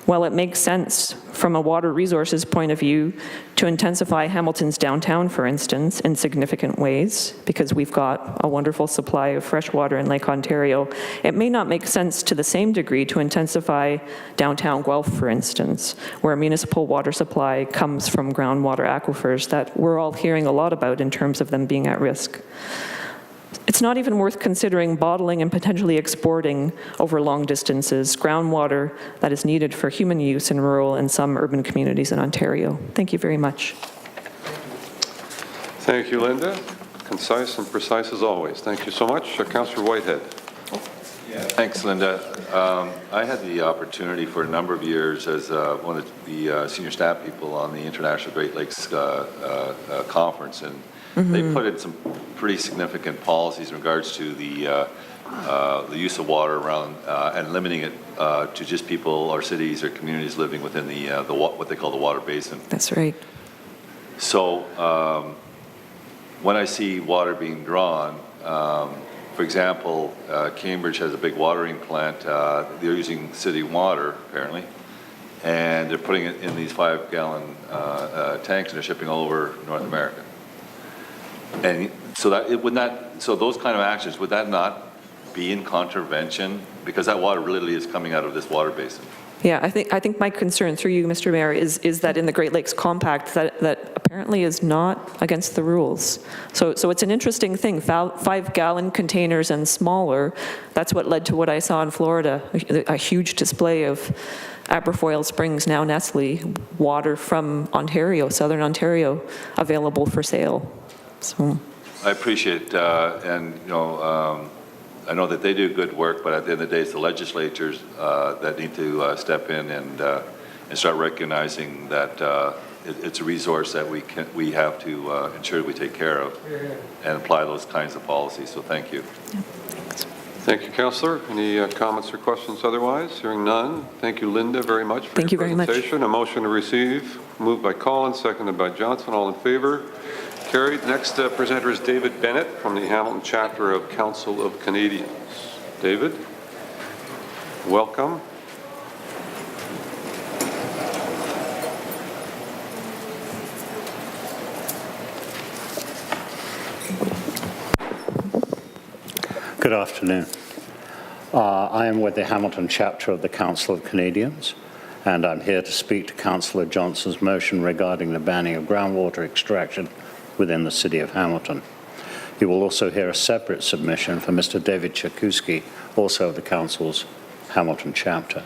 While it makes sense from a water resources point of view to intensify Hamilton's downtown, for instance, in significant ways, because we've got a wonderful supply of fresh water in Lake Ontario, it may not make sense to the same degree to intensify downtown Guelph, for instance, where municipal water supply comes from groundwater aquifers that we're all hearing a lot about in terms of them being at risk. It's not even worth considering bottling and potentially exporting over long distances groundwater that is needed for human use in rural and some urban communities in Ontario. Thank you very much. Thank you, Linda. Concise and precise as always. Thank you so much. Councillor Whitehead. Thanks, Linda. I had the opportunity for a number of years as one of the senior staff people on the International Great Lakes Conference, and they put in some pretty significant policies in regards to the use of water around and limiting it to just people or cities or communities living within the what they call the water basin. That's right. So when I see water being drawn, for example, Cambridge has a big watering plant. They're using city water, apparently, and they're putting it in these 5-gallon tanks, and they're shipping all over North America. And so so those kind of actions, would that not be in contravention? Because that water really is coming out of this water basin. Yeah, I think my concern through you, Mr. Mayor, is that in the Great Lakes Compact that apparently is not against the rules. So it's an interesting thing, 5-gallon containers and smaller. That's what led to what I saw in Florida, a huge display of Aberfoyle Springs, now Nestle, water from Ontario, southern Ontario, available for sale. So I appreciate, and I know that they do good work, but at the end of the day, it's the legislatures that need to step in and start recognizing that it's a resource that we have to ensure we take care of and apply those kinds of policies. So thank you. Thank you, Councillor. Any comments or questions otherwise? Hearing none. Thank you, Linda, very much for your presentation. A motion to receive, moved by Collins, seconded by Johnson. All in favor? Carried. Next presenter is David Bennett from the Hamilton chapter of Council of Canadians. David, welcome. Good afternoon. I am with the Hamilton chapter of the Council of Canadians, and I'm here to speak to Councillor Johnson's motion regarding the banning of groundwater extraction within the City of Hamilton. You will also hear a separate submission from Mr. David Chakuski, also of the Council's Hamilton chapter.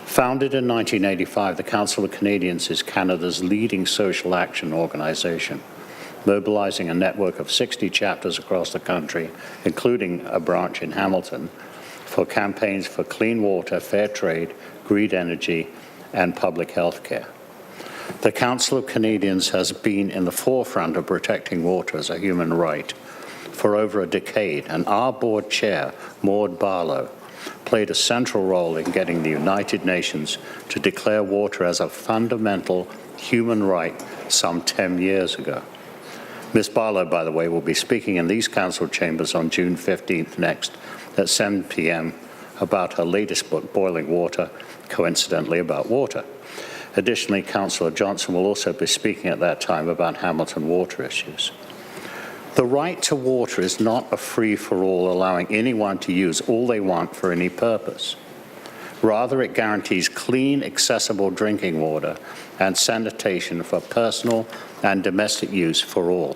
Founded in 1985, the Council of Canadians is Canada's leading social action organization, mobilizing a network of 60 chapters across the country, including a branch in Hamilton, for campaigns for clean water, fair trade, green energy, and public health care. The Council of Canadians has been in the forefront of protecting water as a human right for over a decade, and our board chair, Maud Barlow, played a central role in getting the United Nations to declare water as a fundamental human right some 10 years ago. Ms. Barlow, by the way, will be speaking in these council chambers on June 15th next at 7 p.m. about her latest book, Boiling Water, coincidentally about water. Additionally, Councillor Johnson will also be speaking at that time about Hamilton water issues. The right to water is not a free-for-all, allowing anyone to use all they want for any purpose. Rather, it guarantees clean, accessible drinking water and sanitation for personal and domestic use for all.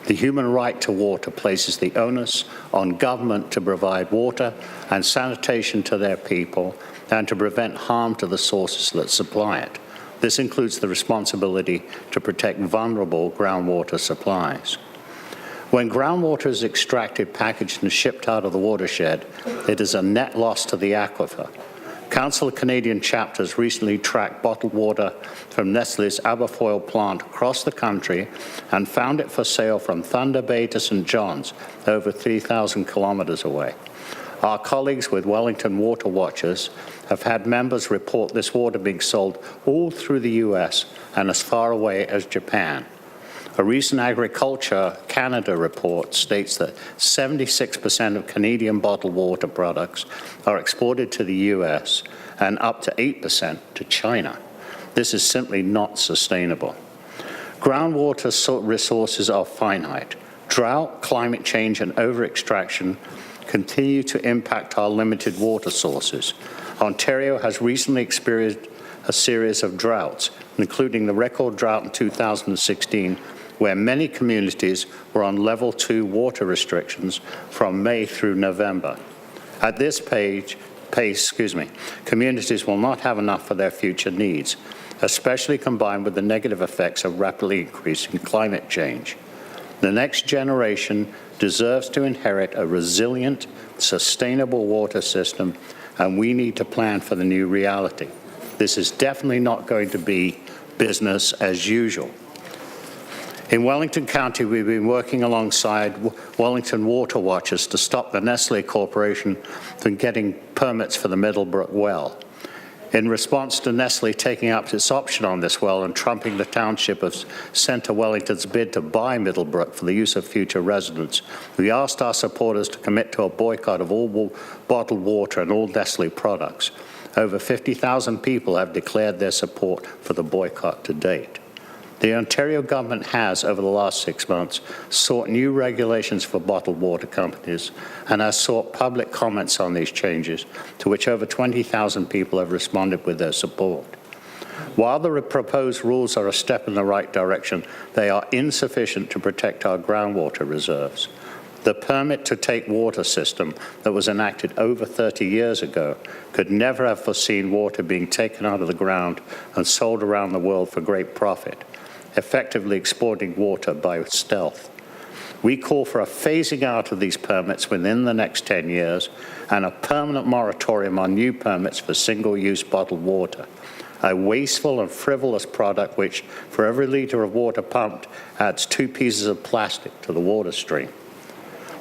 The human right to water places the onus on government to provide water and sanitation to their people and to prevent harm to the sources that supply it. This includes the responsibility to protect vulnerable groundwater supplies. When groundwater is extracted, packaged, and shipped out of the watershed, it is a net loss to the aquifer. Council of Canadian chapters recently tracked bottled water from Nestle's Aberfoyle plant across the country and found it for sale from Thunder Bay to St. John's, over 3,000 kilometers away. Our colleagues with Wellington Water Watchers have had members report this water being sold all through the US and as far away as Japan. A recent Agriculture Canada report states that 76% of Canadian bottled water products are exported to the US and up to 8% to China. This is simply not sustainable. Groundwater resources are finite. Drought, climate change, and over-extraction continue to impact our limited water sources. Ontario has recently experienced a series of droughts, including the record drought in 2016, where many communities were on level 2 water restrictions from May through November. At this pace, communities will not have enough for their future needs, especially combined with the negative effects of rapidly increasing climate change. The next generation deserves to inherit a resilient, sustainable water system, and we need to plan for the new reality. This is definitely not going to be business as usual. In Wellington County, we've been working alongside Wellington Water Watchers to stop the Nestle Corporation from getting permits for the Middlebrook well. In response to Nestle taking up its option on this well and trumping the township of Centre Wellington's bid to buy Middlebrook for the use of future residents, we asked our supporters to commit to a boycott of all bottled water and all Nestle products. Over 50,000 people have declared their support for the boycott to date. The Ontario government has, over the last 6 months, sought new regulations for bottled water companies and has sought public comments on these changes, to which over 20,000 people have responded with their support. While the proposed rules are a step in the right direction, they are insufficient to protect our groundwater reserves. The permit to take water system that was enacted over 30 years ago could never have foreseen water being taken out of the ground and sold around the world for great profit, effectively exporting water by stealth. We call for a phasing out of these permits within the next 10 years and a permanent moratorium on new permits for single-use bottled water, a wasteful and frivolous product which, for every litre of water pumped, adds 2 pieces of plastic to the water stream.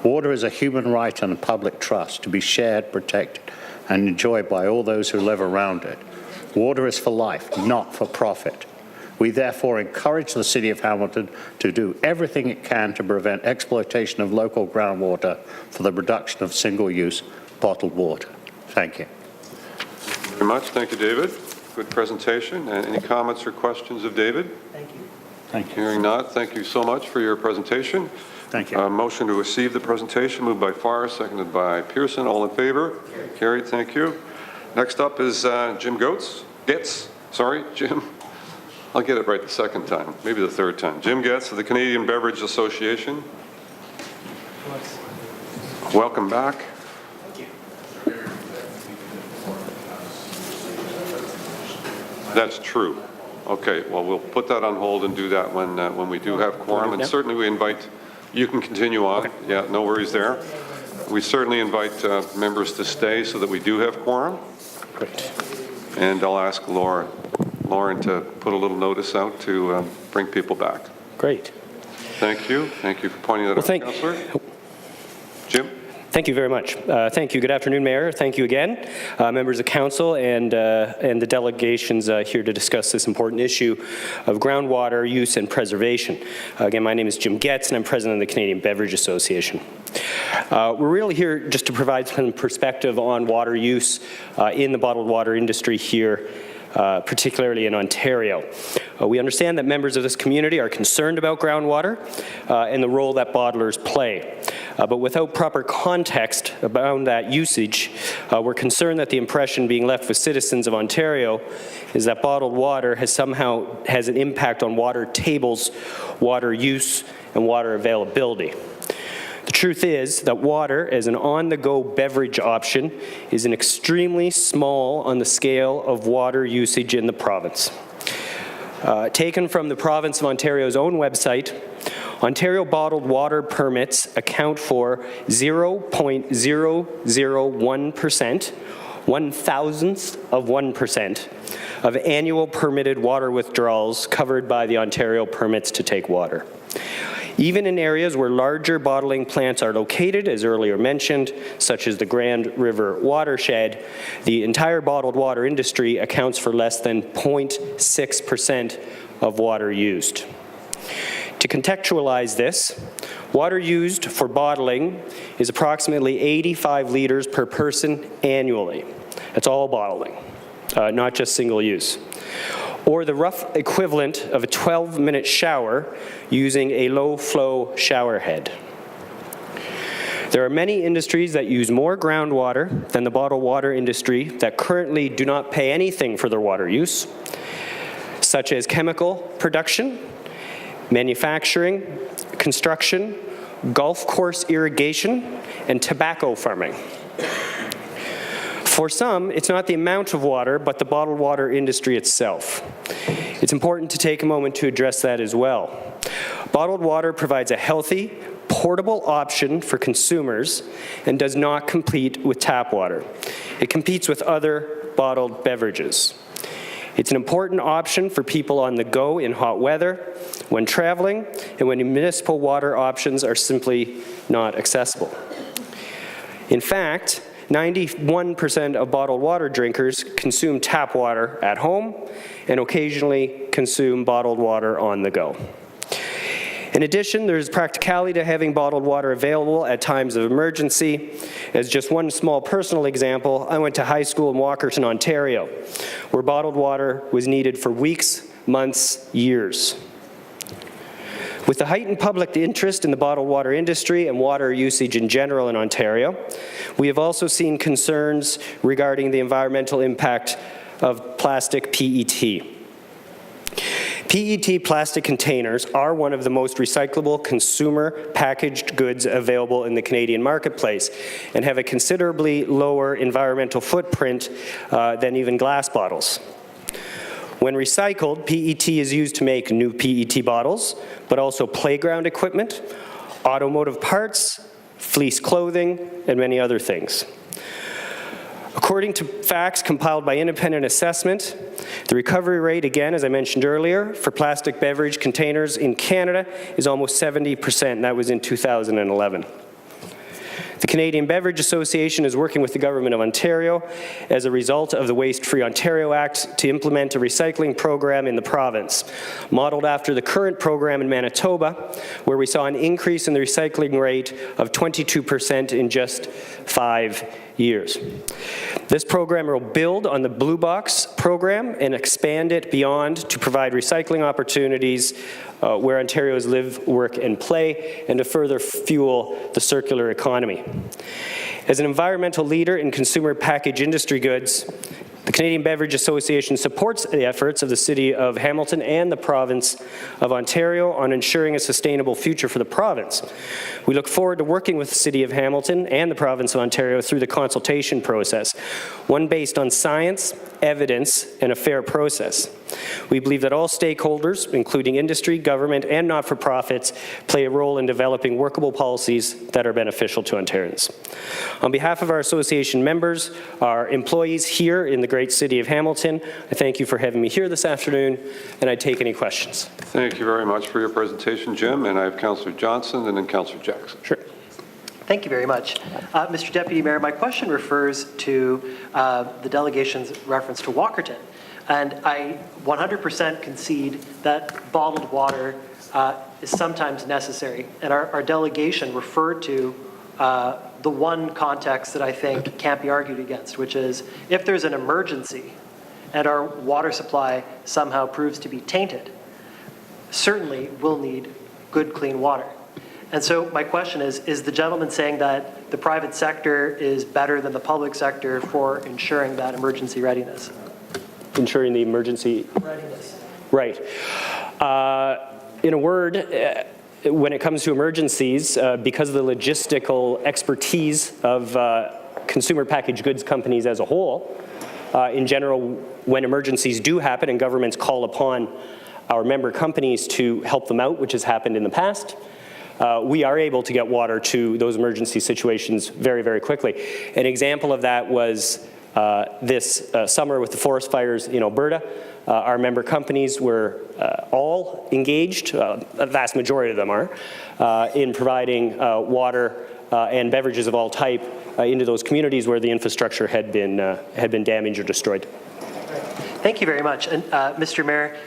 Water is a human right and a public trust to be shared, protected, and enjoyed by all those who live around it. Water is for life, not for profit. We therefore encourage the City of Hamilton to do everything it can to prevent exploitation of local groundwater for the production of single-use bottled water. Thank you. Thank you very much. Thank you, David. Good presentation. And any comments or questions of David? Thank you. Thank you. Hearing none, thank you so much for your presentation. Thank you. Motion to receive the presentation, moved by Farr, seconded by Pearson. All in favor? Carried. Thank you. Next up is Jim Getz. Jim. I'll get it right the second time, maybe the third time. Jim Getz of the Canadian Beverage Association. Welcome back. Thank you. That's true. Okay, well, we'll put that on hold and do that when we do have quorum. And certainly we invite, you can continue on. Okay. Yeah, no worries there. We certainly invite members to stay so that we do have quorum. Great. And I'll ask Lauren to put a little notice out to bring people back. Great. Thank you. Thank you for pointing that out, Councillor. Jim? Thank you very much. Thank you. Good afternoon, Mayor. Thank you again, members of council and the delegations here to discuss this important issue of groundwater use and preservation. Again, my name is Jim Getz, and I'm president of the Canadian Beverage Association. We're really here just to provide some perspective on water use in the bottled water industry here, particularly in Ontario. We understand that members of this community are concerned about groundwater and the role that bottlers play. But without proper context around that usage, we're concerned that the impression being left with citizens of Ontario is that bottled water has an impact on water tables, water use, and water availability. The truth is that water as an on-the-go beverage option is an extremely small on the scale of water usage in the province. Taken from the province of Ontario's own website, Ontario bottled water permits account for 0.001%, 1,000th of 1%, of annual permitted water withdrawals covered by the Ontario permits to take water. Even in areas where larger bottling plants are located, as earlier mentioned, such as the Grand River watershed, the entire bottled water industry accounts for less than 0.6% of water used. To contextualize this, water used for bottling is approximately 85 litres per person annually. That's all bottling, not just single use. Or the rough equivalent of a 12-minute shower using a low-flow shower head. There are many industries that use more groundwater than the bottled water industry that currently do not pay anything for their water use, such as chemical production, manufacturing, construction, golf course irrigation, and tobacco farming. For some, it's not the amount of water, but the bottled water industry itself. It's important to take a moment to address that as well. Bottled water provides a healthy, portable option for consumers and does not compete with tap water. It competes with other bottled beverages. It's an important option for people on the go in hot weather, when traveling, and when municipal water options are simply not accessible. In fact, 91% of bottled water drinkers consume tap water at home and occasionally consume bottled water on the go. In addition, there's practicality to having bottled water available at times of emergency. As just one small personal example, I went to high school in Walkerton, Ontario, where bottled water was needed for weeks, months, years. With the heightened public interest in the bottled water industry and water usage in general in Ontario, we have also seen concerns regarding the environmental impact of plastic PET. PET plastic containers are one of the most recyclable consumer packaged goods available in the Canadian marketplace and have a considerably lower environmental footprint than even glass bottles. When recycled, PET is used to make new PET bottles, but also playground equipment, automotive parts, fleece clothing, and many other things. According to facts compiled by Independent Assessment, the recovery rate, again, as I mentioned earlier, for plastic beverage containers in Canada is almost 70%, and that was in 2011. The Canadian Beverage Association is working with the Government of Ontario as a result of the Waste Free Ontario Act to implement a recycling program in the province, modeled after the current program in Manitoba, where we saw an increase in the recycling rate of 22% in just 5 years. This program will build on the Blue Box program and expand it beyond to provide recycling opportunities where Ontarios live, work, and play, and to further fuel the circular economy. As an environmental leader in consumer packaged industry goods, the Canadian Beverage Association supports the efforts of the City of Hamilton and the Province of Ontario on ensuring a sustainable future for the province. We look forward to working with the City of Hamilton and the Province of Ontario through the consultation process, one based on science, evidence, and a fair process. We believe that all stakeholders, including industry, government, and not-for-profits, play a role in developing workable policies that are beneficial to Ontarians. On behalf of our association members, our employees here in the great city of Hamilton, I thank you for having me here this afternoon, and I take any questions. Thank you very much for your presentation, Jim. And I have Councillor Johnson and then Councillor Jackson. Sure. Thank you very much. Mr. Deputy Mayor, my question refers to the delegation's reference to Walkerton. And I 100% concede that bottled water is sometimes necessary. And our delegation referred to the one context that I think can't be argued against, which is if there's an emergency and our water supply somehow proves to be tainted, certainly we'll need good, clean water. And so my question is the gentleman saying that the private sector is better than the public sector for ensuring that emergency readiness? Ensuring the emergency readiness. Right. In a word, when it comes to emergencies, because of the logistical expertise of consumer packaged goods companies as a whole, in general, when emergencies do happen and governments call upon our member companies to help them out, which has happened in the past, we are able to get water to those emergency situations very, very quickly. An example of that was this summer with the forest fires in Alberta. Our member companies were all engaged, a vast majority of them are, in providing water and beverages of all type into those communities where the infrastructure had been damaged or destroyed. Thank you very much. And Mr. Mayor,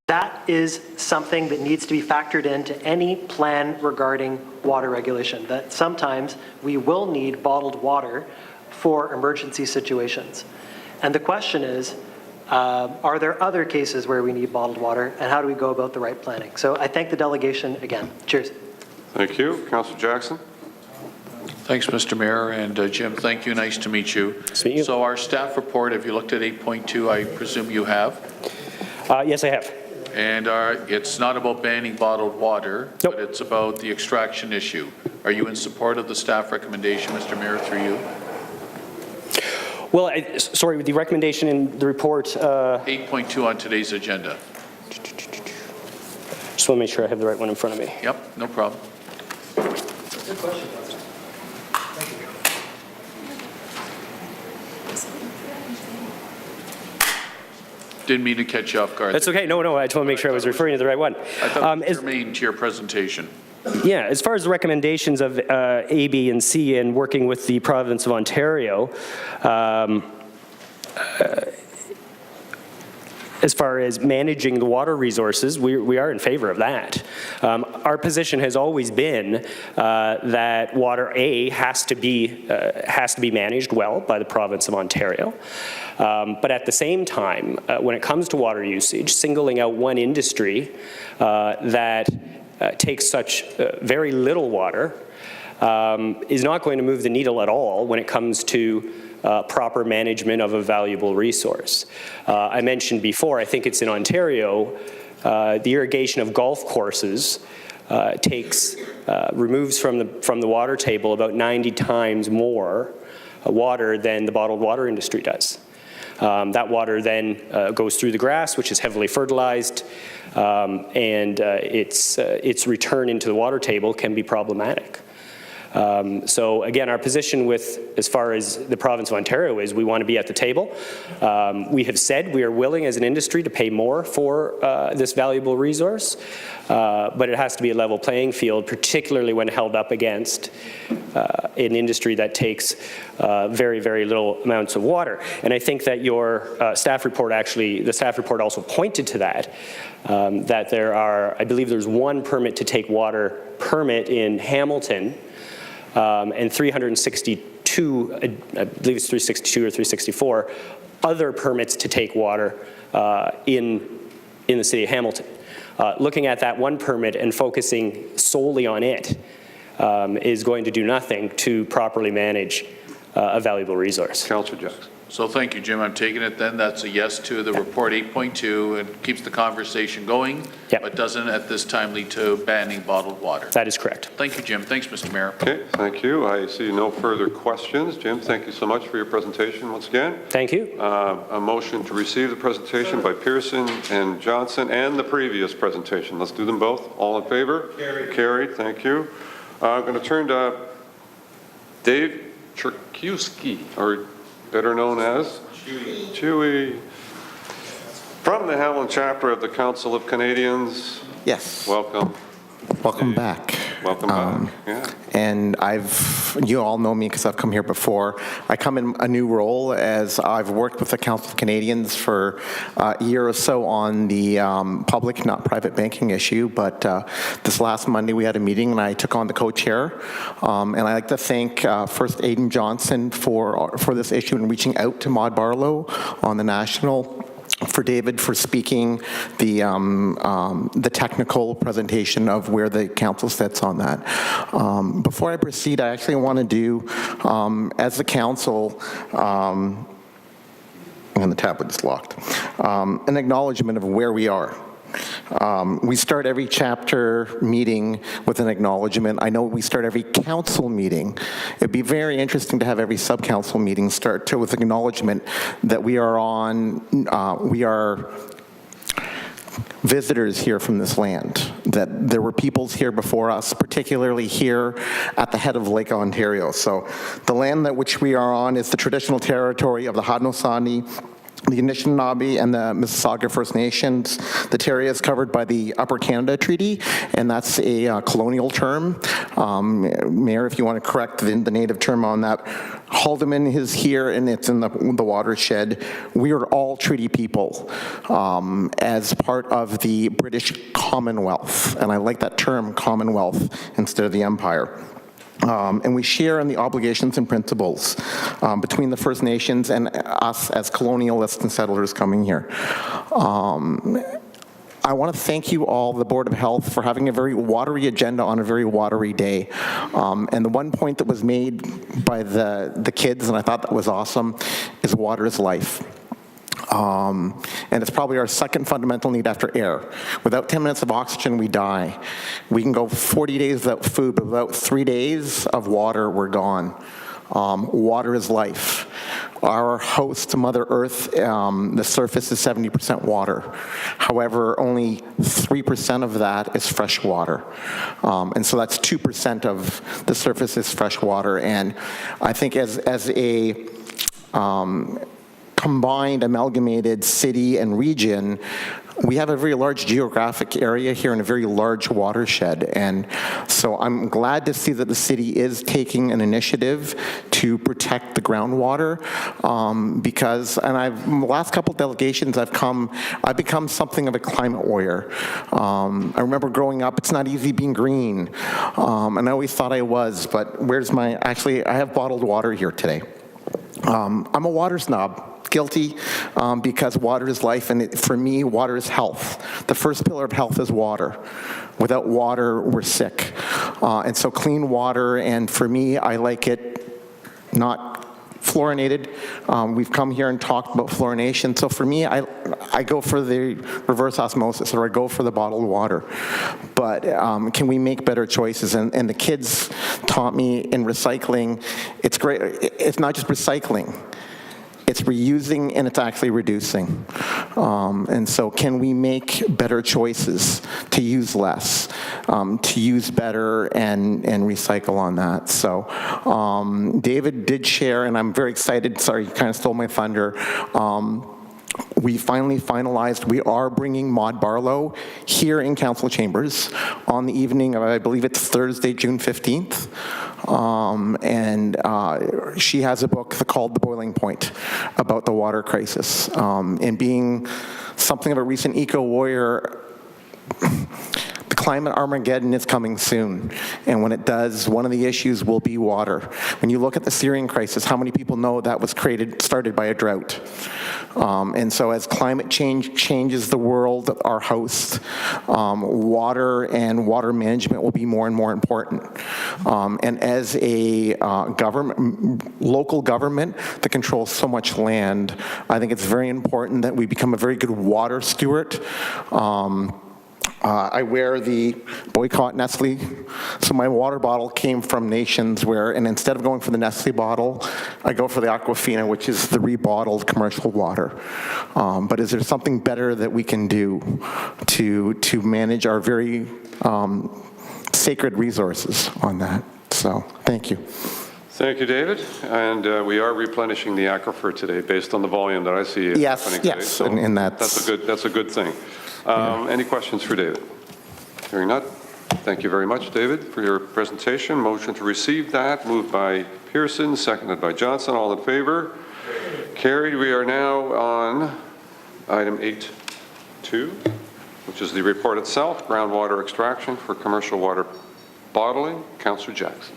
that is something that needs to be factored into any plan regarding water regulation, that sometimes we will need bottled water for emergency situations. And the question is, are there other cases where we need bottled water, and how do we go about the right planning? So I thank the delegation again. Cheers. Thank you. Councillor Jackson. Thanks, Mr. Mayor, and Jim, thank you. Nice to meet you. Nice to meet you. So our staff report, have you looked at 8.2? I presume you have. Yes, I have. And it's not about banning bottled water, nope, but it's about the extraction issue. Are you in support of the staff recommendation, Mr. Mayor, through you? Well, sorry, the recommendation in the report. 8.2 on today's agenda. Just want to make sure I have the right one in front of me. Yep, no problem. Good question. Didn't mean to catch you off guard. That's okay. No, I just want to make sure I was referring to the right one. I thought it was germane to your presentation. Yeah, as far as the recommendations of A, B, and C and working with the province of Ontario, as far as managing the water resources, we are in favor of that. Our position has always been that water, A, has to be managed well by the province of Ontario. But at the same time, when it comes to water usage, singling out one industry that takes such very little water is not going to move the needle at all when it comes to proper management of a valuable resource. I mentioned before, I think it's in Ontario, the irrigation of golf courses removes from the water table about 90 times more water than the bottled water industry does. That water then goes through the grass, which is heavily fertilized, and its return into the water table can be problematic. So again, our position as far as the province of Ontario is we want to be at the table. We have said we are willing as an industry to pay more for this valuable resource, but it has to be a level playing field, particularly when held up against an industry that takes very, very little amounts of water. And I think that your staff report the staff report also pointed to that, that there are, I believe there's one permit to take water permit in Hamilton, and 362, I believe it's 362 or 364, other permits to take water in the city of Hamilton. Looking at that one permit and focusing solely on it is going to do nothing to properly manage a valuable resource. Councillor Jackson. So thank you, Jim. I'm taking it then. That's a yes to the report 8.2 and keeps the conversation going, but doesn't at this time lead to banning bottled water. That is correct. Thank you, Jim. Thanks, Mr. Mayor. Okay, thank you. I see no further questions. Jim, thank you so much for your presentation once again. Thank you. A motion to receive the presentation by Pearson and Johnson and the previous presentation. Let's do them both. All in favor? Carried. Carried. Thank you. I'm going to turn to Dave Cherkiewski, or better known as Chewy, from the Hamilton chapter of the Council of Canadians. Yes. Welcome. Welcome back. Welcome back. Yeah. And you all know me because I've come here before. I come in a new role as I've worked with the Council of Canadians for a year or so on the public, not private banking issue. But this last Monday we had a meeting and I took on the co-chair. And I'd like to thank first Aidan Johnson for this issue and reaching out to Maud Barlow on the national, for David for speaking the technical presentation of where the council sits on that. Before I proceed, I actually want to do, as the council, and the tablet is locked, an acknowledgement of where we are. We start every chapter meeting with an acknowledgement. I know we start every council meeting. It'd be very interesting to have every sub-council meeting start with acknowledgement that we are visitors here from this land, that there were peoples here before us, particularly here at the head of Lake Ontario. So the land that which we are on is the traditional territory of the Haudenosaunee, the Anishinaabe, and the Mississauga First Nations. The territory is covered by the Upper Canada Treaty, and that's a colonial term. Mayor, if you want to correct the native term on that, Haldimand is here, and it's in the watershed. We are all treaty people as part of the British Commonwealth, and I like that term, Commonwealth, instead of the Empire. And we share in the obligations and principles between the First Nations and us as colonialists and settlers coming here. I want to thank you all, the Board of Health, for having a very watery agenda on a very watery day. And the one point that was made by the kids, and I thought that was awesome, is water is life. And it's probably our second fundamental need after air. Without 10 minutes of oxygen, we die. We can go 40 days without food, but without 3 days of water, we're gone. Water is life. our host, Mother Earth, the surface is 70% water. However, only 3% of that is fresh water. And so that's 2% of the surface is fresh water. And I think as a combined, amalgamated city and region, we have a very large geographic area here and a very large watershed. And so I'm glad to see that the city is taking an initiative to protect the groundwater because, and the last couple delegations I've become something of a climate warrior. I remember growing up, it's not easy being green. And I always thought I was, but actually, I have bottled water here today. I'm a water snob. Guilty, because water is life, and for me, water is health. The first pillar of health is water. Without water, we're sick. And so clean water, and for me, I like it not fluorinated. We've come here and talked about fluorination. So for me, I go for the reverse osmosis, or I go for the bottled water. But can we make better choices? And the kids taught me in recycling, it's great. It's not just recycling. It's reusing and it's actually reducing. And so can we make better choices to use less, to use better and recycle on that? So David did share, and I'm very excited, sorry, you kind of stole my thunder. We finally finalized, we are bringing Maud Barlow here in council chambers on the evening of, I believe it's Thursday, June 15th. And she has a book called The Boiling Point about the water crisis. And being something of a recent eco-warrior, the climate Armageddon is coming soon. And when it does, one of the issues will be water. When you look at the Syrian crisis, how many people know that was started by a drought? And so as climate change changes the world, our host, water and water management will be more and more important. And as a local government that controls so much land, I think it's very important that we become a very good water steward. I wear the boycott Nestle, so my water bottle came from nations and instead of going for the Nestle bottle, I go for the Aquafina, which is the rebottled commercial water. But is there something better that we can do to manage our very sacred resources on that? So, thank you. Thank you, David. And we are replenishing the aquifer today based on the volume that I see happening today. Yes, So and that's a good thing. Any questions for David? Hearing none. Thank you very much, David, for your presentation. Motion to receive that, moved by Pearson, seconded by Johnson. All in favor? Carried. We are now on item 8.2, which is the report itself, groundwater extraction for commercial water bottling. Councillor Jackson.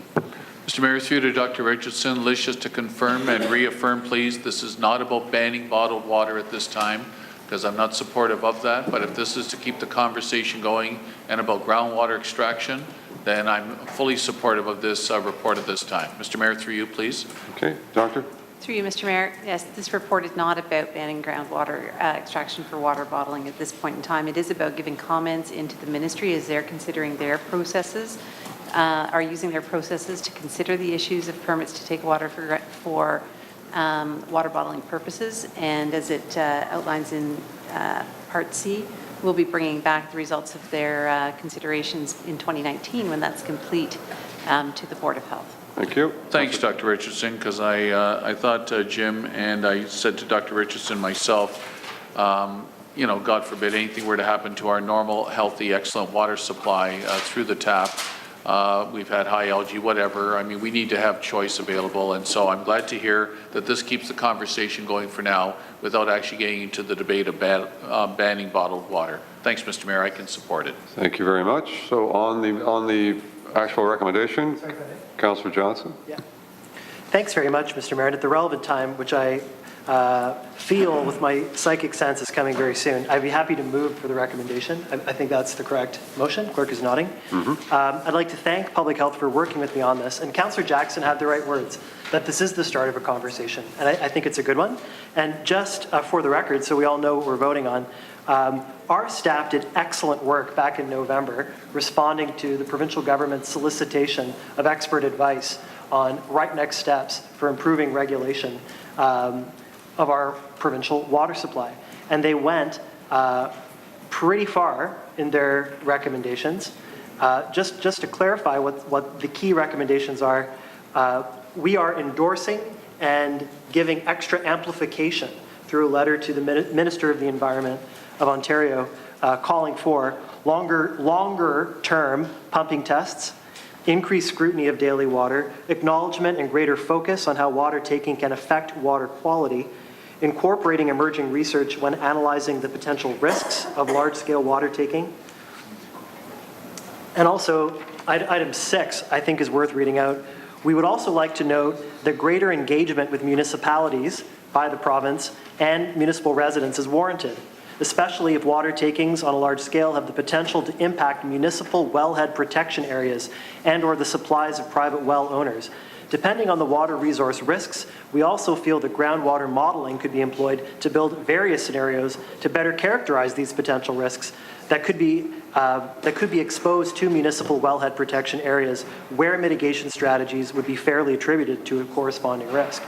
Mr. Mayor, through to Dr. Richardson, Liz, just to confirm and reaffirm, please, this is not about banning bottled water at this time, because I'm not supportive of that. But if this is to keep the conversation going and about groundwater extraction, then I'm fully supportive of this report at this time. Mr. Mayor, through you, please. Okay, Doctor. Through you, Mr. Mayor, yes, this report is not about banning groundwater extraction for water bottling at this point in time. It is about giving comments into the ministry as they're considering their processes, are using their processes to consider the issues of permits to take water for water bottling purposes. And as it outlines in Part C, we'll be bringing back the results of their considerations in 2019 when that's complete to the Board of Health. Thank you. Thanks, Dr. Richardson, because I thought Jim, and I said to Dr. Richardson myself, you know, God forbid anything were to happen to our normal, healthy, excellent water supply through the tap. We've had high algae, whatever. I mean, we need to have choice available. And so I'm glad to hear that this keeps the conversation going for now without actually getting into the debate of banning bottled water. Thanks, Mr. Mayor. I can support it. Thank you very much. So on the actual recommendation, Councillor Johnson. Yeah. Thanks very much, Mr. Mayor. And at the relevant time, which I feel with my psychic sense is coming very soon, I'd be happy to move for the recommendation. I think that's the correct motion. Clerk is nodding. I'd like to thank Public Health for working with me on this. And Councillor Jackson had the right words, that this is the start of a conversation. And I think it's a good one. And just for the record, so we all know what we're voting on, our staff did excellent work back in November responding to the provincial government's solicitation of expert advice on right next steps for improving regulation of our provincial water supply. And they went pretty far in their recommendations. Just to clarify what the key recommendations are, we are endorsing and giving extra amplification through a letter to the Minister of the Environment of Ontario calling for longer-term pumping tests, increased scrutiny of daily water, acknowledgement and greater focus on how water taking can affect water quality, incorporating emerging research when analyzing the potential risks of large-scale water taking. And also, item 6, I think, is worth reading out. We would also like to note that greater engagement with municipalities by the province and municipal residents is warranted, especially if water takings on a large scale have the potential to impact municipal wellhead protection areas and/or the supplies of private well owners. Depending on the water resource risks, we also feel that groundwater modeling could be employed to build various scenarios to better characterize these potential risks that could be exposed to municipal wellhead protection areas where mitigation strategies would be fairly attributed to a corresponding risk.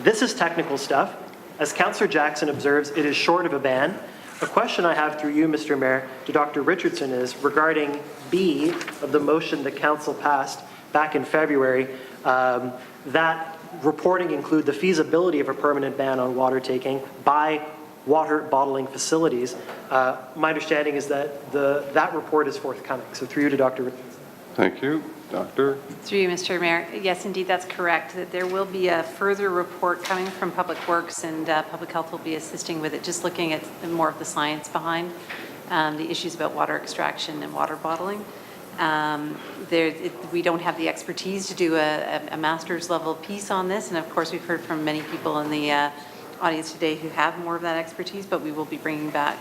This is technical stuff. As Councillor Jackson observes, it is short of a ban. A question I have through you, Mr. Mayor, to Dr. Richardson is regarding B of the motion that Council passed back in February, that reporting include the feasibility of a permanent ban on water taking by water bottling facilities. My understanding is that that report is forthcoming. So through you to Dr. Richardson. Thank you. Doctor? Through you, Mr. Mayor. Yes, indeed, that's correct. That there will be a further report coming from Public Works, and Public Health will be assisting with it, just looking at more of the science behind the issues about water extraction and water bottling. We don't have the expertise to do a master's level piece on this, and of course we've heard from many people in the audience today who have more of that expertise, but we will be bringing back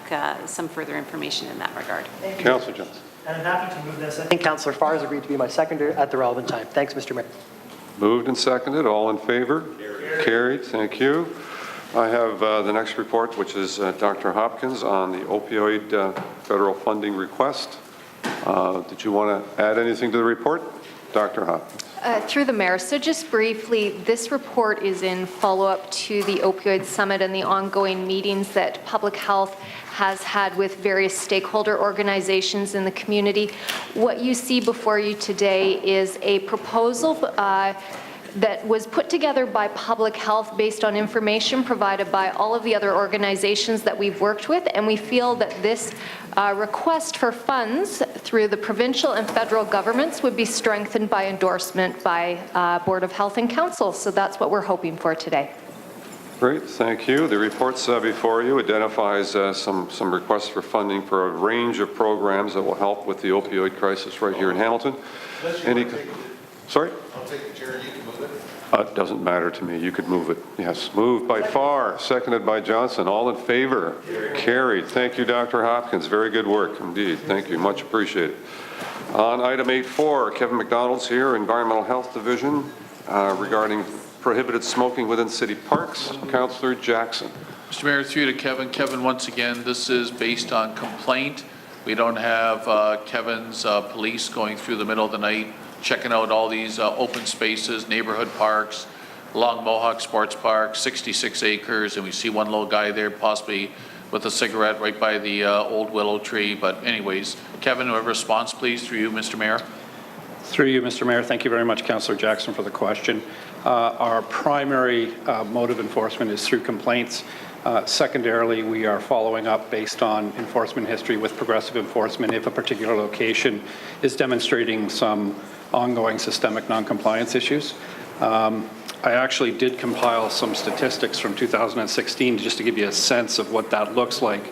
some further information in that regard. Councillor Johnson. And I'm happy to move this. I think Councillor Farr has agreed to be my seconder at the relevant time. Thanks, Mr. Mayor. Moved and seconded. All in favor? Carried. Thank you. I have the next report, which is Dr. Hopkins on the opioid federal funding request. Did you want to add anything to the report? Dr. Hopkins. Through the Mayor, so just briefly, this report is in follow-up to the opioid summit and the ongoing meetings that Public Health has had with various stakeholder organizations in the community. What you see before you today is a proposal that was put together by Public Health based on information provided by all of the other organizations that we've worked with, and we feel that this request for funds through the provincial and federal governments would be strengthened by endorsement by Board of Health and Council. So that's what we're hoping for today. Great, thank you. The report's before you identifies some requests for funding for a range of programs that will help with the opioid crisis right here in Hamilton. Sorry? I'll take the chair. You can move it. It doesn't matter to me. You could move it. Yes, moved by Farr, seconded by Johnson. All in favor? Carried. Thank you, Dr. Hopkins. Very good work indeed. Thank you. Much appreciated. On item 8.4, Kevin McDonald's here, Environmental Health Division, regarding prohibited smoking within city parks. Councillor Jackson. Mr. Mayor, through you to Kevin. Kevin, once again, this is based on complaint. We don't have Kevin's police going through the middle of the night checking out all these open spaces, neighborhood parks, along Mohawk Sports Park, 66 acres, and we see one little guy there possibly with a cigarette right by the old willow tree. But anyways, Kevin, a response please through you, Mr. Mayor. Through you, Mr. Mayor. Thank you very much, Councillor Jackson, for the question. Our primary mode of enforcement is through complaints. Secondarily, we are following up based on enforcement history with progressive enforcement if a particular location is demonstrating some ongoing systemic noncompliance issues. I actually did compile some statistics from 2016 just to give you a sense of what that looks like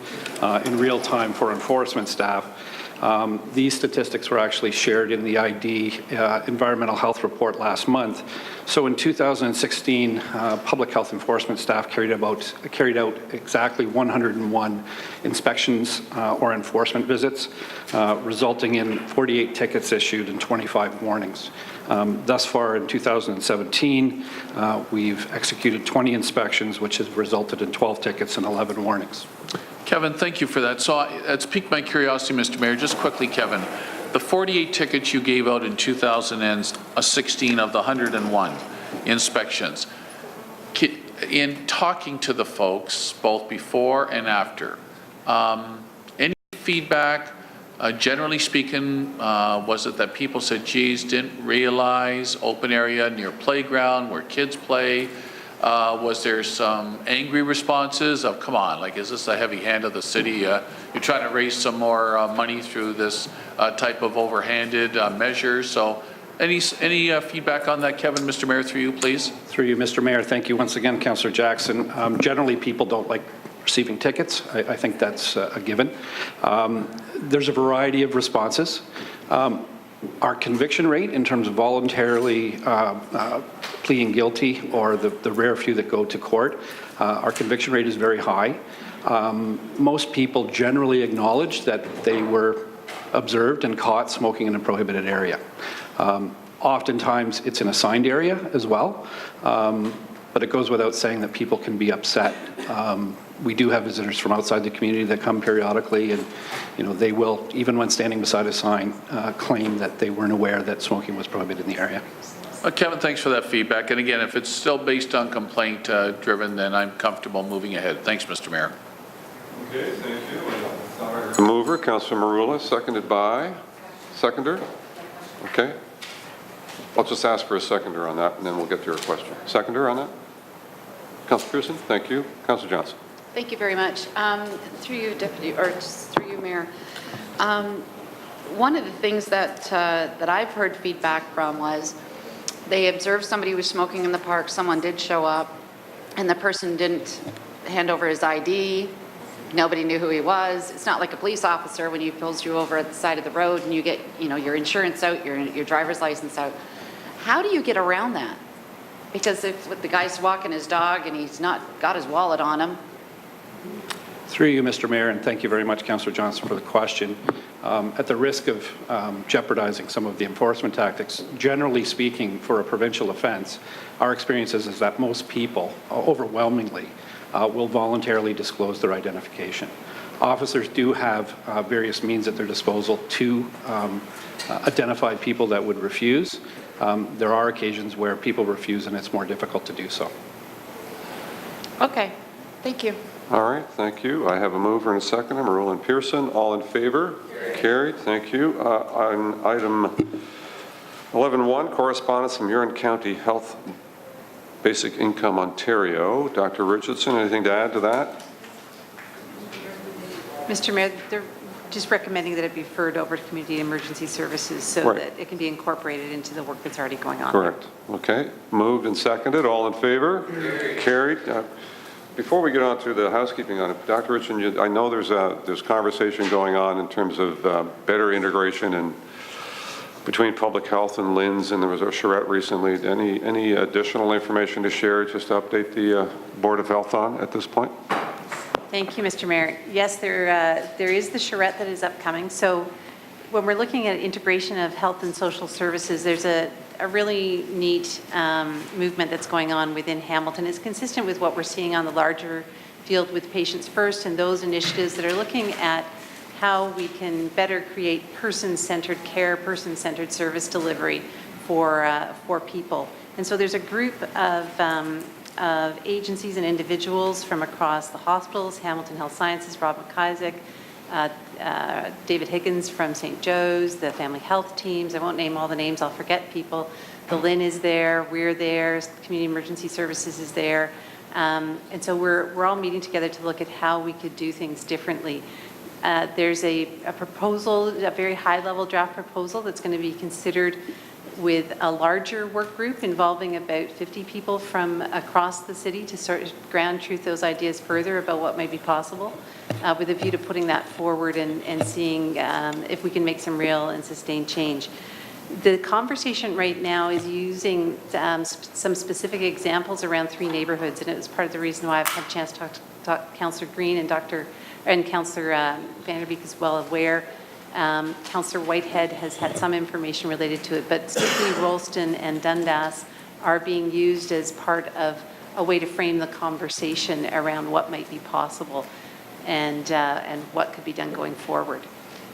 in real time for enforcement staff. These statistics were actually shared in the ID Environmental Health Report last month. So in 2016, public health enforcement staff carried out exactly 101 inspections or enforcement visits, resulting in 48 tickets issued and 25 warnings. Thus far in 2017, we've executed 20 inspections, which has resulted in 12 tickets and 11 warnings. Kevin, thank you for that. So it's piqued my curiosity, Mr. Mayor. Just quickly, Kevin, the 48 tickets you gave out in 2016 of the 101 inspections, in talking to the folks, both before and after, any feedback? Generally speaking, was it that people said, geez, didn't realize open area near playground where kids play? Was there some angry responses of, come on, like, is this a heavy hand of the city? You're trying to raise some more money through this type of overhanded measure. So any feedback on that, Kevin? Mr. Mayor, through you, please. Through you, Mr. Mayor. Thank you once again, Councillor Jackson. Generally, people don't like receiving tickets. I think that's a given. There's a variety of responses. Our conviction rate in terms of voluntarily pleading guilty, or the rare few that go to court, our conviction rate is very high. Most people generally acknowledge that they were observed and caught smoking in a prohibited area. Oftentimes it's in a signed area as well, but it goes without saying that people can be upset. We do have visitors from outside the community that come periodically, and they will, even when standing beside a sign, claim that they weren't aware that smoking was prohibited in the area. Kevin, thanks for that feedback. And again, if it's still based on complaint driven, then I'm comfortable moving ahead. Thanks, Mr. Mayor. Okay, thank you. The mover, Councillor Marula, seconded by? Seconder? Okay. I'll just ask for a seconder on that, and then we'll get to your question. Seconder on that? Councillor Pearson, thank you. Councillor Johnson. Thank you very much. Through you, Deputy, or just through you, Mayor. One of the things that I've heard feedback from was they observed somebody was smoking in the park. Someone did show up, and the person didn't hand over his ID. Nobody knew who he was. It's not like a police officer when he pulls you over at the side of the road and you get, your insurance out, your driver's license out. How do you get around that? Because if the guy's walking his dog and he's not got his wallet on him. Through you, Mr. Mayor, and thank you very much, Councillor Johnson, for the question. At the risk of jeopardizing some of the enforcement tactics, generally speaking, for a provincial offence, our experience is that most people, overwhelmingly, will voluntarily disclose their identification. Officers do have various means at their disposal to identify people that would refuse. There are occasions where people refuse and it's more difficult to do so. Okay, thank you. All right, thank you. I have a mover and a seconder, Marula and Pearson. All in favor? Carried. Thank you. On item 11.1, correspondence from Huron County Health Basic Income Ontario. Dr. Richardson, anything to add to that? Mr. Mayor, they're just recommending that it be referred over to Community Emergency Services so that it can be incorporated into the work that's already going on. Correct. Okay. Moved and seconded. All in favor? Carried. Before we get on to the housekeeping on it, Dr. Richardson, I know there's conversation going on in terms of better integration and between public health and LHINs, and there was a charrette recently. Any additional information to share, just to update the Board of Health on at this point? Thank you, Mr. Mayor. Yes, there is the charrette that is upcoming. So when we're looking at integration of health and social services, there's a really neat movement that's going on within Hamilton. It's consistent with what we're seeing on the larger field with Patients First and those initiatives that are looking at how we can better create person-centered care, person-centered service delivery for people. And so there's a group of agencies and individuals from across the hospitals, Hamilton Health Sciences, Rob McIsaac, David Higgins from St. Joe's, the family health teams. I won't name all the names, I'll forget people. The LHIN is there, we're there, Community Emergency Services is there. And so we're all meeting together to look at how we could do things differently. There's a proposal, a very high-level draft proposal that's going to be considered with a larger work group involving about 50 people from across the city to sort of ground truth those ideas further about what might be possible, with a view to putting that forward and seeing if we can make some real and sustained change. The conversation right now is using some specific examples around 3 neighborhoods, and it was part of the reason why I've had a chance to talk to Councillor Green and Councillor Vanderbeek is well aware. Councillor Whitehead has had some information related to it, but specifically Rolston and Dundas are being used as part of a way to frame the conversation around what might be possible and what could be done going forward.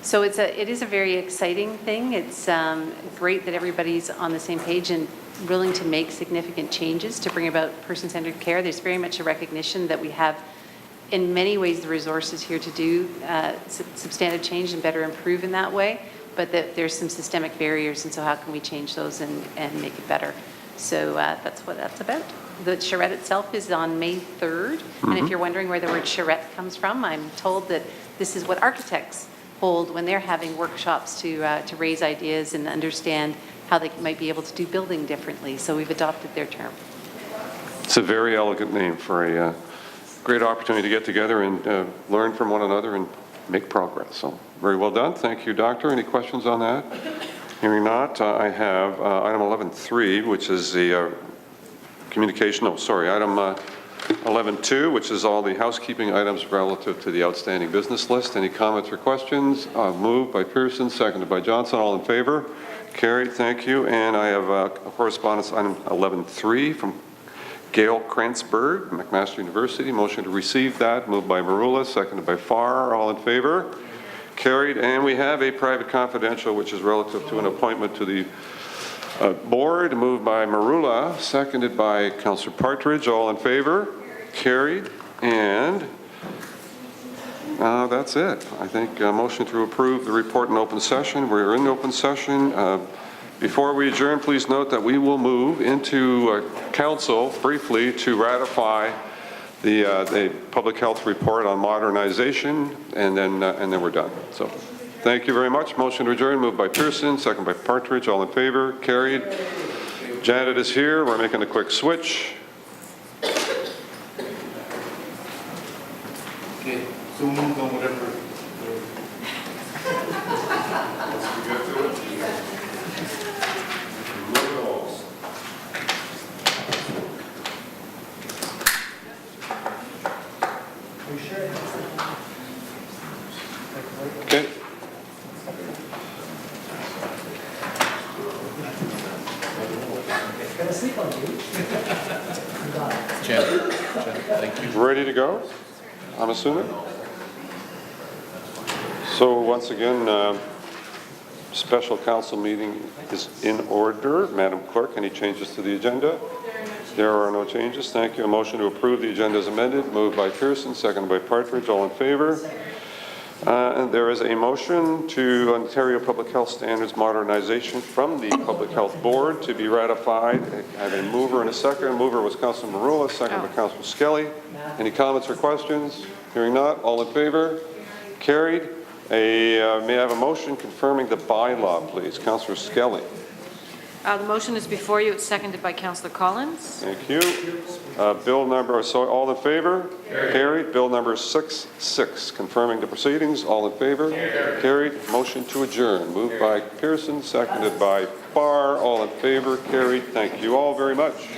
So it is a very exciting thing. It's great that everybody's on the same page and willing to make significant changes to bring about person-centered care. There's very much a recognition that we have, in many ways, the resources here to do substantive change and better improve in that way, but that there's some systemic barriers, and so how can we change those and make it better? So that's what that's about. The charrette itself is on May 3rd, and if you're wondering where the word charrette comes from, I'm told that this is what architects hold when they're having workshops to raise ideas and understand how they might be able to do building differently. So we've adopted their term. It's a very elegant name for a great opportunity to get together and learn from one another and make progress. So very well done. Thank you, Doctor. Any questions on that? Hearing not, I have item 11.3, which is the communication, item 11.2, which is all the housekeeping items relative to the outstanding business list. Any comments or questions? Moved by Pearson, seconded by Johnson. All in favor? Carried. Thank you. And I have correspondence item 11.3 from Gail Kranzberg, McMaster University. Motion to receive that. Moved by Marula, seconded by Farr. All in favor? Carried. And we have a private confidential, which is relative to an appointment to the board, moved by Marula, seconded by Councillor Partridge. All in favor? Carried. And that's it. I think a motion to approve the report in open session. We're in open session. Before we adjourn, please note that we will move into council briefly to ratify the public health report on modernization, and then we're done. So thank you very much. Motion to adjourn, moved by Pearson, second by Partridge. All in favor? Carried. Janet is here. We're making a quick switch. Okay, so moved on whatever. Okay. Jen, thank you. Ready to go, I'm assuming? So once again, special council meeting is in order. Madam Clerk, any changes to the agenda? There are no changes. Thank you. A motion to approve the agenda as amended, moved by Pearson, seconded by Partridge. All in favor? And there is a motion to Ontario Public Health Standards modernization from the Public Health Board to be ratified. I have a mover and a second. Mover was Councillor Marula, second by Councillor Skelly. Any comments or questions? Hearing not, all in favor? Carried. May I have a motion confirming the bylaw, please? Councillor Skelly. The motion is before you. It's seconded by Councillor Collins. Thank you. Bill number, so all in favor? Carried. Bill number 66, confirming the proceedings. All in favor? Carried. Motion to adjourn. Moved by Pearson, seconded by Farr. All in favor? Carried. Thank you all very much.